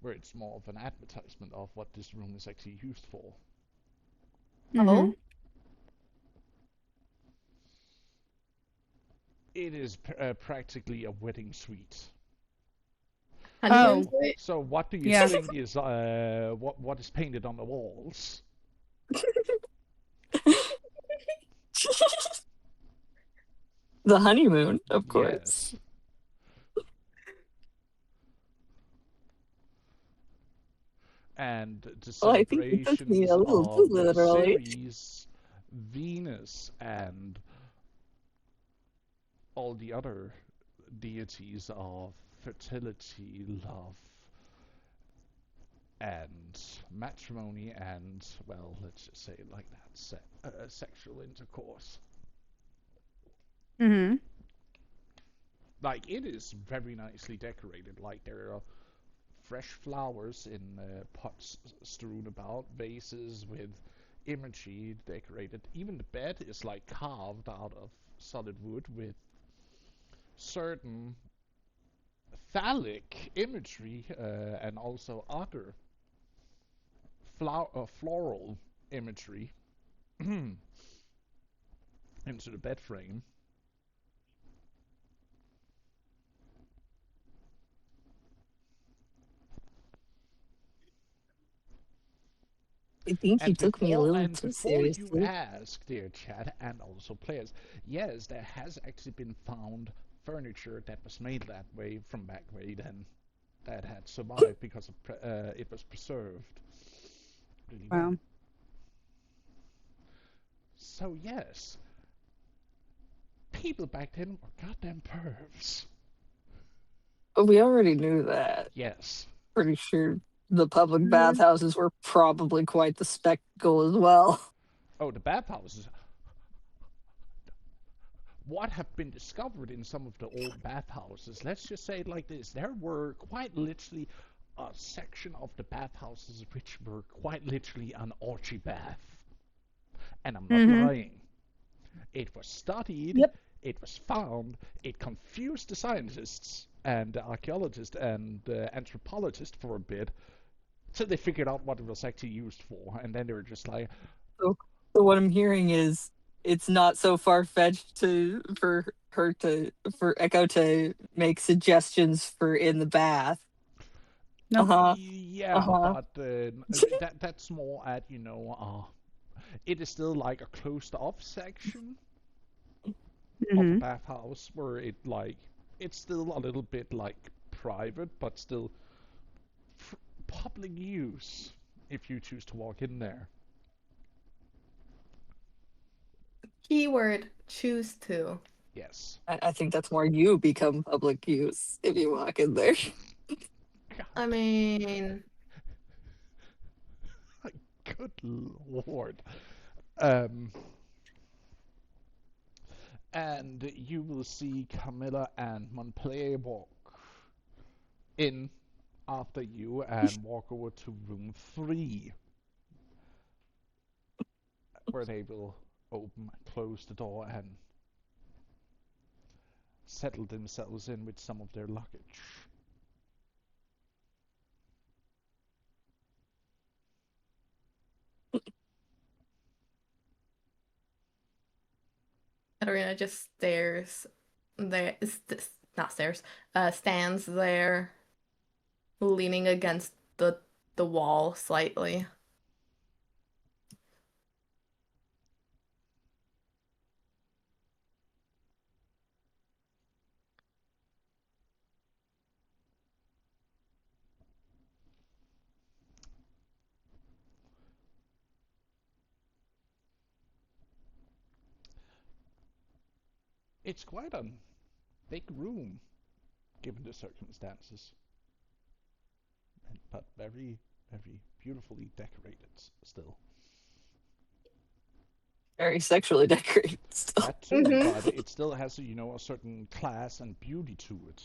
where it's more of an advertisement of what this room is actually used for. Hmm. Oh, It is practically a wedding suite. Honeymoon Oh, suite? So what do you yeah. think is what is painted on the walls? the honeymoon, of course. Yes. And the Well, I think it took me celebrations a little too of literally. Ceres, Venus, and all the other deities of fertility, love, and matrimony, and, well, let's just say it like that, sexual intercourse. Mm-hmm. Like, it is very nicely decorated. Like, there are fresh flowers in pots strewn about, vases with imagery decorated. Even the bed is like carved out of solid wood with certain phallic imagery and also other floral imagery into the bed frame. I think you And took me a little too before you seriously. ask, dear chat, and also players, yes, there has actually been found furniture that was made that way from back way then, that had survived because of it was preserved really well. Wow. So yes, people back then were goddamn pervs. But we already knew that. Yes. Pretty sure the public bathhouses were probably quite the spectacle as well. Oh, the bathhouses. What have been discovered in some of the old bathhouses, let's just say it like this, there were quite literally a section of the bathhouses which were quite literally an orgy bath. And I'm not lying. It was studied, Yep. it was found, it confused the scientists and the archaeologists and the anthropologists for a bit, so they figured out what it was actually used for, and then they were just like, So what I'm hearing is it's not so far fetched for Echo to make suggestions for in the bath. Nope. yeah, but that's more at, it is still like a closed off section of a bathhouse where it's still a little bit like private, but still public use if you choose to walk in there. Keyword choose to. Yes. I think that's more you become public use if you walk in there. I mean, Good lord. And you will see Camilla and Montpellier walk in after you and walk over to room 3, where they will open and close the door and settle themselves in with some of their luggage. Katarina just stares there, not stairs, stands there, leaning against the wall slightly. It's quite a big room, given the circumstances, but very, very beautifully decorated still. Very sexually decorated still. That too, but it still has, a certain class and beauty to it.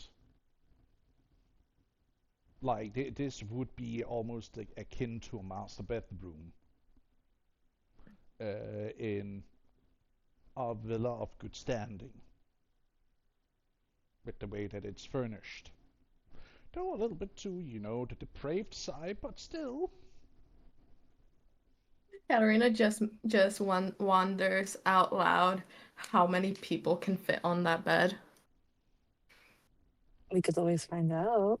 Like, this would be almost akin to a master bedroom in a villa of good standing, with the way that it's furnished. Though a little bit to, the depraved side, but still. Katarina just wonders out loud how many people can fit on that bed. We could always find out.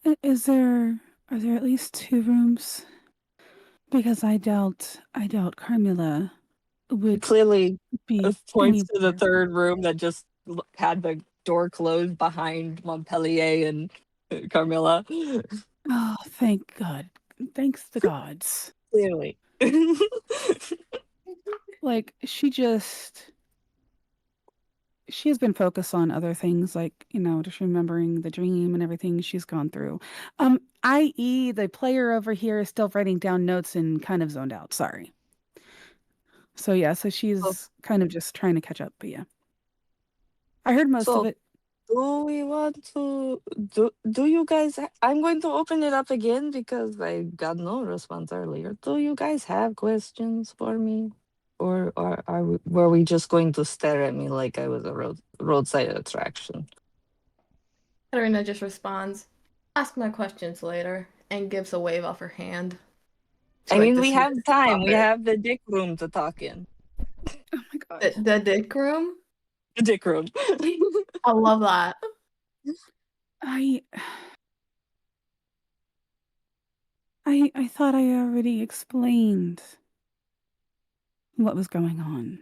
Are there at least 2 rooms? Because I doubt Carmilla would Clearly be points to the anywhere. third room that just had the door closed behind Montpellier and Carmilla. Oh, thank God. Thanks the gods. Clearly. like she has been focused on other things, like, just remembering the dream and everything she's gone through. I.e., the player over here is still writing down notes and kind of zoned out. Sorry. So yeah, so So, she's kind of just trying to catch up, but yeah. I heard most of so it. do we want to do you guys I'm going to open it up again because I got no response earlier. Do you guys have questions for me? Or were we just going to stare at me like I was a roadside attraction? Katarina just responds, "Ask my questions later," and gives a wave off her hand to I like mean, we dismiss have the time. We topic. have the dick room to talk in. Oh my god. The dick room? The dick room. I love that. I I thought I already explained what was going on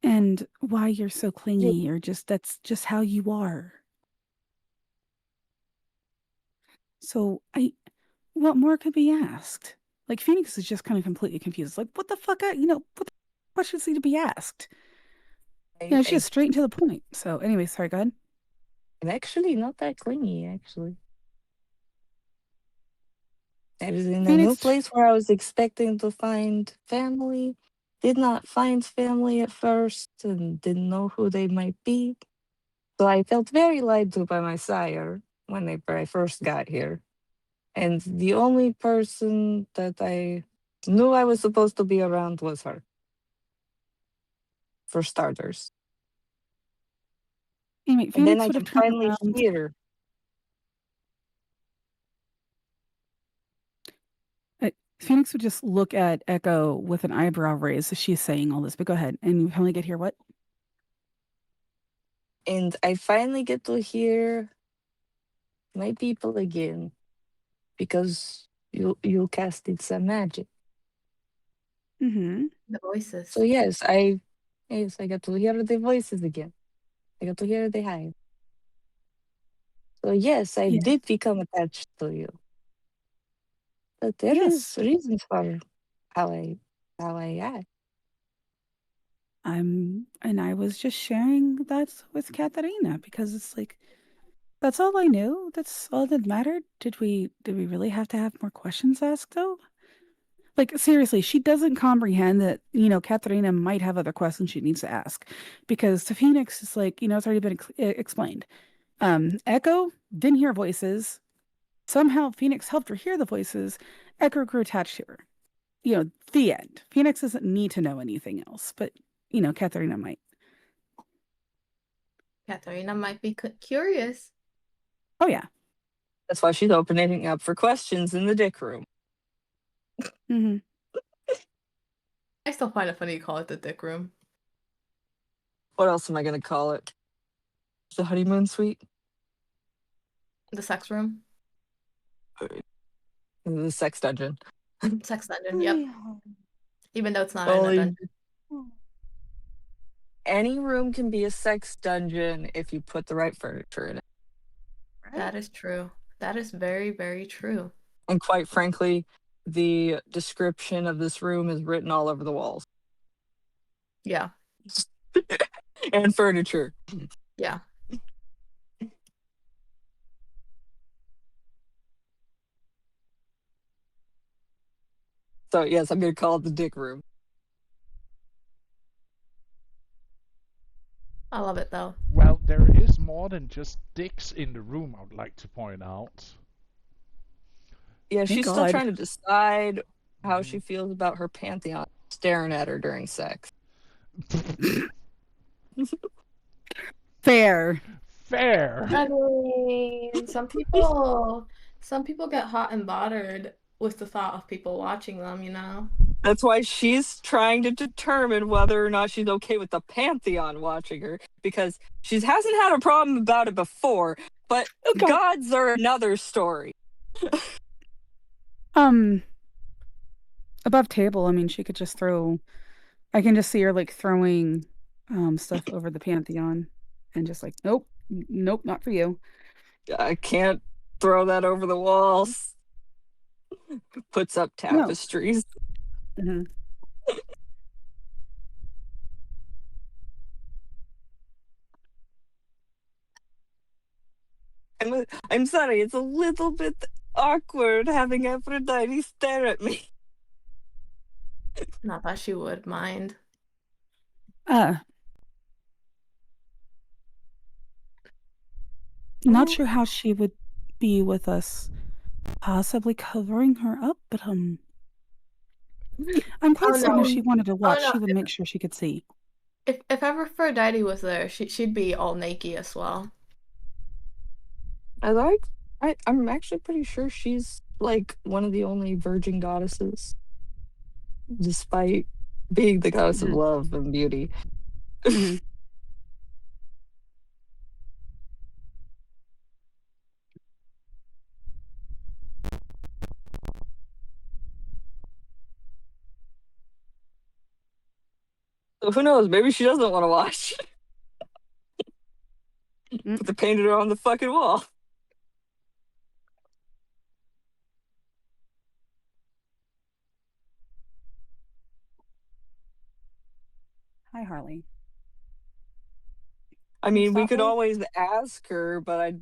and why you're so clingy, or just that's just how you are. So what more could be asked? Like Phoenix is just kind of completely confused. Like, what the fuck? What the questions need to be asked? I, She I, is straight and to the point. So, anyway, sorry, go ahead. I'm actually not that clingy, actually. I was in a new Phoenix, place where I was expecting to find family. Did not find family at first and didn't know who they might be. So I felt very lied to by my sire whenever I first got here. And the only person that I knew I was supposed to be around was her, for starters. anyway, And then Phoenix I would have can turned finally around. hear. uh, Phoenix would just look at Echo with an eyebrow raise as she's saying all this. But go ahead, and you finally get here. What? And I finally get to hear my people again because you casted some magic. Mm-hmm. The voices. So yes, I got to hear the voices again. I got to hear the hive. So yes, I Yeah. did become attached to you. But there is Yes. reasons for how I act. And I was just sharing that with Katharina because it's like that's all I knew. That's all that mattered. Did we really have to have more questions asked though? Like seriously, she doesn't comprehend that, Katharina might have other questions she needs to ask. Because to Phoenix it's like, it's already been explained. Echo didn't hear voices. Somehow Phoenix helped her hear the voices. Echo grew attached to her. The end. Phoenix doesn't need to know anything else, but Katharina might. Katarina might be curious. Oh yeah. That's why she's opening up for questions in the dick room. Mm-hmm. I still find it funny you call it the dick room. What else am I gonna call it? The honeymoon suite? The sex room. The sex dungeon. Sex dungeon, yep. Even though it's not in a Only dungeon. any room can be a sex dungeon if you put the right furniture in it. That is true. That is very, very true. And quite frankly, the description of this room is written all over the walls. Yeah. And furniture. Yeah. So yes, I'm gonna call it the dick room. I love it though. Well, there is more than just dicks in the room, I would like to point out. Yeah, Thank she's still God. trying to decide how she feels about her pantheon staring at her during sex. Fair. Fair! I mean, some people get hot and bothered with the thought of people watching them. That's why she's trying to determine whether or not she's okay with the pantheon watching her, because she hasn't had a problem about it before, but Oh God. gods are another story. Above table, I mean, she could just throw. I can just see her like throwing stuff over the Pantheon and just like, nope, nope, not for you. I can't throw that over the walls. Puts up No. tapestries. Mhm. I'm sorry, it's a little bit awkward having Aphrodite stare at me. Not that she would mind. Not Oh. sure how she would be with us possibly covering her up, but I'm quite Oh, certain no. if she wanted to watch, no. she would make sure she could see. If Aphrodite was there, she'd be all naked as well. I'm actually pretty sure she's like one of the only virgin goddesses, despite being the goddess of Mhm. love and beauty. Mhm. So who knows? Maybe she doesn't want to watch. Mm. But they painted her on the fucking wall. Hi, Harley. I mean, we Stop could her? always ask her, but I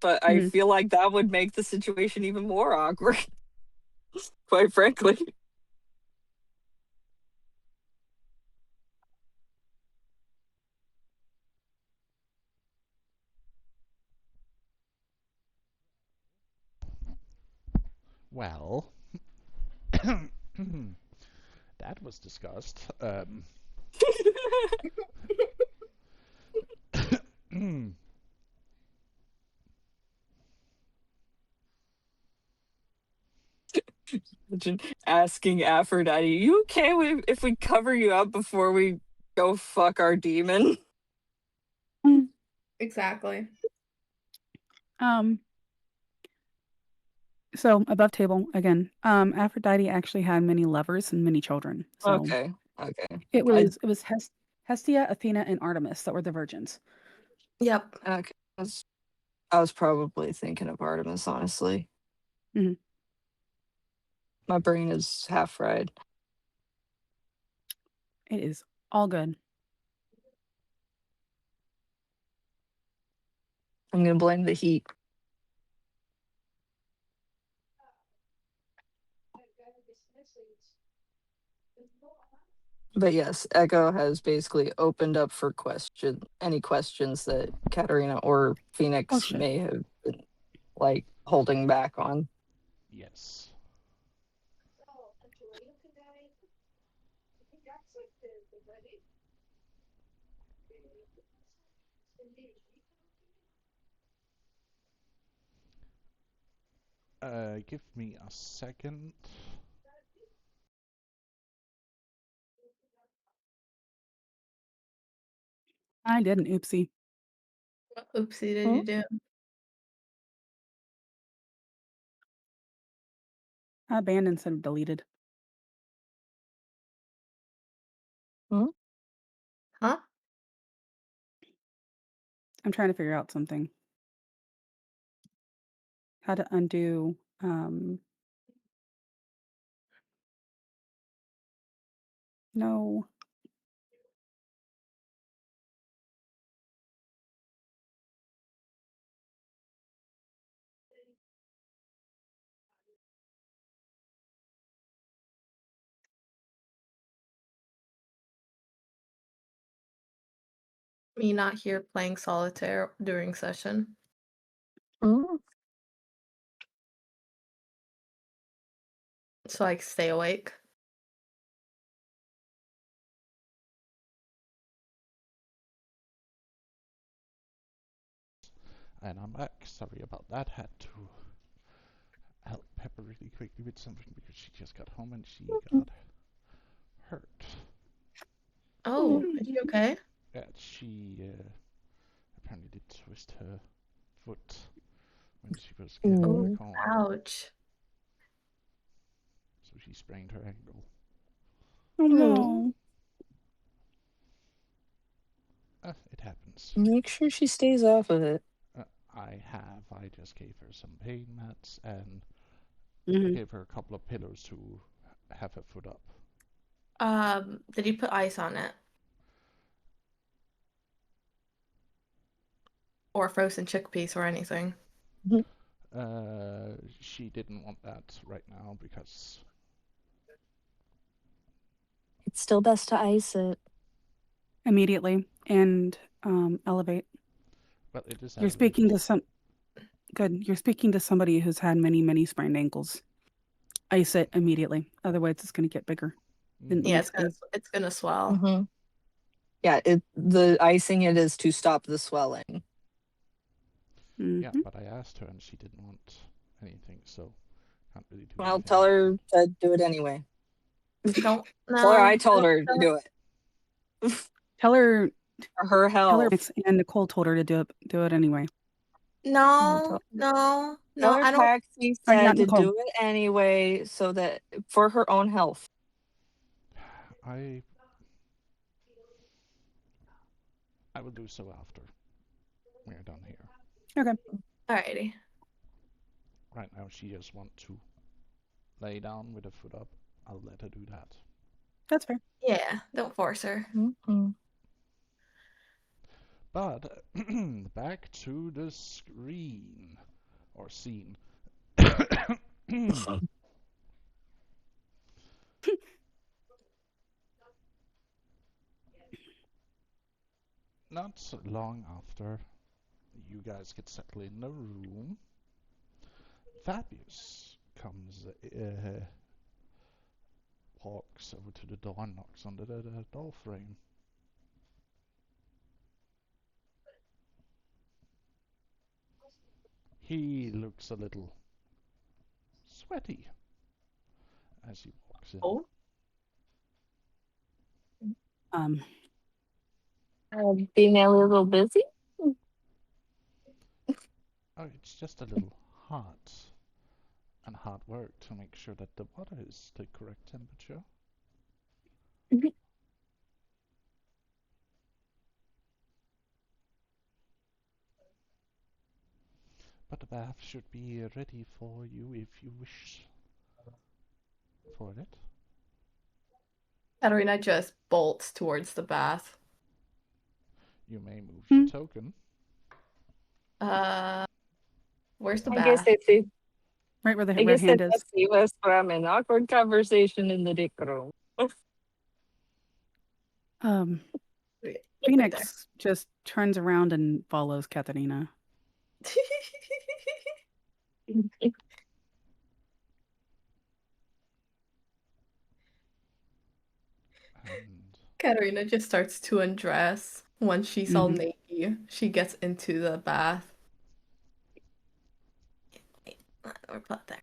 Mhm. feel like that would make the situation even more awkward. Quite frankly. Well, that was discussed. Imagine asking Aphrodite, "You okay if we cover you up before we go fuck our demon?" Exactly. So above table again. Aphrodite actually had many lovers and many children. So Okay. it I was Hestia, Athena, and Artemis that were the virgins. Yep. okay. I was probably thinking of Artemis, honestly. Mhm. My brain is half fried. It is all good. I'm gonna blame the heat. But yes, Echo has basically opened up for any questions that Katarina or Oh Phoenix shit. may have been like holding back on. Yes. Give me a second. I did an oopsie. What oopsie did Hmm? you do? I banned instead of deleted. Hmm? Huh? I'm trying to figure out something. How to undo no. Me not here playing solitaire during session. Hmm? So I stay awake. And I'm back. Sorry about that. Had to help Pepper really quickly with something because she just got home and she got hurt. Oh, is she okay? Yeah, she apparently did twist her foot when she was getting Oh, back Mm. home. ouch. So she sprained her ankle. Oh no. It happens. Make sure she stays off of it. I have. I just gave her some pain mats and Mhm. gave her a couple of pillows to have her foot up. Did you put ice on it? or frozen chickpeas or anything. She didn't want that right now because It's still best to ice it. Immediately and elevate. well, it is You're speaking elevated. to good. You're speaking to somebody who's had many sprained ankles. Ice it immediately. Otherwise, it's going to get bigger than it Yeah, needs to be. it's gonna swell. Mm-hmm. Yeah, the icing it is to stop the swelling. Yeah, Mhm. but I asked her and she didn't want anything, so can't really do Well, anything. tell her to do it anyway. Don't Tell her I no. told don't- her to do it Tell her, for her health. and Nicole told her to do it anyway. No, no, Tell no. her I don't. Paxi Sorry, not said to Nicole. do it anyway, so that for her own health. I will do so after we're done here. Okay. Alrighty. Right now she just wants to lay down with her foot up. I'll let her do that. That's fair. Yeah, don't force her. Mm-mm. But back to the screen or scene. Not so long after you guys get settled in the room, Fabius comes, walks over to the door and knocks on the door frame. He looks a little sweaty as he walks in. Oh, Um, Being a little busy. Oh, it's just a little hot and hard work to make sure that the water is the correct temperature. Mhm. But the bath should be ready for you if you wish for it. Katarina just bolts towards the bath. You may move your Hmm. token. Where's the I guess bath? right where the I red guess hand that is. saved us from an awkward conversation in the dick room. Um, Right there. Phoenix just turns around and follows Katarina. And Katarina just starts to undress. Once she's all Mhm. naked, she gets into the bath. Or put there.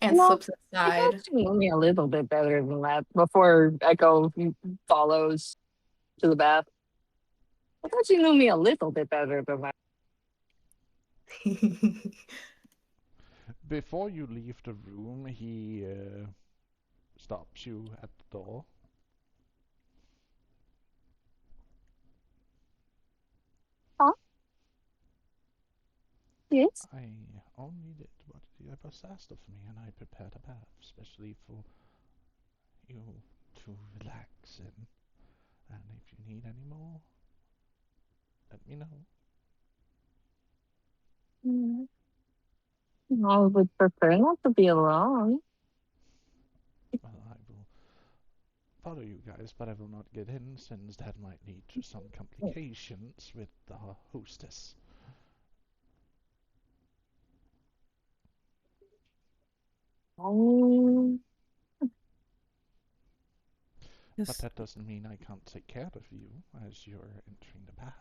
And Well, slips I thought aside. she knew me a little bit better than that before Echo follows to the bath. I thought she knew me a little bit better than that. before you leave the room, he stops you at the door. Huh? Yes. I only did what you was asked of me, and I prepared a bath especially for you to relax in. And if you need any more, let me know. Mm. I would prefer not to be alone. Well, I will follow you guys, but I will not get in since that might lead to some complications with the hostess. Um, But Just that doesn't mean I can't take care of you as you're entering the bath.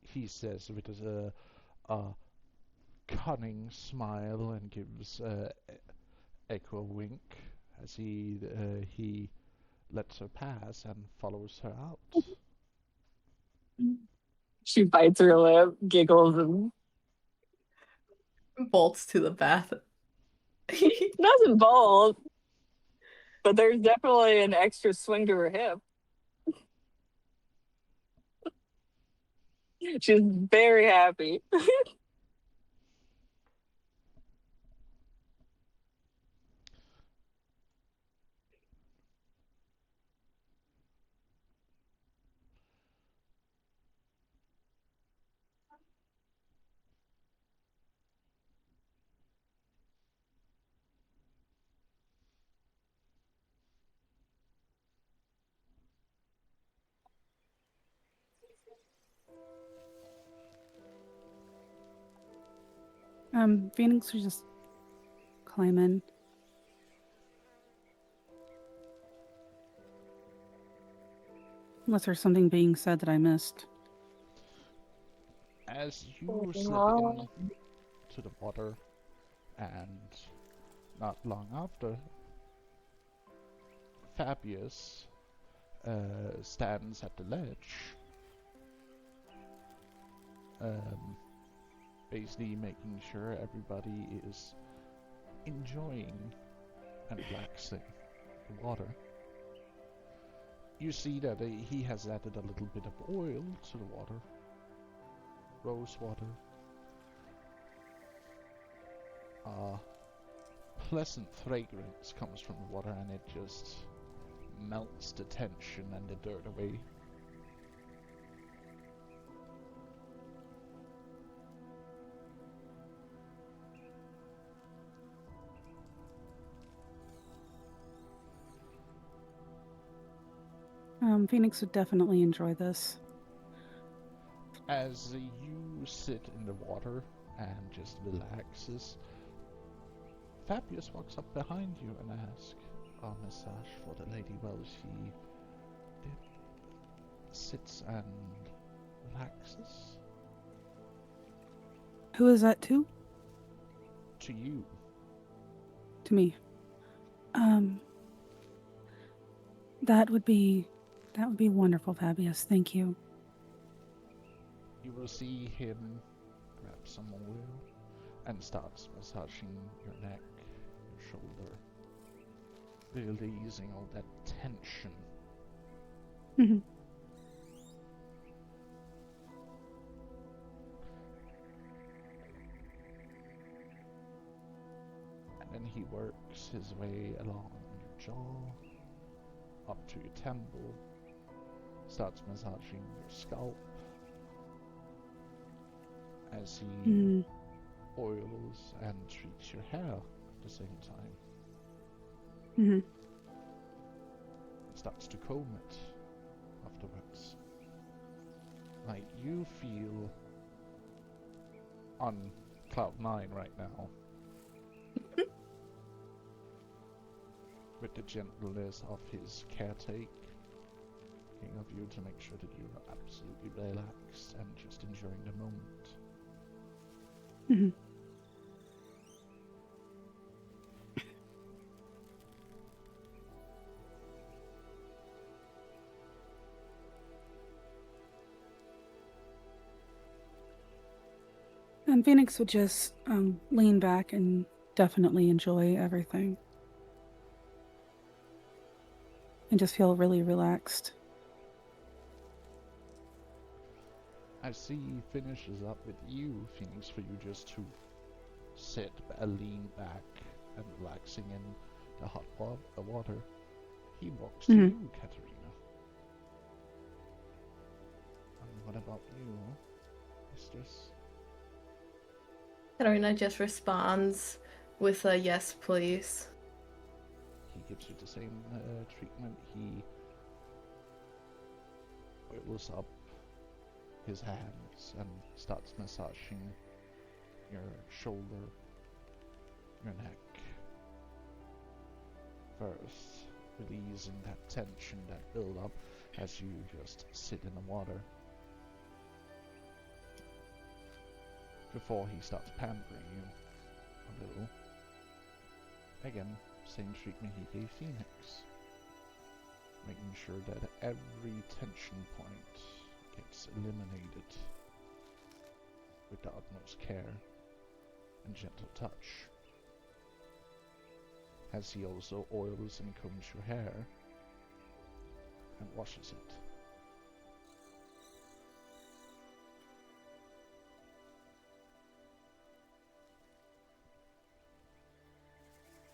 He says with a cunning smile and gives Echo a wink as he lets her pass and follows her out. she bites her lip, giggles, and Bolts to the bath. doesn't bolt, but there's definitely an extra swing to her hip. She's very happy. Phoenix would just climb in. Unless there's something being said that I missed. As you slip No. into the water, and not long after, Fabius stands at the ledge, basically making sure everybody is enjoying and relaxing the water. You see that he has added a little bit of oil to the water, rose water. Pleasant fragrance comes from the water, and it just melts the tension and the dirt away. Phoenix would definitely enjoy this. As you sit in the water and just relaxes, Fabius walks up behind you and asks, "A massage for the lady while she sits and relaxes?" Who is that to? To you. To me. That would be wonderful, Fabius. Thank you. You will see him grab some oil and starts massaging your neck, your shoulder, releasing all that tension. Mhm. And then he works his way along your jaw, up to your temple, starts massaging your scalp, as he oils and treats your hair at the same time. Mhm. Starts to comb it afterwards. Like, you feel on cloud 9 right now. With the gentleness of his caretaking of you to make sure that you are absolutely relaxed and just enjoying the moment. Mhm. And Phoenix would just lean back and definitely enjoy everything. And just feel really relaxed. As he finishes up with you, Phoenix, for you just to sit, lean back and relaxing in the hot water, he walks to you, Katerina. And what about you, mistress? Katarina just responds with a yes, please. He gives you the same treatment. He oils up his hands and starts massaging your shoulder, your neck. First, releasing that tension, that build up as you just sit in the water. Before he starts pampering you a little. Again, same treatment he gave Phoenix. Making sure that every tension point gets eliminated with the utmost care and gentle touch. As he also oils and combs your hair and washes it.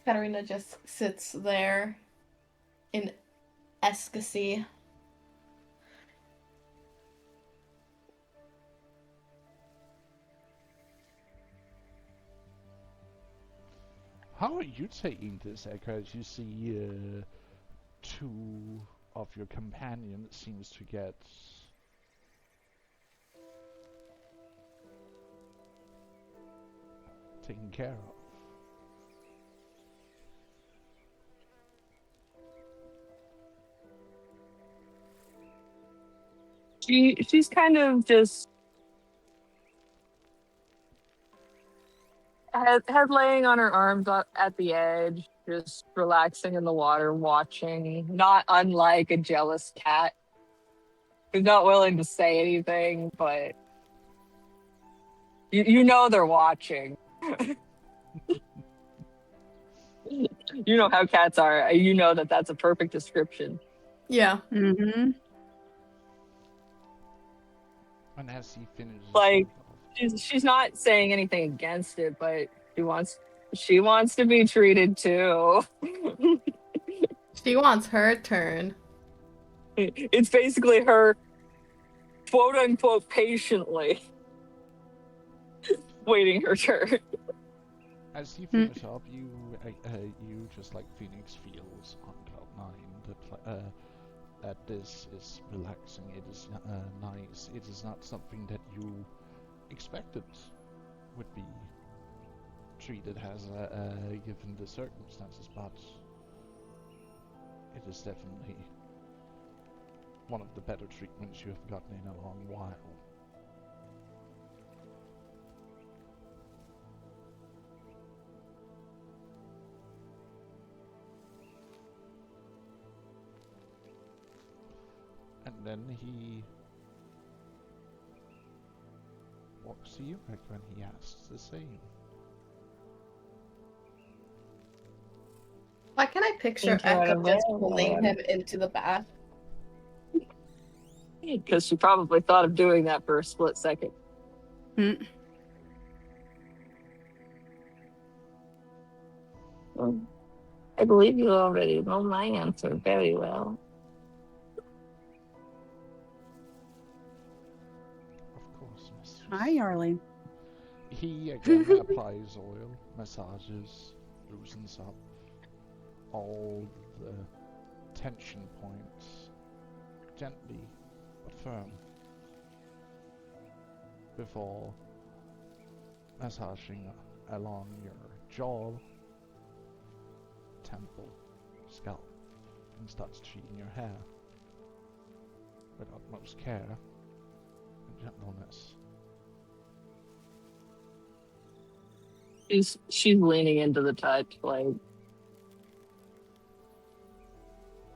Katarina just sits there in ecstasy. How are you taking this, Echo, as you see two of your companions seems to get taken care of. She's kind of just head laying on her arms at the edge, just relaxing in the water, watching. Not unlike a jealous cat who's not willing to say anything, but you know they're watching. You know how cats are. You know that that's a perfect description. Yeah. Mm-hmm. And as he finishes Like, off, she's not saying anything against it, but she wants to be treated too. She wants her turn. It's basically her quote unquote patiently waiting her turn. as you finish up, you just like Phoenix feels on cloud nine that this is relaxing. It is nice. It is not something that you expected would be treated as given the circumstances, but it is definitely one of the better treatments you have gotten in a long while. And then he walks to you back when he asks the same. Why can I picture Think you're Echo aware just of pulling it. him into the bath? Because she probably thought of doing that for a split second. Well, I believe you already know my answer very well. Of course, mistress. Hi, Arlene. He again applies oil, massages, loosens up all the tension points gently but firm before massaging along your jaw, temple, scalp, and starts treating your hair with utmost care and gentleness. She's leaning into the touch, like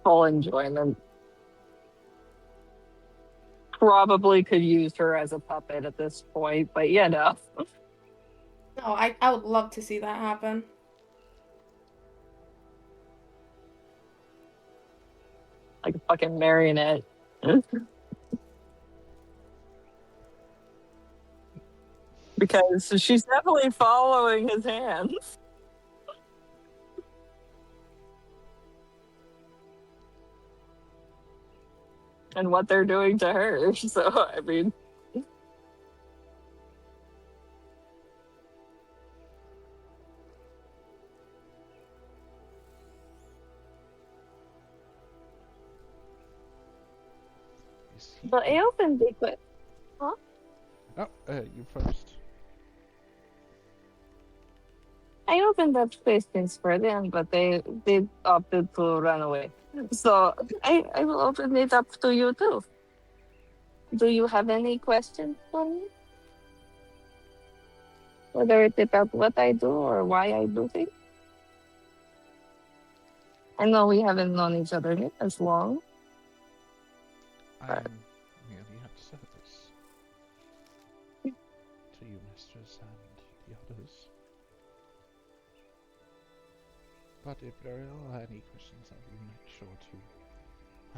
full enjoyment. Probably could use her as a puppet at this point, but you know. No, I would love to see that happen. Like a fucking marionette. Because she's definitely following his hands and what they're doing to her. So, I mean, Is he but I opened it, but Oh, you first. I opened up questions for them, but they opted to run away. So I will open it up to you too. Do you have any questions for me? Whether it's about what I do or why I do things? I know we haven't known each other as long. I am merely at service to you, mistress, and the others. But if there are any questions, I will make sure to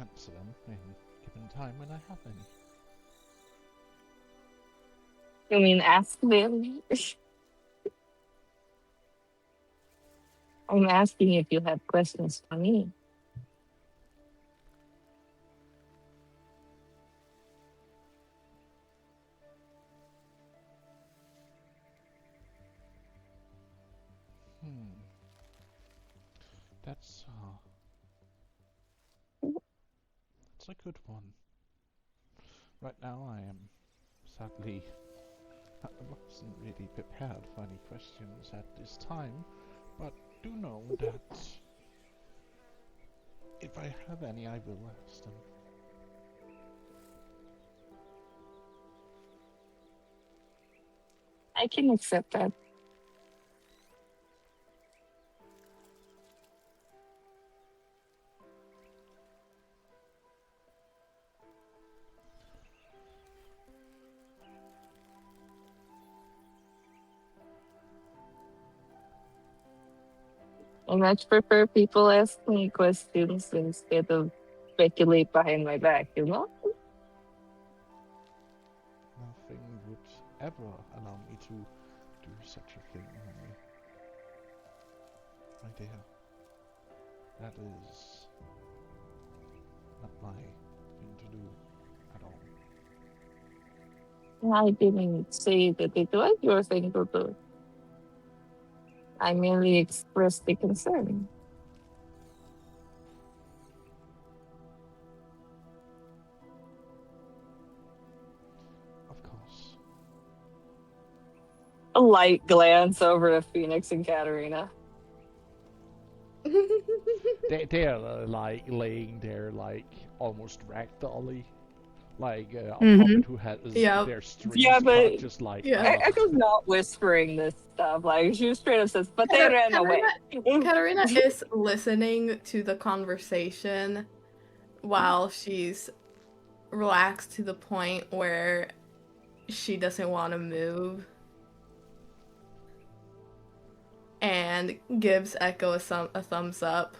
answer them in given time when I have any. You mean ask them? I'm asking if you have questions for me. That's a good one. Right now I am sadly I wasn't really prepared for any questions at this time, but do know that if I have any, I will ask them. I can accept that. I much prefer people ask me questions instead of speculate behind my back, you know? Nothing would ever allow me to do such a thing, my dear. That is not my thing to do at all. I didn't say that it was your thing to do. I merely expressed the concern. Of course. A light glance over to Phoenix and Katarina. They're like laying there, like almost ragdolly, like a Mhm. puppet who has Yep. their strings Yeah, cut, but- just like Yeah. Echo's not whispering this stuff. Like, she straight up says, but they ran away. Katarina is listening to the conversation while she's relaxed to the point where she doesn't want to move. And gives Echo a thumbs up.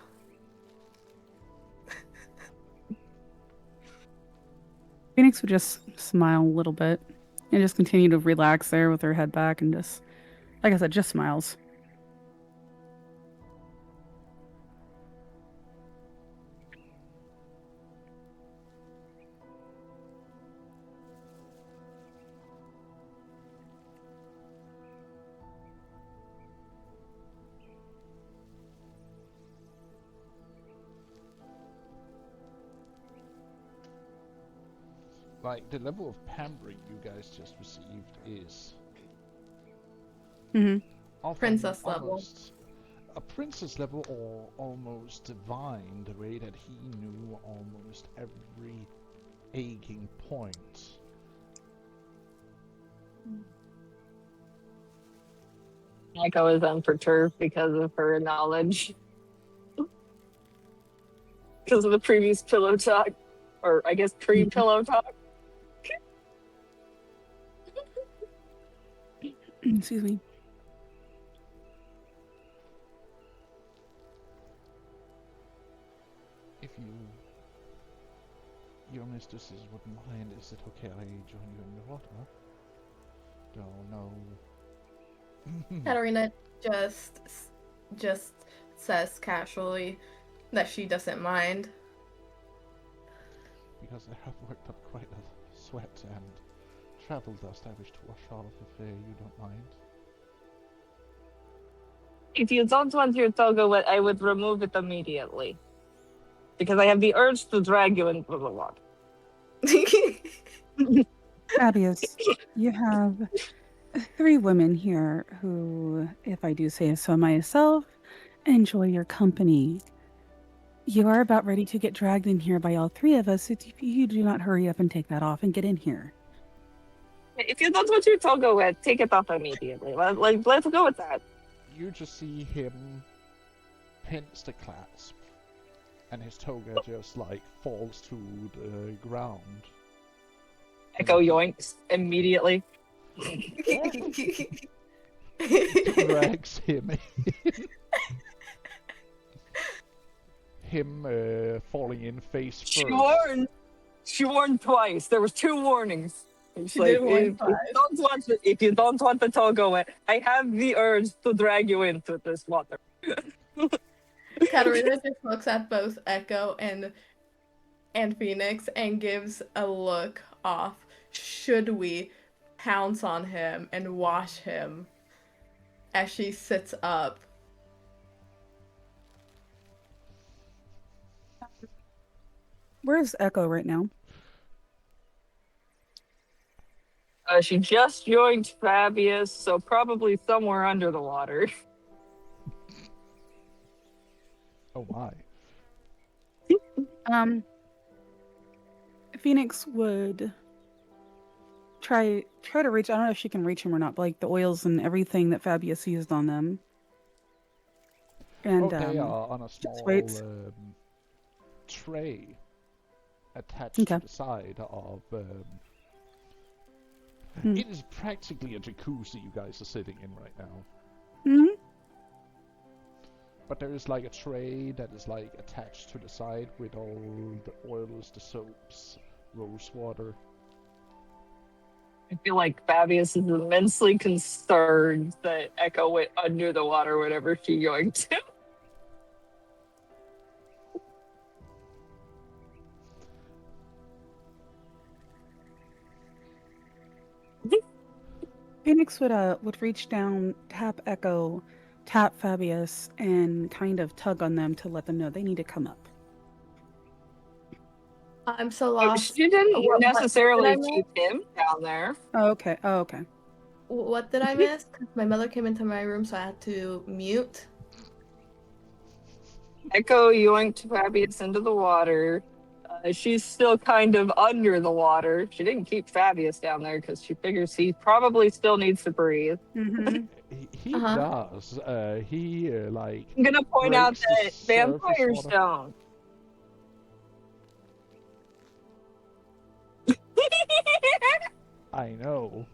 Phoenix would just smile a little bit and just continue to relax there with her head back and just, like I said, just smiles. like the level of pampering you guys just received is Mm-hmm. often Princess level. almost a princess level, or almost divine, the way that he knew almost every aching point. Echo is unperturbed because of her knowledge. Because of the previous pillow talk. Or, I guess, pre-pillow talk. Excuse me. If your mistresses wouldn't mind, is it okay I join you in the water? No. Katarina just says casually that she doesn't mind. Because I have worked up quite a sweat and travel dust I wish to wash off if you don't mind. If you don't want your toga wet, I would remove it immediately. Because I have the urge to drag you into the water. Fabius, you have 3 women here who, if I do say so myself, enjoy your company. You are about ready to get dragged in here by all 3 of us if you do not hurry up and take that off and get in here. If you don't want your toga wet, take it off immediately. Let's go with that. You just see him pinch the clasp, and his toga just like falls to the ground. Echo yoinks immediately. Drags him in. Him falling in face She first. warned. She warned twice. There was 2 warnings. It's She did warn if you don't want the toga wet, I have the urge to drag you into this water. Katarina just looks at both Echo and Phoenix and gives a look off. Should we pounce on him and wash him as she sits up? Where's Echo right now? She just joined Fabius, so probably somewhere under the water. Oh my. Phoenix would try to reach. I don't know if she can reach him or not, but like the oils and everything that Fabius used on them. And Okay, on a small waits. tray attached Okay. to the side of. Hmm. It is practically a jacuzzi you guys are sitting in right now. Hmm. But there is like a tray that is like attached to the side with all the oils, the soaps, rose water. I feel like Fabius is immensely concerned that Echo went under the water whenever she going to. Phoenix would reach down, tap Echo, tap Fabius, and kind of tug on them to let them know they need to come up. I'm so lost. She didn't What did I necessarily miss? keep him down there. Oh, okay. Oh, okay. What did I miss? 'Cause my mother came into my room, so I had to mute. Echo yoinked Fabius into the water. She's still kind of under the water. She didn't keep Fabius down there because she figures he probably still needs to breathe. Mm-hmm. He does. He like. I'm gonna point out breaks the that surface vampires water. don't. I know.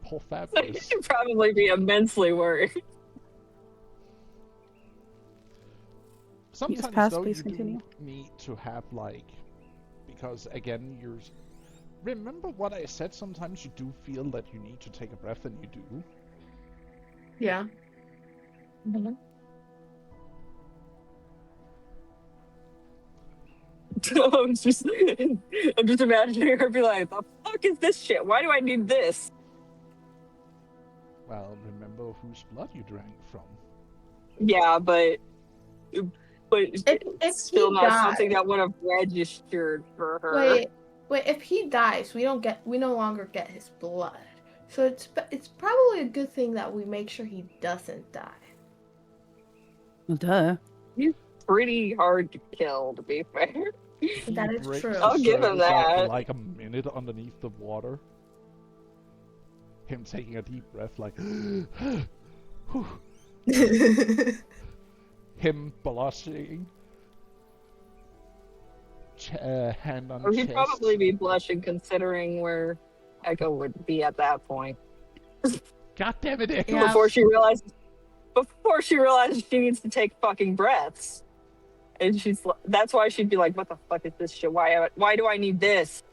Poor You Fabius. should probably be immensely worried. Sometimes pass, though please you continue. do need to have like, because again you're. Remember what I said? Sometimes you do feel that you need to take a breath, and you do. Yeah. I'm just imagining her be like, "The fuck is this shit? Why do I need this?" Well, remember whose blood you drank from. Yeah, but If it's still he not something dies- that would have registered for her. Wait. If he dies, we no longer get his blood. So it's probably a good thing that we make sure he doesn't die. Well, duh. Pretty hard to kill, to be fair. That He is breaks true. the I'll give him surface after that. like a minute underneath the water. Him taking a deep breath, like. Whew. Him blushing. Hand on Or he'd chest. probably be blushing considering where Echo would be at that point. God damn it, Echo. Yeah. Before she realizes she needs to take fucking breaths. And that's why she'd be like, "What the fuck is this shit? Why do I need this?"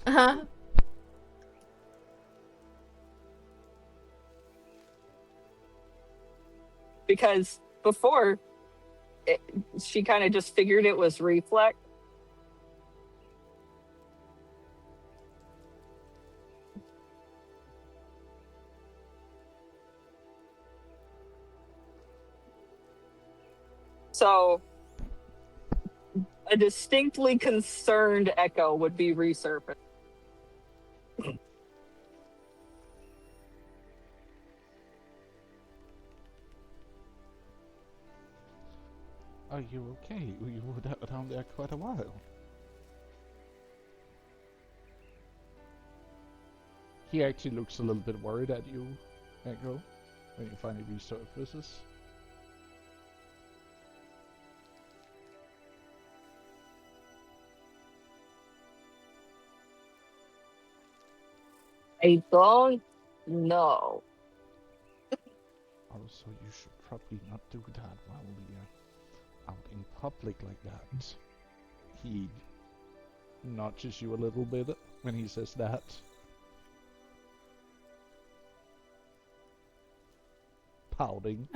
Uh-huh. Because before, she kind of just figured it was reflex. So, a distinctly concerned Echo would be resurfaced. Are you okay? You were down there quite a while. He actually looks a little bit worried at you, Echo, when he finally resurfaces. I don't know. Also, you should probably not do that while we're out in public like that. He nudges you a little bit when he says that. Pouting.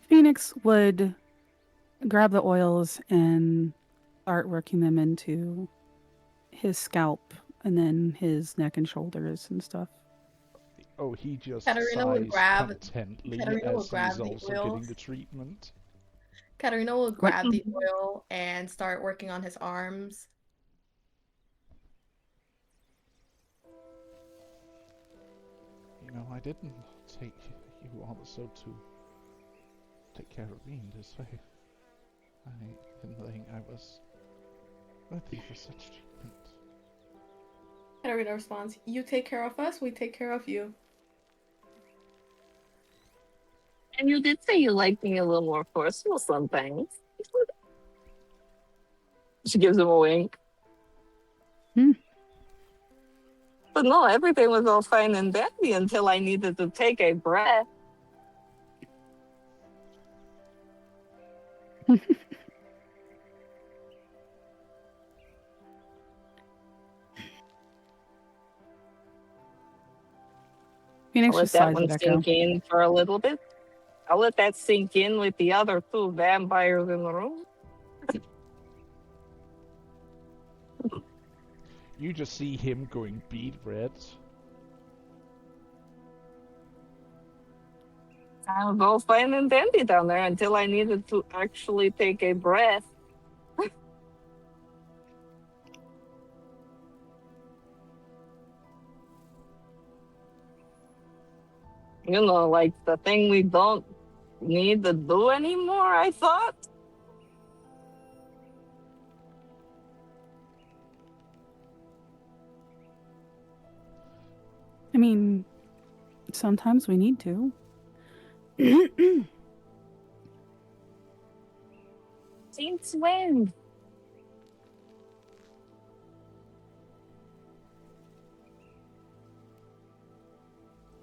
Phoenix would grab the oils and start working them into his scalp and then his neck and shoulders and stuff. Oh, he just Katarina would sighs grab- contently Katarina would as grab he's the also getting oils. the treatment. Katarina will grab the oil and start working on his arms. didn't take you also to take care of me in this way. I didn't think I was worthy for such treatment. Katarina responds, "You take care of us, we take care of you." And you did say you liked me a little more forceful sometimes. She gives him a wink. Hmm. But no, everything was all fine and dandy until I needed to take a breath. I'll Phoenix let just that sighs one at Echo. sink in for a little bit. I'll let that sink in with the other two vampires in the room. You just see him going bead red. I was all fine and dandy down there until I needed to actually take a breath. You know, like the thing we don't need to do anymore, I thought. I mean, sometimes we need to. Since when?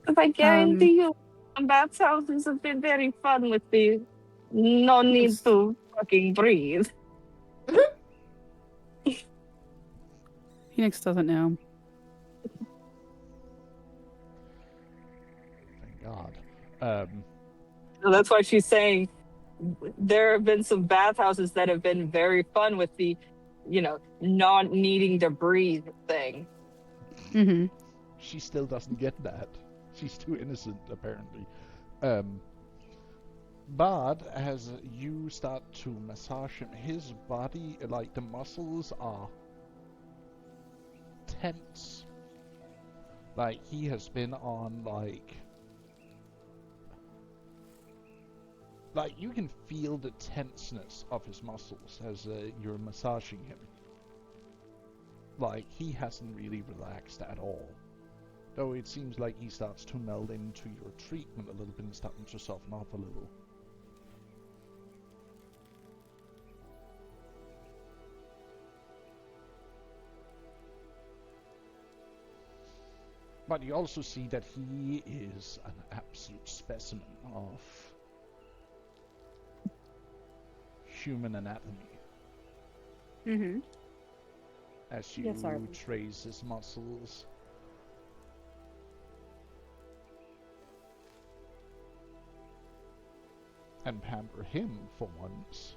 Because I guarantee you, bathhouses have been very fun with the no need Yes. to fucking breathe. Phoenix doesn't know. Thank God. So that's why she's saying there have been some bathhouses that have been very fun with the, not needing to breathe thing. Mm-hmm. She still doesn't get that. She's too innocent, apparently. But as you start to massage him, his body, like the muscles, are tense. Like he has been on like you can feel the tenseness of his muscles as you're massaging him. Like he hasn't really relaxed at all. Though it seems like he starts to meld into your treatment a little bit and starting to soften up a little. But you also see that he is an absolute specimen of human anatomy. Mm-hmm. As you Yes, Arlen. trace his muscles. And pamper him for once.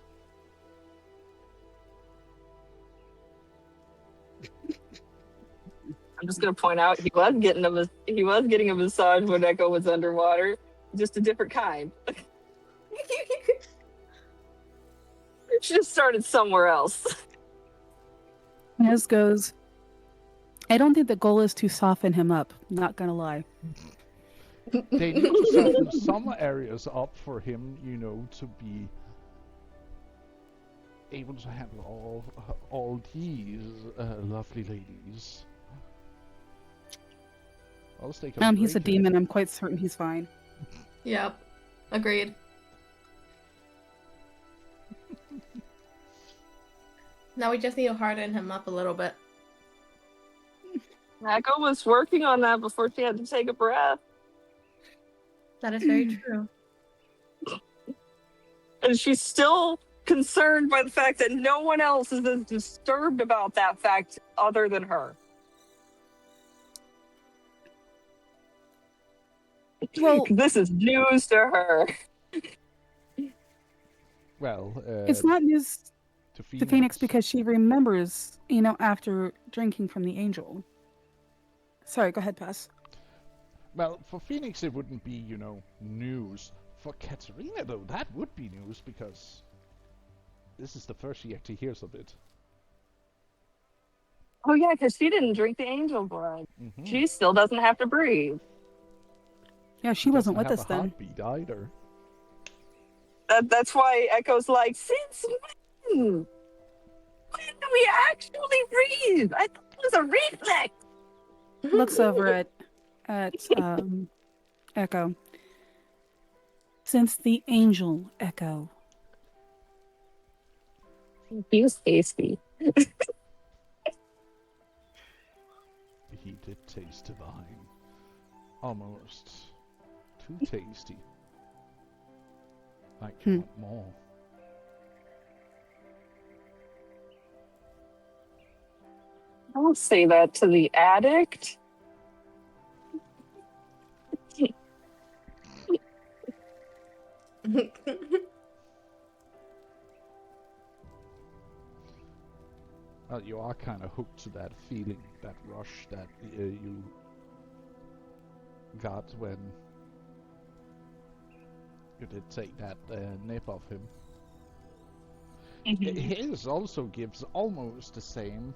I'm just gonna point out he was getting a massage when Echo was underwater, just a different kind. She just started somewhere else. Nez goes, I don't think the goal is to soften him up. Not gonna lie. They need to soften some areas up for him, to be able to handle all these lovely ladies. I'll take a He's a break. demon. I'm quite certain he's fine. Yep. Agreed. Now we just need to harden him up a little bit. Echo was working on that before she had to take a breath. That is very true. And she's still concerned by the fact that no one else is as disturbed about that fact other than her. Well, This is news to her. Well, it's not news to to Phoenix because she remembers, after drinking from the angel. Sorry, go ahead, Pass. Well, for Phoenix it wouldn't be, news. For Katerina, though, that would be news because this is the first she actually hears of it. Oh yeah, because she didn't drink the angel blood. Mm-hmm. She still doesn't have to breathe. Yeah, she He wasn't doesn't with have us a then. heartbeat either. That's why Echo's like, since when? When do we actually breathe? I thought it was a reflex. Looks over at Echo. Since the angel Echo. He was tasty. He did taste divine. Almost too tasty. I want more. Don't say that to the addict. Well, you are kind of hooked to that feeling, that rush that you got when you did take that nip of him. His also gives almost the same.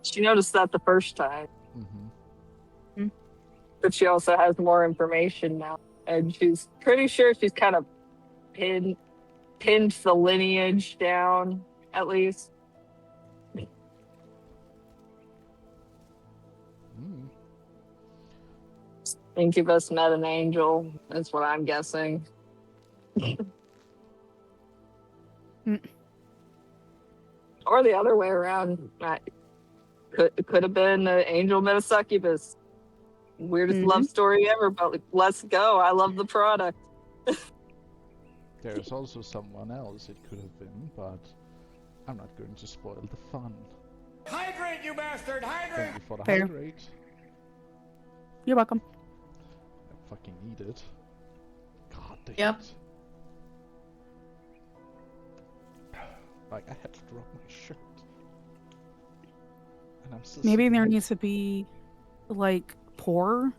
She noticed that the first time, Mm-hmm. but she also has more information now, and she's pretty sure she's kind of pinned the lineage down at least. Mm. Incubus met an angel. That's what I'm guessing. Or the other way around. Could have been an angel met a succubus. Weirdest love story ever, but like, let's go. I love the product. There's also someone else it could have been, but I'm not going to spoil the fun. Hydrate, you bastard! Hydrate! Thank you for the Fair. hydrate. You're welcome. I fucking need it. God damn Yep. it. Like, I had to drop my shirt. And I'm still Maybe sitting there here. needs to be like pour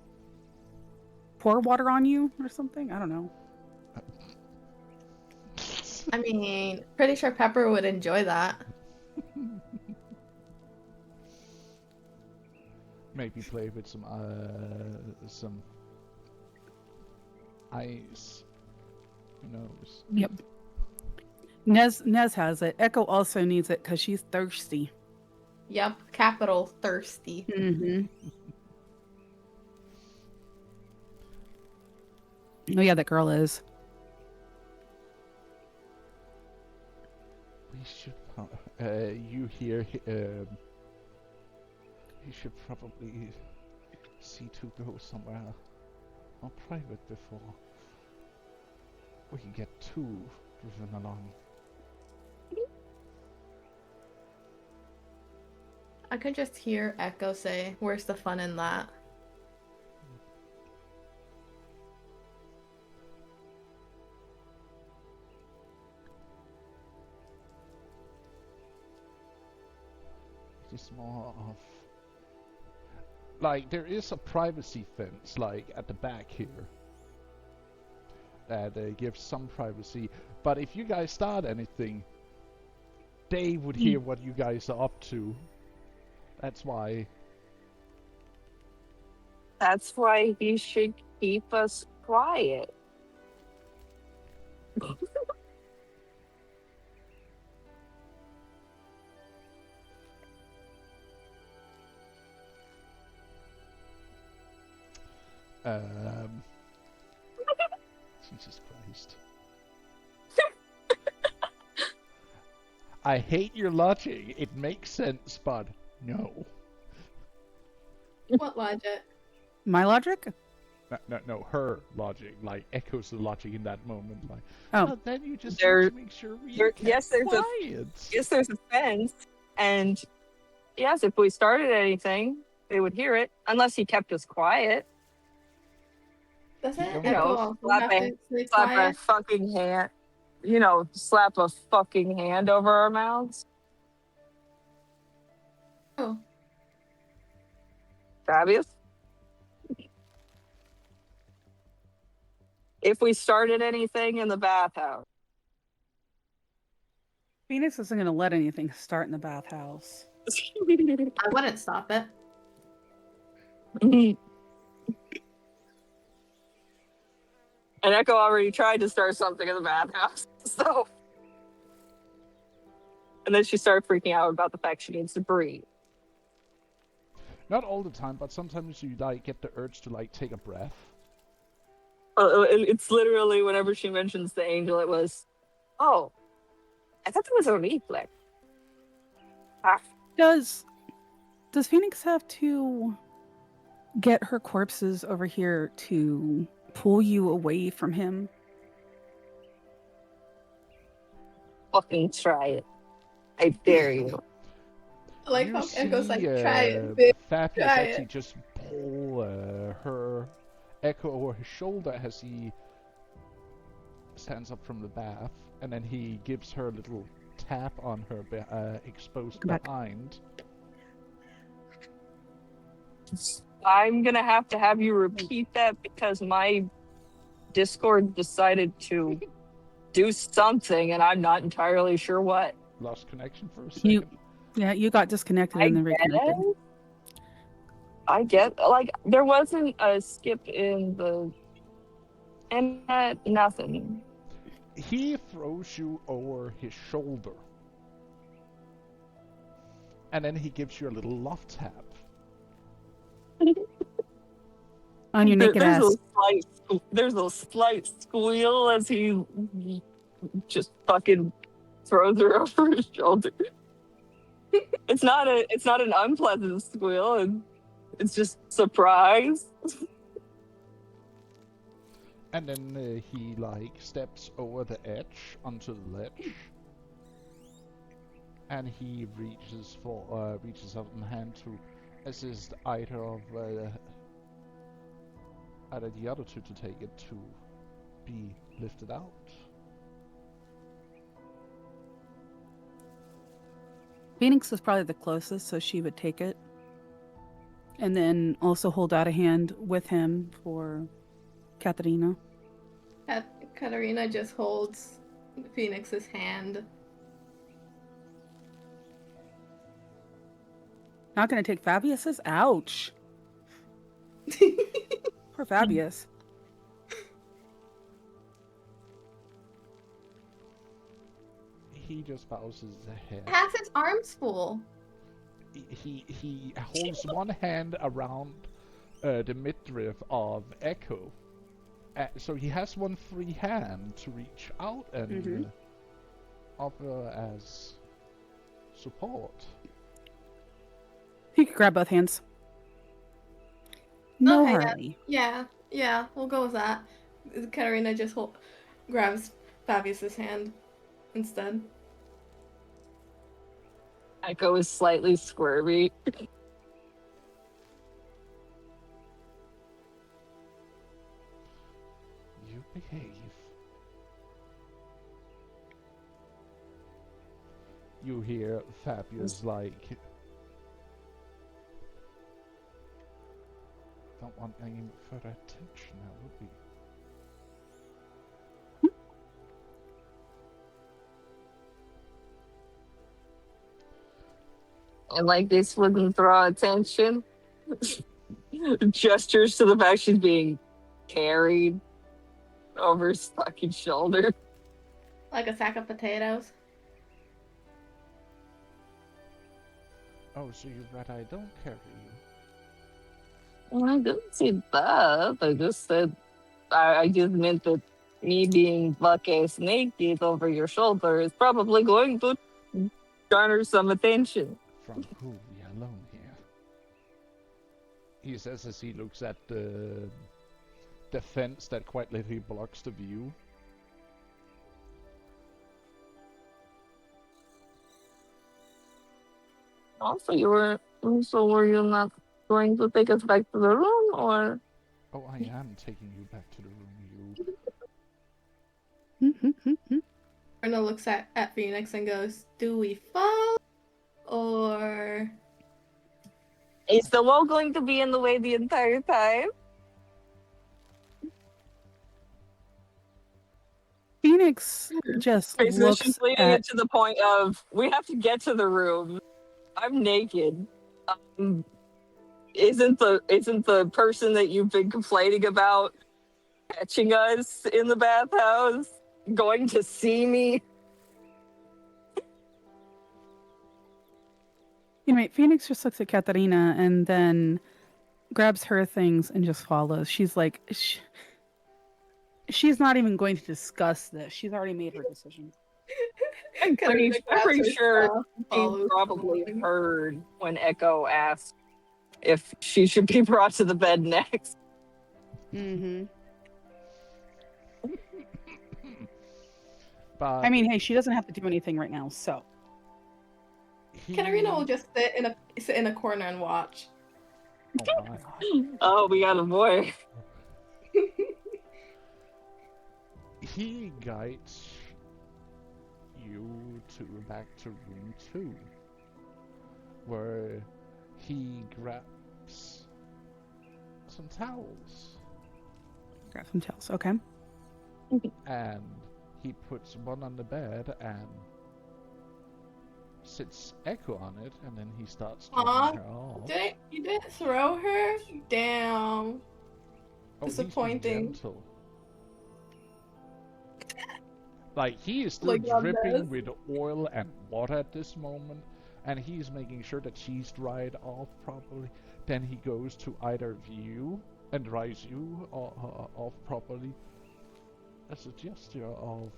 water on you or something. I don't know. I mean, pretty sure Pepper would enjoy that. Maybe play with some ice. Who knows? Yep. Nez has it. Echo also needs it because she's thirsty. Yep, capital thirsty. Mm-hmm. Oh yeah, that girl is. We should. You here? You should probably see to go somewhere more private before we can get too driven along. I could just hear Echo say, "Where's the fun in that?" It is more of like there is a privacy fence like at the back here that gives some privacy, but if you guys start anything, they would hear what you guys are up to. That's why. That's why he should keep us quiet. Jesus Christ. I hate your logic. It makes sense, but no. What logic? My logic? No, her logic. Like, echoes the logic in that moment. Like, Oh. well, then you just There- need to make sure we there- kept yes, there's a- quiet. Yes, there's a fence, and yes, if we started anything, they would hear it, unless he kept us quiet. Doesn't You Echo know, also slap have a- to stay Slap a quiet? fucking hand. Slap a fucking hand over our mouths. Oh, Fabulous. If we started anything in the bathhouse, Phoenix isn't going to let anything start in the bathhouse. I wouldn't stop it. And Echo already tried to start something in the bathhouse, so. And then she started freaking out about the fact she needs to breathe. Not all the time, but sometimes you like get the urge to like take a breath. It's literally whenever she mentions the angel, it was, oh, I thought it was a reflex. Ah, Does Phoenix have to get her corpses over here to pull you away from him? fucking try it. I dare you. I like You how Echo's like, see, try it, bitch. Fabius try actually it. just pull her Echo over his shoulder as he stands up from the bath, and then he gives her a little tap on her exposed Come back. behind. I'm gonna have you repeat that because my Discord decided to do something, and I'm not entirely sure what. Lost connection for a You- second. Yeah, you got disconnected and then reconnected. I get like there wasn't a skip in the internet, nothing. He throws you over his shoulder, and then he gives you a little love tap. On your naked ass. There's a slight squeal as he just fucking throws her over his shoulder. It's not an unpleasant squeal, and it's just surprise. And then he like steps over the edge onto the ledge, and he reaches out in hand to assist either the other two to take it to be lifted out. Phoenix was probably the closest, so she would take it. And then also hold out a hand with him for Katarina. Katarina just holds Phoenix's hand. Not gonna take Fabius's? Ouch. Poor Fabius. He just bows his head. Has his arms full. He holds one hand around the midriff of Echo. So he has one free hand to reach out and offer as support. You could grab both hands. No Okay, hurry. Yeah, we'll go with that. Katarina just grabs Fabius's hand instead. Echo is slightly squirmy. You behave. You hear Fabius like, don't want any further attention now, would we? And like this wouldn't draw attention. Gestures to the fact she's being carried over his fucking shoulder. Like a sack of potatoes. Oh, so you bet I don't carry you. Well, I didn't say that. I just said I just meant that me being buck-ass naked over your shoulder is probably going to garner some attention. From who we alone here? He says as he looks at the fence that quite literally blocks the view. Also, were you not going to take us back to the room, or? Oh, I am taking you back to the room, you. Katarina looks at Phoenix and goes, "Do we fall? Or Is the wall going to be in the way the entire time? Phoenix just Basically, she's looks leading at it to the point of, we have to get to the room. I'm naked. Um, isn't the person that you've been complaining about catching us in the bathhouse going to see me? Phoenix just looks at Katarina and then grabs her things and just follows. She's like, she's not even going to discuss this. She's already made her decision. I'm Katarina grabs pretty her sure stuff and she follows probably along. heard when Echo asked if she should be brought to the bed next. Mm-hmm. But I mean, hey, she doesn't have to do anything right now, so. Katarina will just sit in a corner and watch. Oh my. Oh, we got a boy. He guides you back to room 2, where he grabs some towels Grab some tails, okay. and he puts one on the bed and sits Echo on it, and then he starts Aw, taking her off. you didn't throw her? Damn. Oh, he's disappointing. being gentle. Like, he is still Like on dripping this. with oil and water at this moment, and he's making sure that she's dried off properly. Then he goes to either of you and dries you off properly as a gesture of...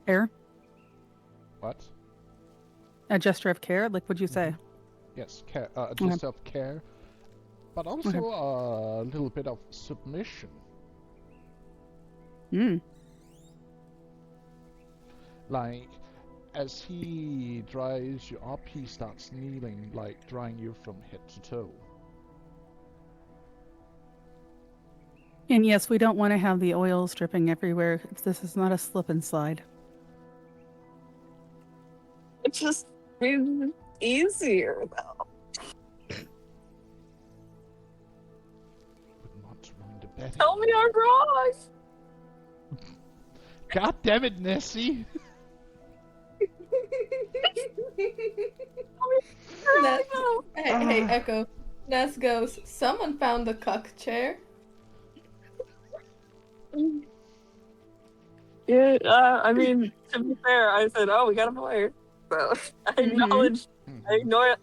Care? What? A gesture of care? Like, what'd you say? Yes, care, a gesture of care, but also a little bit of submission. Mm. Like, as he dries you up, he starts kneeling, like drying you from head to toe. And yes, we don't want to have the oils dripping everywhere. This is not a slip and slide. It just is easier though. Would not ruin the bed. Tell me I'm wrong. God damn it, Nessie! Hey, Echo. Ness goes, someone found the cuck chair. Yeah, I mean, to be fair, I said, "Oh, we got a voyeur." So I acknowledge,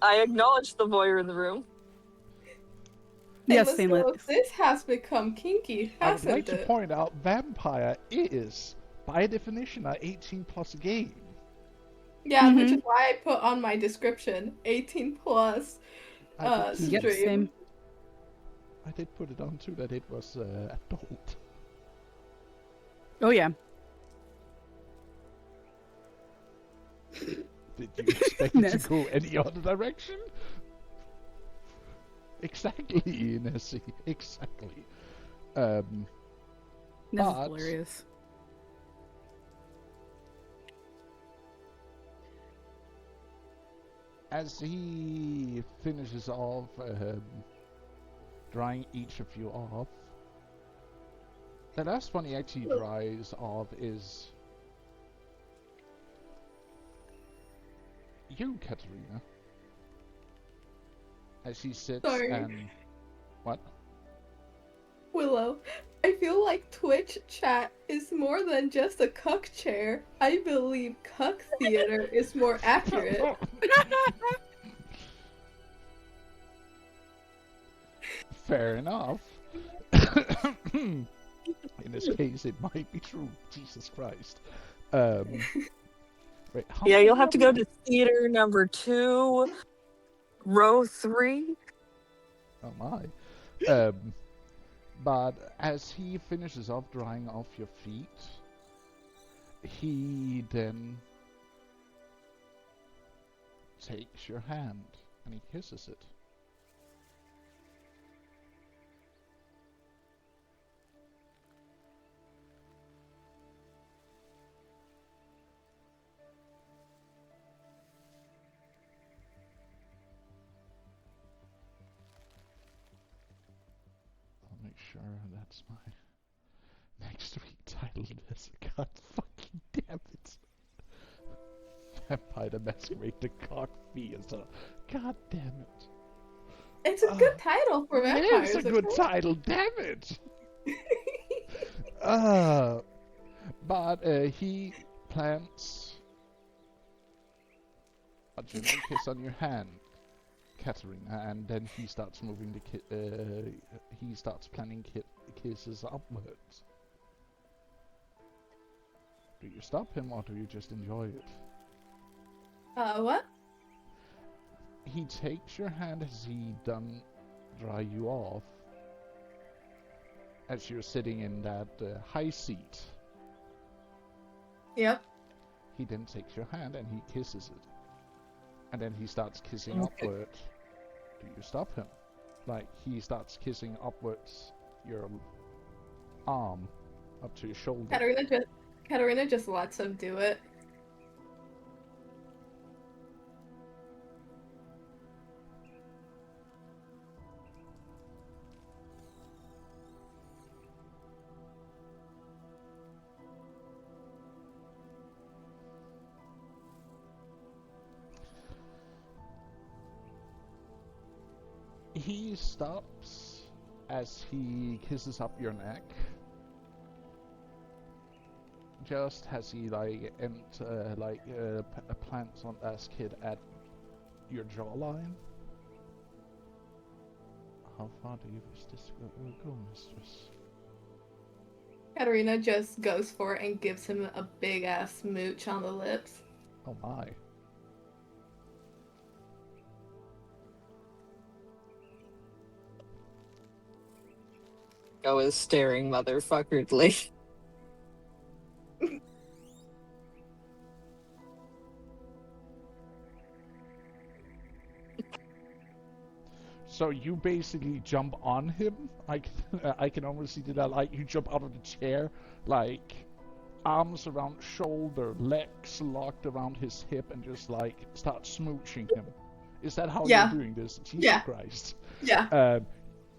I acknowledge the voyeur in the room. Yes, Hey, Stainless. goes, this has become kinky, I would hasn't like to it? point out, Vampire is, by definition, an 18+ game. Yeah, which is why I put on my description 18 plus stream. Yep, same. I did put it on too that it was adult. Oh, yeah. Did you expect it to Ness. go any other direction? Exactly, Nessie. Exactly. This is But- hilarious. As he finishes off drying each of you off, the last one he actually dries off is you, Katarina. As she sits Sorry. and... What? Willow, I feel like Twitch chat is more than just a cuck chair. I believe cuck theater is more accurate. Fair enough. In this case, it might be true. Jesus Christ. Wait, how Yeah, many you'll have to go are to theater number 2, row 3. Oh my. But as he finishes off drying off your feet, he then takes your hand and he kisses it. I'll make sure that's my next week title is. God fucking damn it. Vampire the Masquerade the Cock Theater. God damn it. It's a good title for vampires. It's a good title, damn it! But he plants a gentle kiss on your hand, Katerina, and then he starts moving the he starts planning kisses upwards. Do you stop him or do you just enjoy it? What? He takes your hand as he done dry you off as you're sitting in that high seat. Yep. He then takes your hand and he kisses it. And then he starts kissing upward. Do you stop him? Like, he starts kissing upwards your arm up to your shoulder. Katerina just lets him do it. He stops as he kisses up your neck. Just as he plants on that kid at your jawline. How far do you wish this will go, mistress? Katerina just goes for it and gives him a big ass smooch on the lips. Oh my. I was staring motherfuckeredly. So you basically jump on him? I can almost see that. Like, you jump out of the chair, like, arms around shoulder, legs locked around his hip, and just, like, start smooching him. Is that how you're doing this? Jesus Christ. Yeah.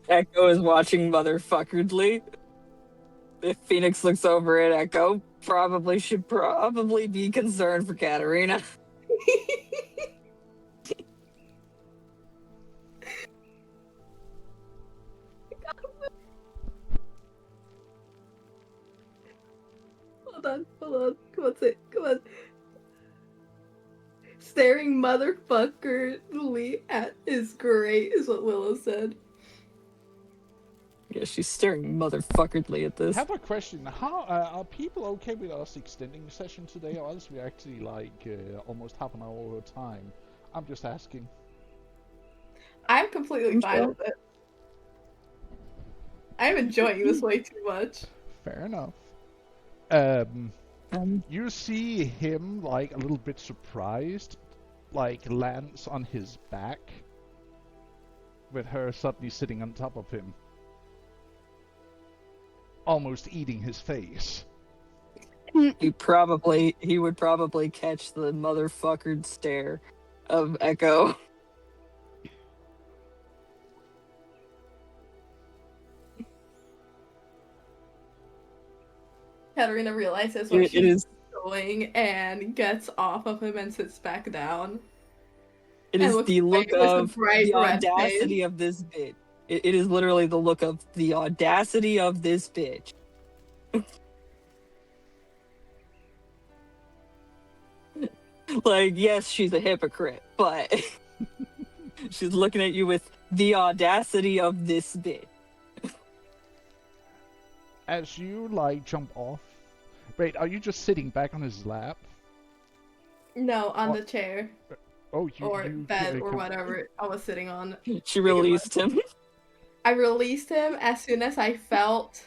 Echo is watching motherfuckeredly. If Phoenix looks over at Echo, should probably be concerned for Katerina. Hold on. Come on. Staring motherfuckerly at is great, is what Willow said. Yeah, she's staring motherfuckeredly at I this. have a question. How are people okay with us extending the session today, or else we actually like almost half an hour over time? I'm just asking. I'm completely fine with it. I'm enjoying this way too much. Fair enough. You see him, like, a little bit surprised, like, lands on his back, with her suddenly sitting on top of him, almost eating his face. He would probably catch the motherfuckered stare of Echo. Katerina realizes what she's doing and gets off of him and sits back down. It is the look of the audacity of this bitch. It is literally the look of the audacity of this bitch. Like, yes, she's a hypocrite, but she's looking at you with the audacity of this bitch. As you, like, jump off... Wait, are you just sitting back on his lap? No, on the chair. Oh, or bed or whatever I was sitting on. She released him. I released him as soon as I felt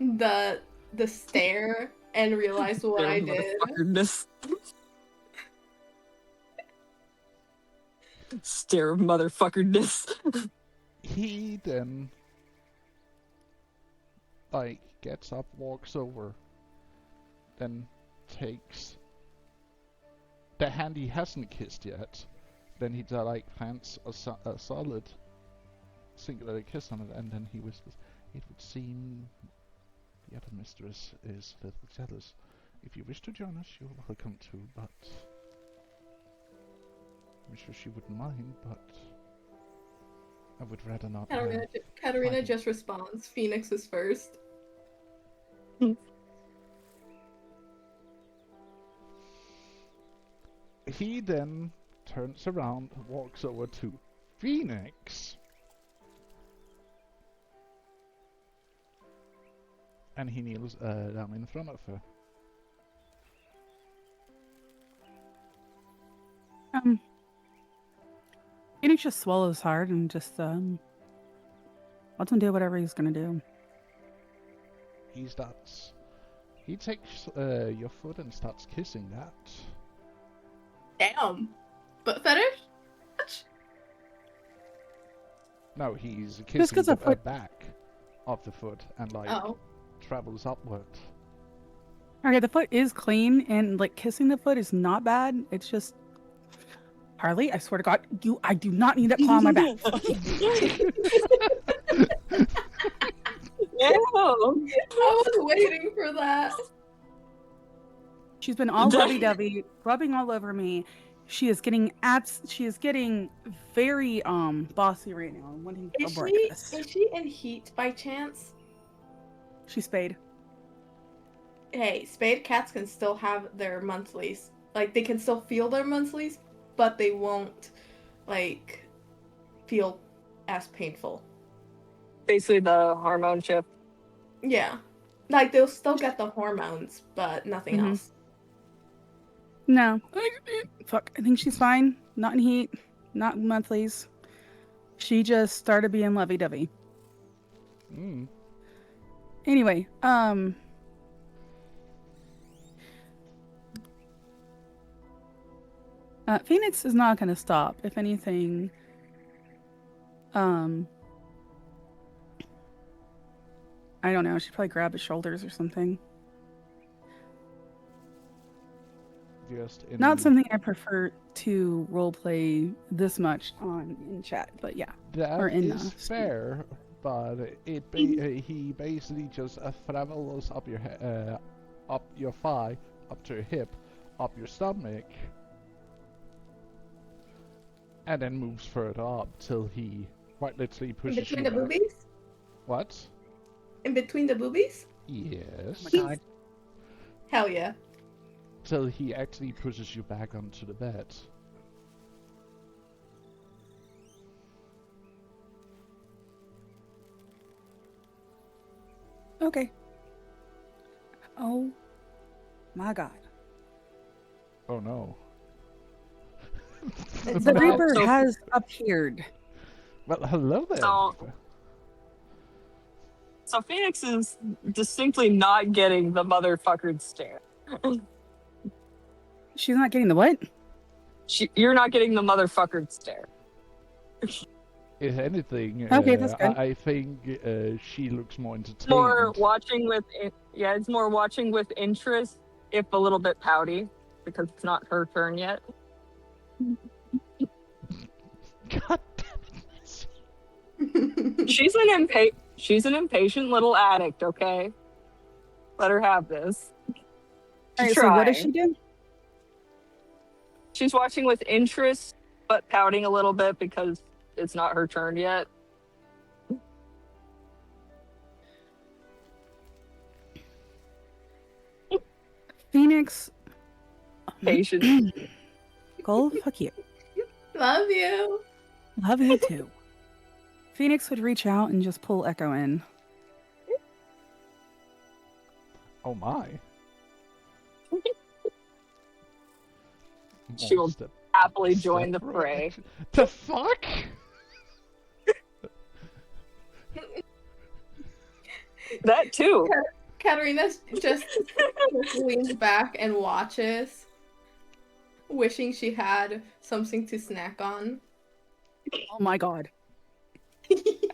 the stare and realized what I did. Stare of motherfuckerness. He then, like, gets up, walks over, then takes the hand he hasn't kissed yet. Then he, like, plants a solid singular kiss on it, and then he whispers, "It would seem the other mistress is a little jealous. If you wish to join us, you're welcome to, but I'm sure she wouldn't mind, but I would rather not. Katarina fighting. just responds, Phoenix is first. He then turns around, walks over to Phoenix, and he kneels down in front of her. Phoenix just swallows hard and just lets him do whatever he's gonna do. He takes your foot and starts kissing that. Damn. But fetish? No, he's Just kissing 'cause the a foot- back of the foot and like Oh. travels upward. Okay, the foot is clean, and like kissing the foot is not bad. It's just Harley, I swear to God, I do not need that claw on my back. Fuck you. Ew. I was waiting for that. She's been all lovey-dovey, rubbing all over me. She is getting very bossy right now. I'm wanting a breakfast. Is she in heat by chance? She's spayed. Hey, spayed cats can still have their monthlies. Like, they can still feel their monthlies, but they won't, like, feel as painful. Basically, the hormone shift. Yeah. Like, they'll still get the hormones, but nothing Mhm. else. No. Fuck. I think she's fine. Not in heat. Not in monthlies. She just started being lovey-dovey. Mm. Anyway, Phoenix is not gonna stop. If anything, I don't know. She'd probably grab his shoulders or something. Just in Not something I prefer to roleplay this much in chat, but yeah. that or in is the fair, but he basically just travels up up your thigh, up to your hip, up your stomach, and then moves further up till he quite literally In pushes between you the back. boobies? What? In between the boobies? Yes. Oh my God. Hell yeah. Till he actually pushes you back onto the bed. Okay. Oh my God. Oh no. It's The about- Reaper So- has appeared. Well, hello there. So- Reaper. So Phoenix is distinctly not getting the motherfuckered stare. She's not getting the what? You're not getting the motherfuckered stare. If anything, Okay, that's good. I think she looks more entertained. More watching with, it's more watching with interest, if a little bit pouty, because it's not her turn yet. God damn it. She's an impatient little addict. Okay, let her have this. All right, She's so what does trying. she do? She's watching with interest, but pouting a little bit because it's not her turn yet. Phoenix. Patient. Go fuck you. Love you. Love you too. Phoenix would reach out and just pull Echo in. Oh my. She will Monster happily join the step fray. reaction. The fuck? That too. Katarina just leans back and watches, wishing she had something to snack on. Oh my God.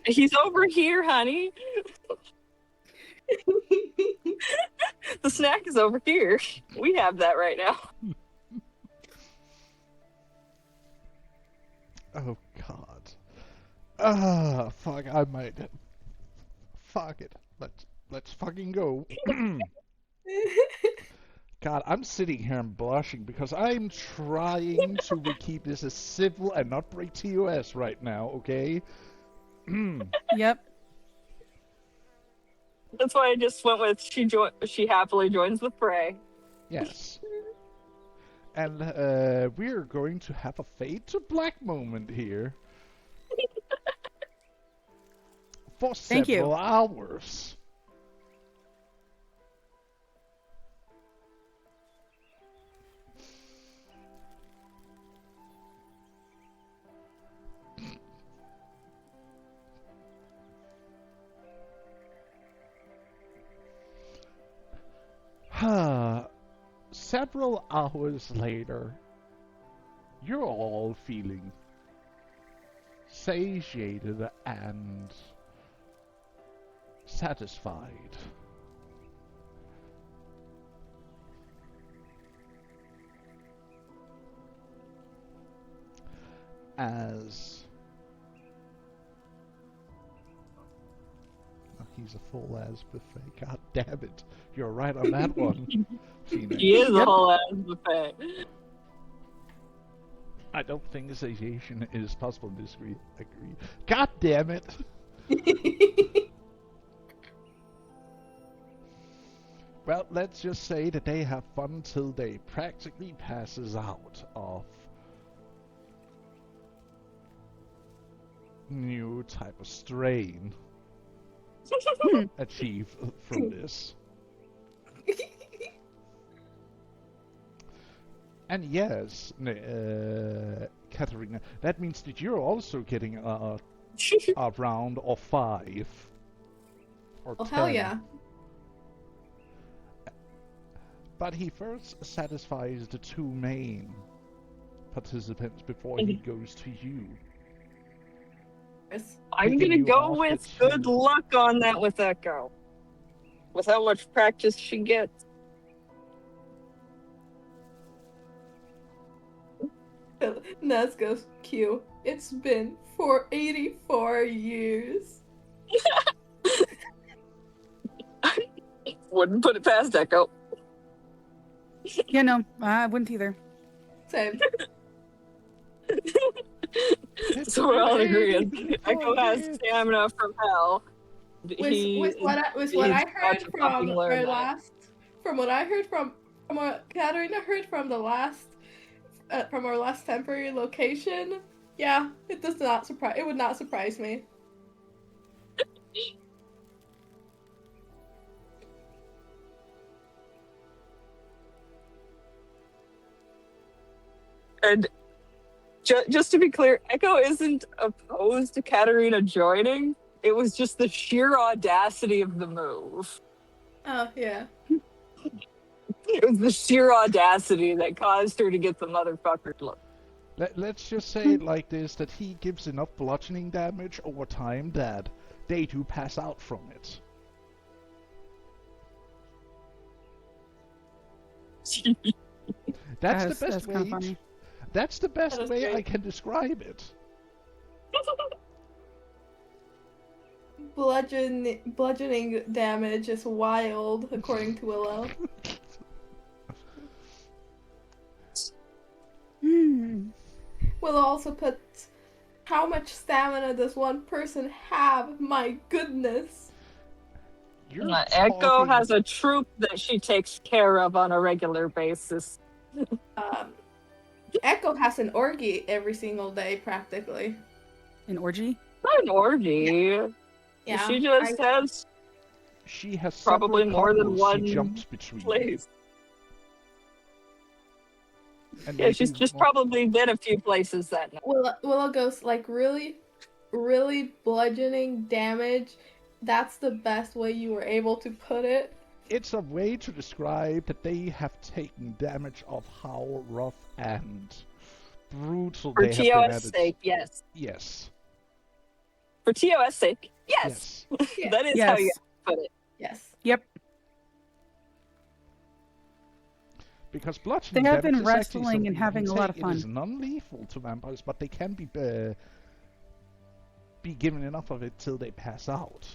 He's over here, honey. The snack is over here. We have that right now. Oh god. Ah, fuck, I might. Fuck it. Let's fucking go. God, I'm sitting here and blushing because I'm trying to keep this as civil and not break TOS right now, okay? Yep. That's why I just went with she happily joins with Prey. Yes. And we're going to have a fade to black moment here. For Thank you. several hours. Several hours later, you're all feeling satiated and satisfied. As he's a full-ass buffet. God damn it. You're right on that one, Phoenix. He is a Yep. whole ass buffet. I don't think satiation is possible in this agree. God damn it. Well, let's just say that they have fun till they practically passes out of new type of strain achieved from this. And yes, Katarina, that means that you're also getting a round of 5 or 10. Oh, hell yeah. But he first satisfies the 2 main participants before he goes to you. I'm Picking gonna you go off with the good two. luck on that with Echo. With how much practice she gets. Naz goes, Q. It's been for 84 years. Wouldn't put it past Echo. Yeah, no, I wouldn't either. Same. So we're all in agreement. 84 Echo has years. stamina from hell. With what I he's heard got to from fucking learn our that. last, from what I heard from what Katarina heard from the last, from our last temporary location, yeah, it does not surprise. It would not surprise me. And just to be clear, Echo isn't opposed to Katarina joining. It was just the sheer audacity of the move. Oh yeah. It was the sheer audacity that caused her to get the motherfucker look. Let's just say it like this, that he gives enough bludgeoning damage over time that they do pass out from it. That's the best kinda way. funny. That's the best That is way great. I can describe it. Bludgeoning damage is wild, according to Willow. Willow also puts, how much stamina does one person have? My goodness. You're Echo talking- has a troop that she takes care of on a regular basis. Echo has an orgy every single day, practically. An orgy? Not an orgy. Yeah. She just has She has probably several more than couples one she jumps between. place. And Yeah, she's just probably been a few places that night. Willow goes, like, really bludgeoning damage. That's the best way you were able to put it. It's a way to describe that they have taken damage of how rough and brutal For they have been at TOS it. sake, yes. Yes. For TOS sake, yes. Yeah. That is Yes. how you put it. Yes. Yep. Because bludgeoning They have damage been is actually wrestling something and you having can a lot of take. It is fun. non-lethal to vampires, but they can be given enough of it till they pass out.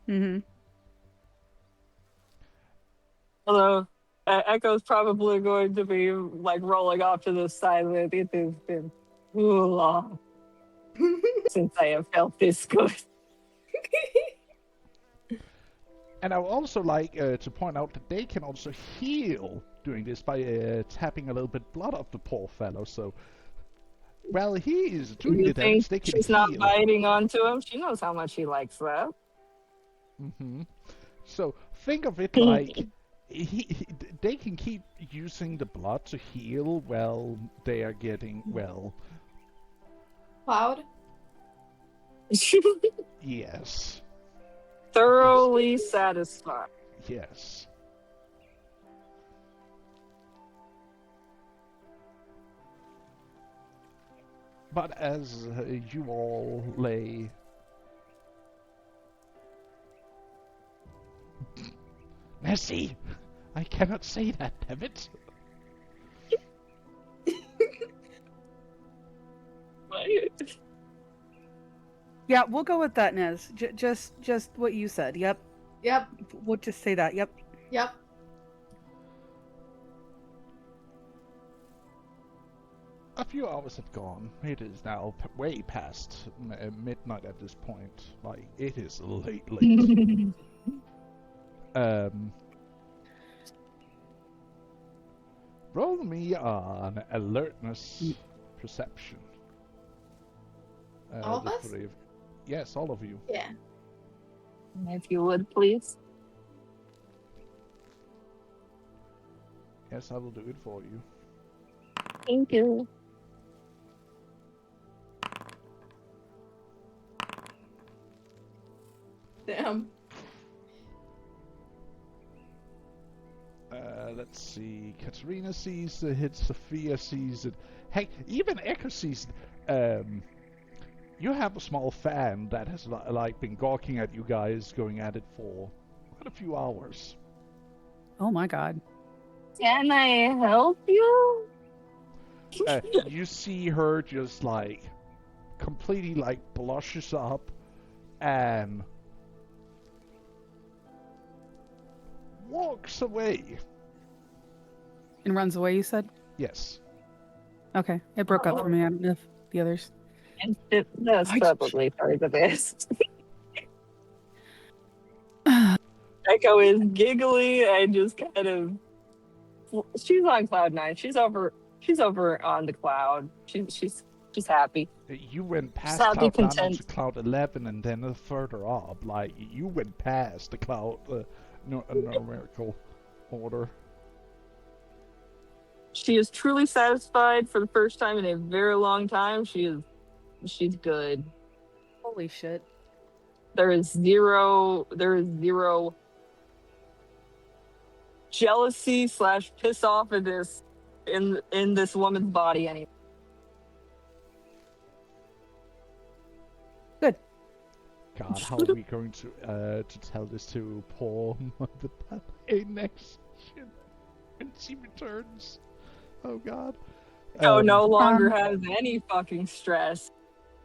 Mm-hmm. Although, Echo's probably going to be like rolling off to the side with it. Has been too long since I have felt this good. And I would also like to point out that they can also heal doing this by tapping a little bit blood off the poor fellow. So, while he is doing You the damage, think they can she's heal. not biting onto him? She knows how much he likes that. So think of it like they can keep using the blood to heal while they are getting well. Cloud? Yes. Thoroughly satisfied. Yes. But as you all lay... Mercy! I cannot say that, damn it! Yeah, we'll go with that, Nez. Just what you said. Yep. Yep. We'll just say that. Yep. Yep. A few hours have gone. It is now way past midnight at this point. Like, it is late. Roll me on alertness perception. All of the us? three of- Yes, all of you. Yeah. If you would, please. Yes, I will do it for you. Thank you. Damn. Let's see. Katarina sees the hit. Sophia sees it. Heck, even Echo sees it. You have a small fan that has like been gawking at you guys, going at it for quite a few hours. Oh my god. Can I help you? You see her just like completely like blushes up and walks away. And runs away, you said? Yes. Okay. It broke up for me. I don't know if the others. And that's probably part of it. Echo is giggly and just kind of. She's on cloud nine. She's over on the cloud. She's happy. You went past happy, Cloud 9 content. onto Cloud 11 and then further up. Like, you went past the Cloud numerical order. She is truly satisfied for the first time in a very long time. She's good. Holy shit. There is zero jealousy / piss off in this woman's body anymore. Good. God, how are we going to tell this to poor Mother Ballet next session when she returns? Oh God. Echo no longer has any fucking stress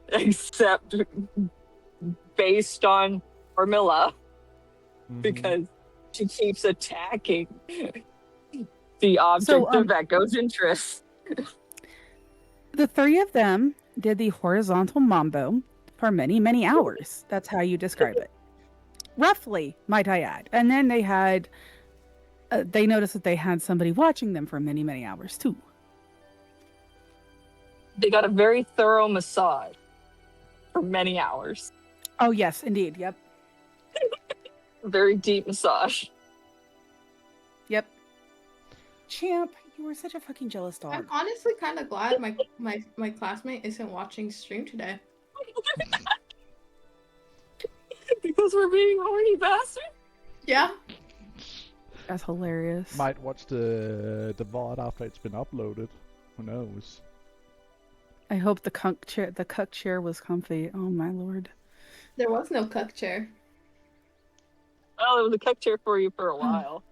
except based on Carmilla because she keeps attacking the object of Echo's interest. The three of them did the horizontal mambo for many, many hours. That's how you describe it. Roughly, might I add. And then they had, they noticed that they had somebody watching them for many, many hours too. They got a very thorough massage for many hours. Oh, yes, indeed. Yep. A very deep massage. Yep. Champ, you were such a fucking jealous dog. I'm honestly kind of glad my classmate isn't watching stream today. Because we're being horny bastards? Yeah. That's hilarious. Might watch the VOD after it's been uploaded. Who knows? I hope the cuck chair was comfy. Oh my lord. There was no cuck chair. Well, it was a cuck chair for you for a while.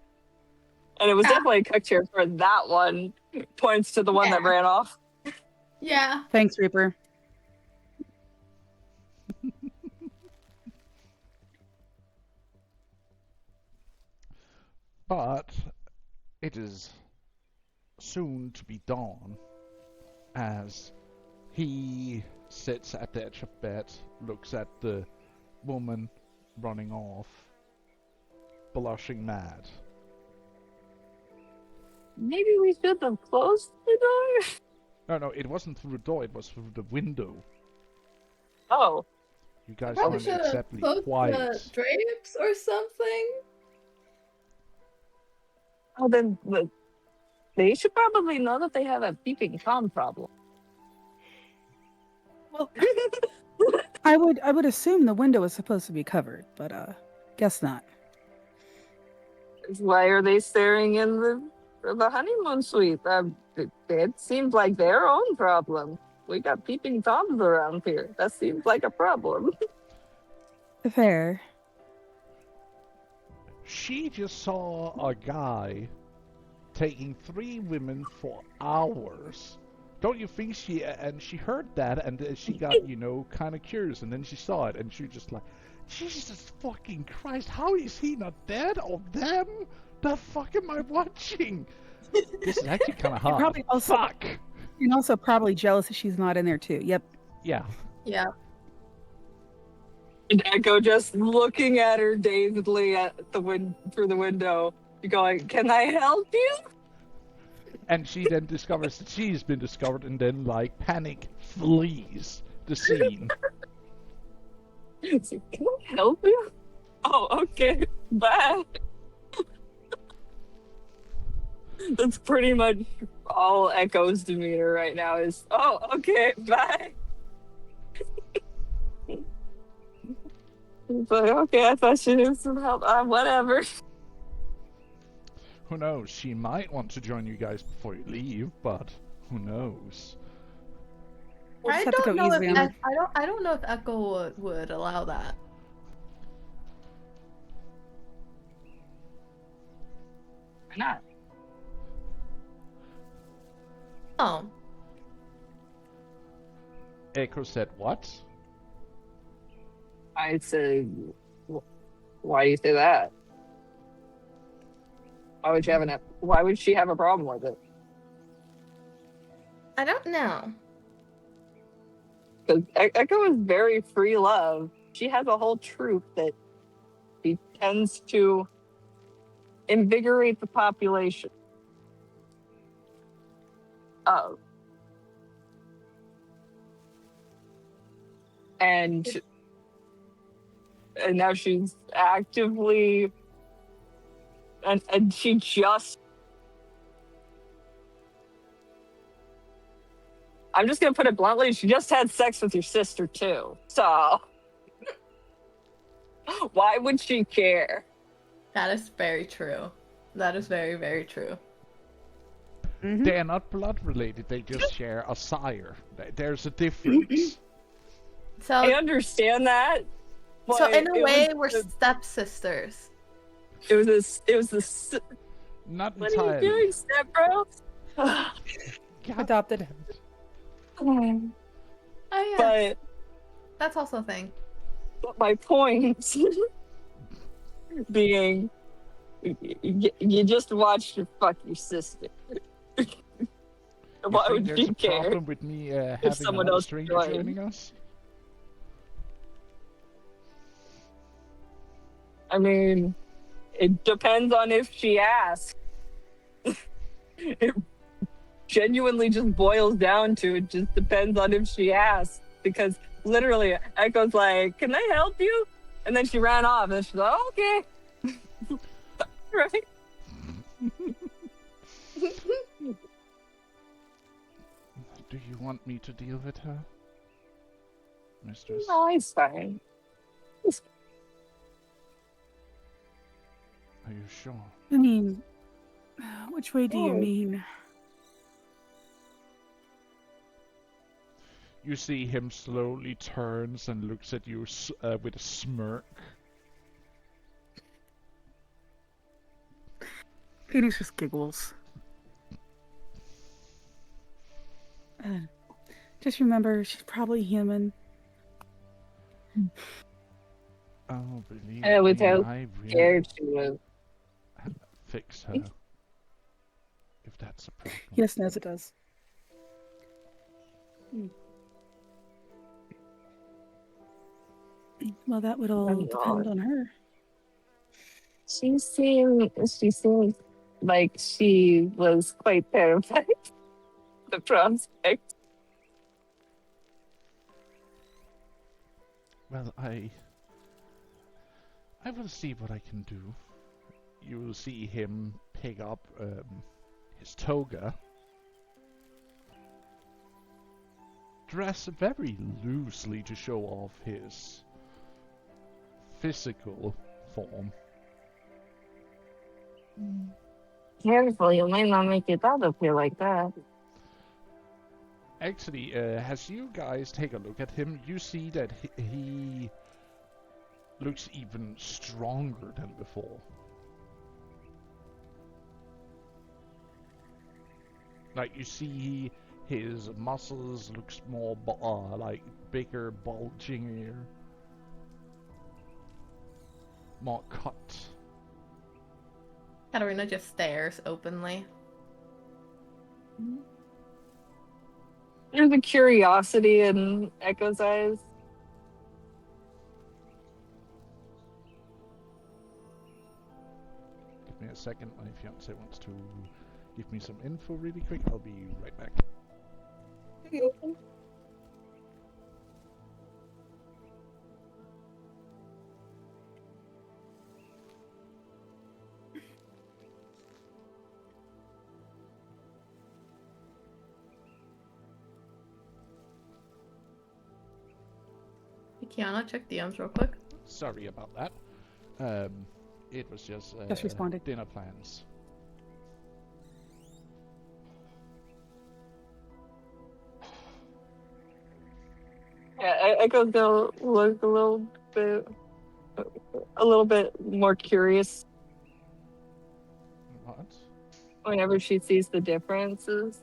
And it was definitely a cuck chair for that one. Points to the one that ran off. Yeah. Thanks, Reaper. But It is soon to be dawn as he sits at the edge of bed, looks at the woman running off, blushing mad. Maybe we should have closed the door? No, it wasn't through the door, it was through the window. Oh. You guys Probably weren't should have exactly closed quiet. the drapes or something. Oh, then they should probably know that they have a peeping Tom problem. Well, I would assume the window is supposed to be covered, but guess not. Why are they staring in the honeymoon suite? It seems like their own problem. We got peeping Toms around here. That seems like a problem. Fair. She just saw a guy taking 3 women for hours. Don't you think she heard that and she got, kind of curious, and then she saw it and she just like, Jesus fucking Christ, how is he not dead or them? The fuck am I watching? This is actually kind of hard. Probably also, Fuck! and also probably jealous that she's not in there too. Yep. Yeah. Yeah. And Echo just looking at her dazedly through the window, going, "Can I help you?" And she then discovers that she's been discovered and then, panic flees the scene. It's like, "Can I help you?" Oh, okay. Bye. That's pretty much all Echo's demeanor right now is, "Oh, okay, bye." It's like, okay, I thought she needed some help. Whatever. Who knows? She might want to join you guys before you leave, but who knows? We'll I just have to don't go know if easy on her. I don't know if Echo would allow that. Why not? Oh, Echo said what? I said, why do you say that? Why would she have a problem with it? I don't know. Because Echo is very free love. She has a whole troop that she tends to invigorate the population of. And now she's actively and she just I'm just gonna put it bluntly, she just had sex with your sister too. So why would she care? That is very true. That is very, very true. Mhm. They are not blood related, they just share a sire. There's a difference. So, I understand that. so but in a it way, was we're the- stepsisters. It was this. Not What are you entirely. doing, step bro? God. Adopted. Oh yeah, But that's also a thing. my point being, you just watched her fuck your sister. You Why think would there's you a care? problem with me having someone another else stranger joined? joining us? I mean, it depends on if she asks. It genuinely just boils down to it just depends on if she asks. Because literally, Echo's like, "Can I help you?" And then she ran off, and she's like, "Okay." Right? Do you want me to deal with her, mistress? No, it's fine. Are you sure? I mean, which way do you Oh. mean? You see him slowly turns and looks at you with a smirk. Phoenix just giggles. Just remember, she's probably human. Oh, believe I was me, out I really Scared she was. fix her. if that's a problem. Yes, Nez, it does. Well, that would all Oh, depend on her. She seemed like she was quite terrified. The prospect. Well, I will see what I can do. You will see him pick up his toga, dress very loosely to show off his physical form. Careful, you might not make it out of here like that. Actually, as you guys take a look at him, you see that he looks even stronger than before. Like, you see his muscles looks more like bigger, bulging, more cut. Katarina just stares openly. There's a curiosity in Echo's eyes. Give me a second, my fiance wants to give me some info really quick. I'll be right back. Kiana, check DMs real quick. Sorry about that. It was just responded. dinner plans. Yeah, Echo still was a little bit more curious What? whenever she sees the differences.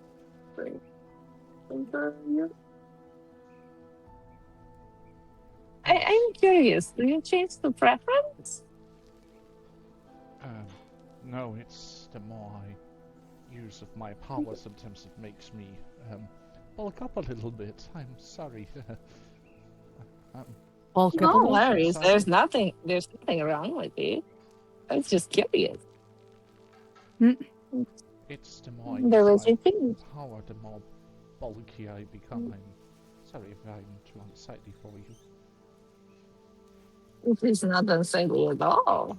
I'm curious. Do you change the preference? No, it's the more I use of my power, sometimes it makes me bulk up a little bit. I'm sorry. Bulk up a No little. worries. Sorry. There's nothing wrong with it. I was just curious. It's the more I There use was my a thing. power, the more bulky I become. I'm sorry if I'm too unsightly for you. It's not unsightly at all.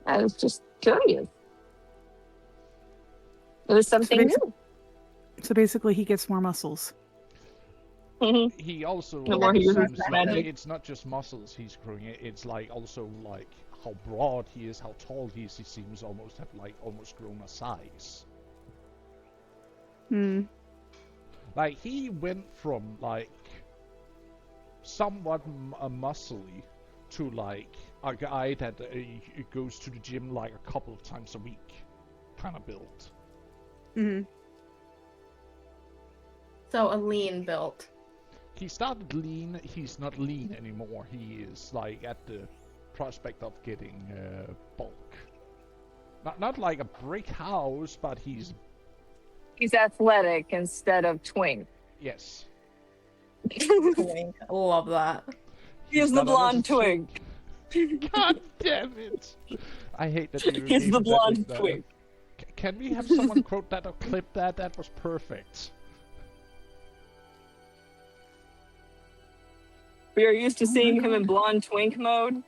I was just curious. It was something new. So basically, he gets more muscles. He also The more he uses seems like magic. it's not just muscles he's growing. It's like also like how broad he is, how tall he is. He seems almost have like almost grown a size. Hmm. Like he went from like somewhat muscly to like a guy that goes to the gym like a couple of times a week, kind of built. Hmm. So a lean built. He started lean. He's not lean anymore. He is like at the prospect of getting bulk. Not like a brick house, but he's He's athletic instead of twink. yes. Twink. Love that. He's the not blonde honest twink. God damn it! I hate that you He's gave the him that blonde nickname. twink. Can we have someone quote that or clip that? That was perfect. We are used to Oh seeing my him in God. blonde twink mode.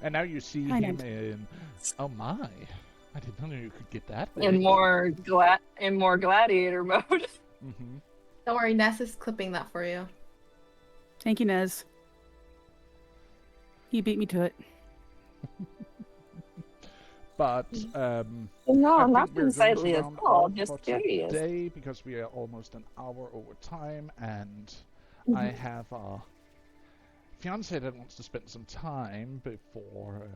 And now you see Hi, him Ned. in. Oh my! I didn't know you could get that. In more gladiator mode. Mm-hmm. Don't worry, Ness is clipping that for you. Thank you, Nez. You beat me to it. But No, I think not we're going unsightly to at round all. off Just for curious. today because we are almost an hour over time, and I have a fiance that wants to spend some time before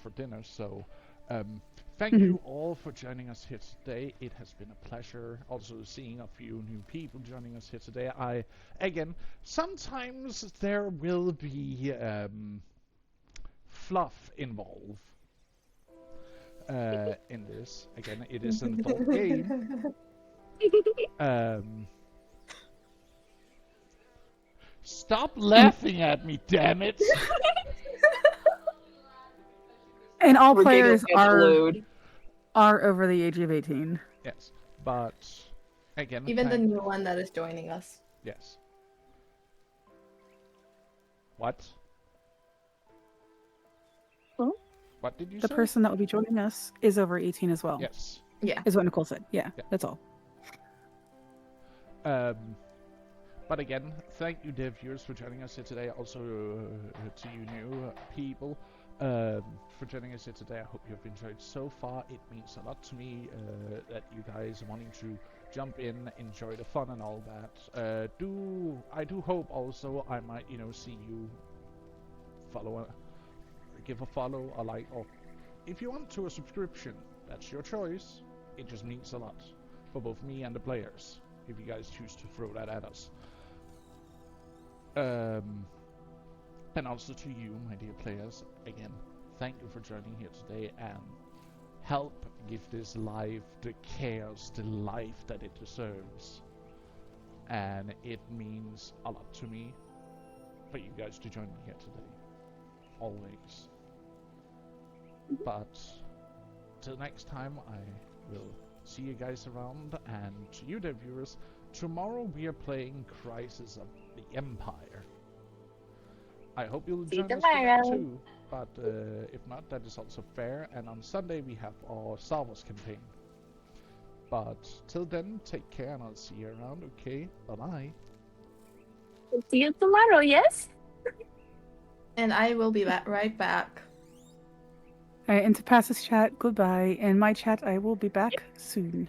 for dinner. So thank you all for joining us here today. It has been a pleasure. Also seeing a few new people joining us here today. Sometimes there will be fluff involved in this. Again, it is an adult game. Stop laughing at me, damn it! And all We're players giggling at the load. are over the age of 18. Yes, but again, Even the new one that is joining us. yes. What? Huh? What did you The say? person that will be joining us is over 18 as well. Yes. Yeah. Is what Nicole said. Yeah, Yeah. that's all. But again, thank you, dear viewers, for joining us here today. Also, to you new people, for joining us here today. I hope you've enjoyed so far. It means a lot to me that you guys are wanting to jump in, enjoy the fun and all that. I do hope also I might, see you give a follow, a like, or if you want to a subscription, that's your choice. It just means a lot for both me and the players if you guys choose to throw that at us. And also to you, my dear players, again, thank you for joining here today and help give this life the chaos, the life that it deserves. And it means a lot to me for you guys to join me here today. Always. But till next time, I will see you guys around, and to you, dear viewers, tomorrow we are playing Crisis of the Empire. I hope you'll See you join us for that tomorrow. too, but if not, that is also fair, and on Sunday we have our Star Wars campaign. But till then, take care, and I'll see you around, okay? Bye-bye. See you tomorrow, yes? And I will be right back. All right, and to pass this chat, goodbye. And my chat, I will be back soon.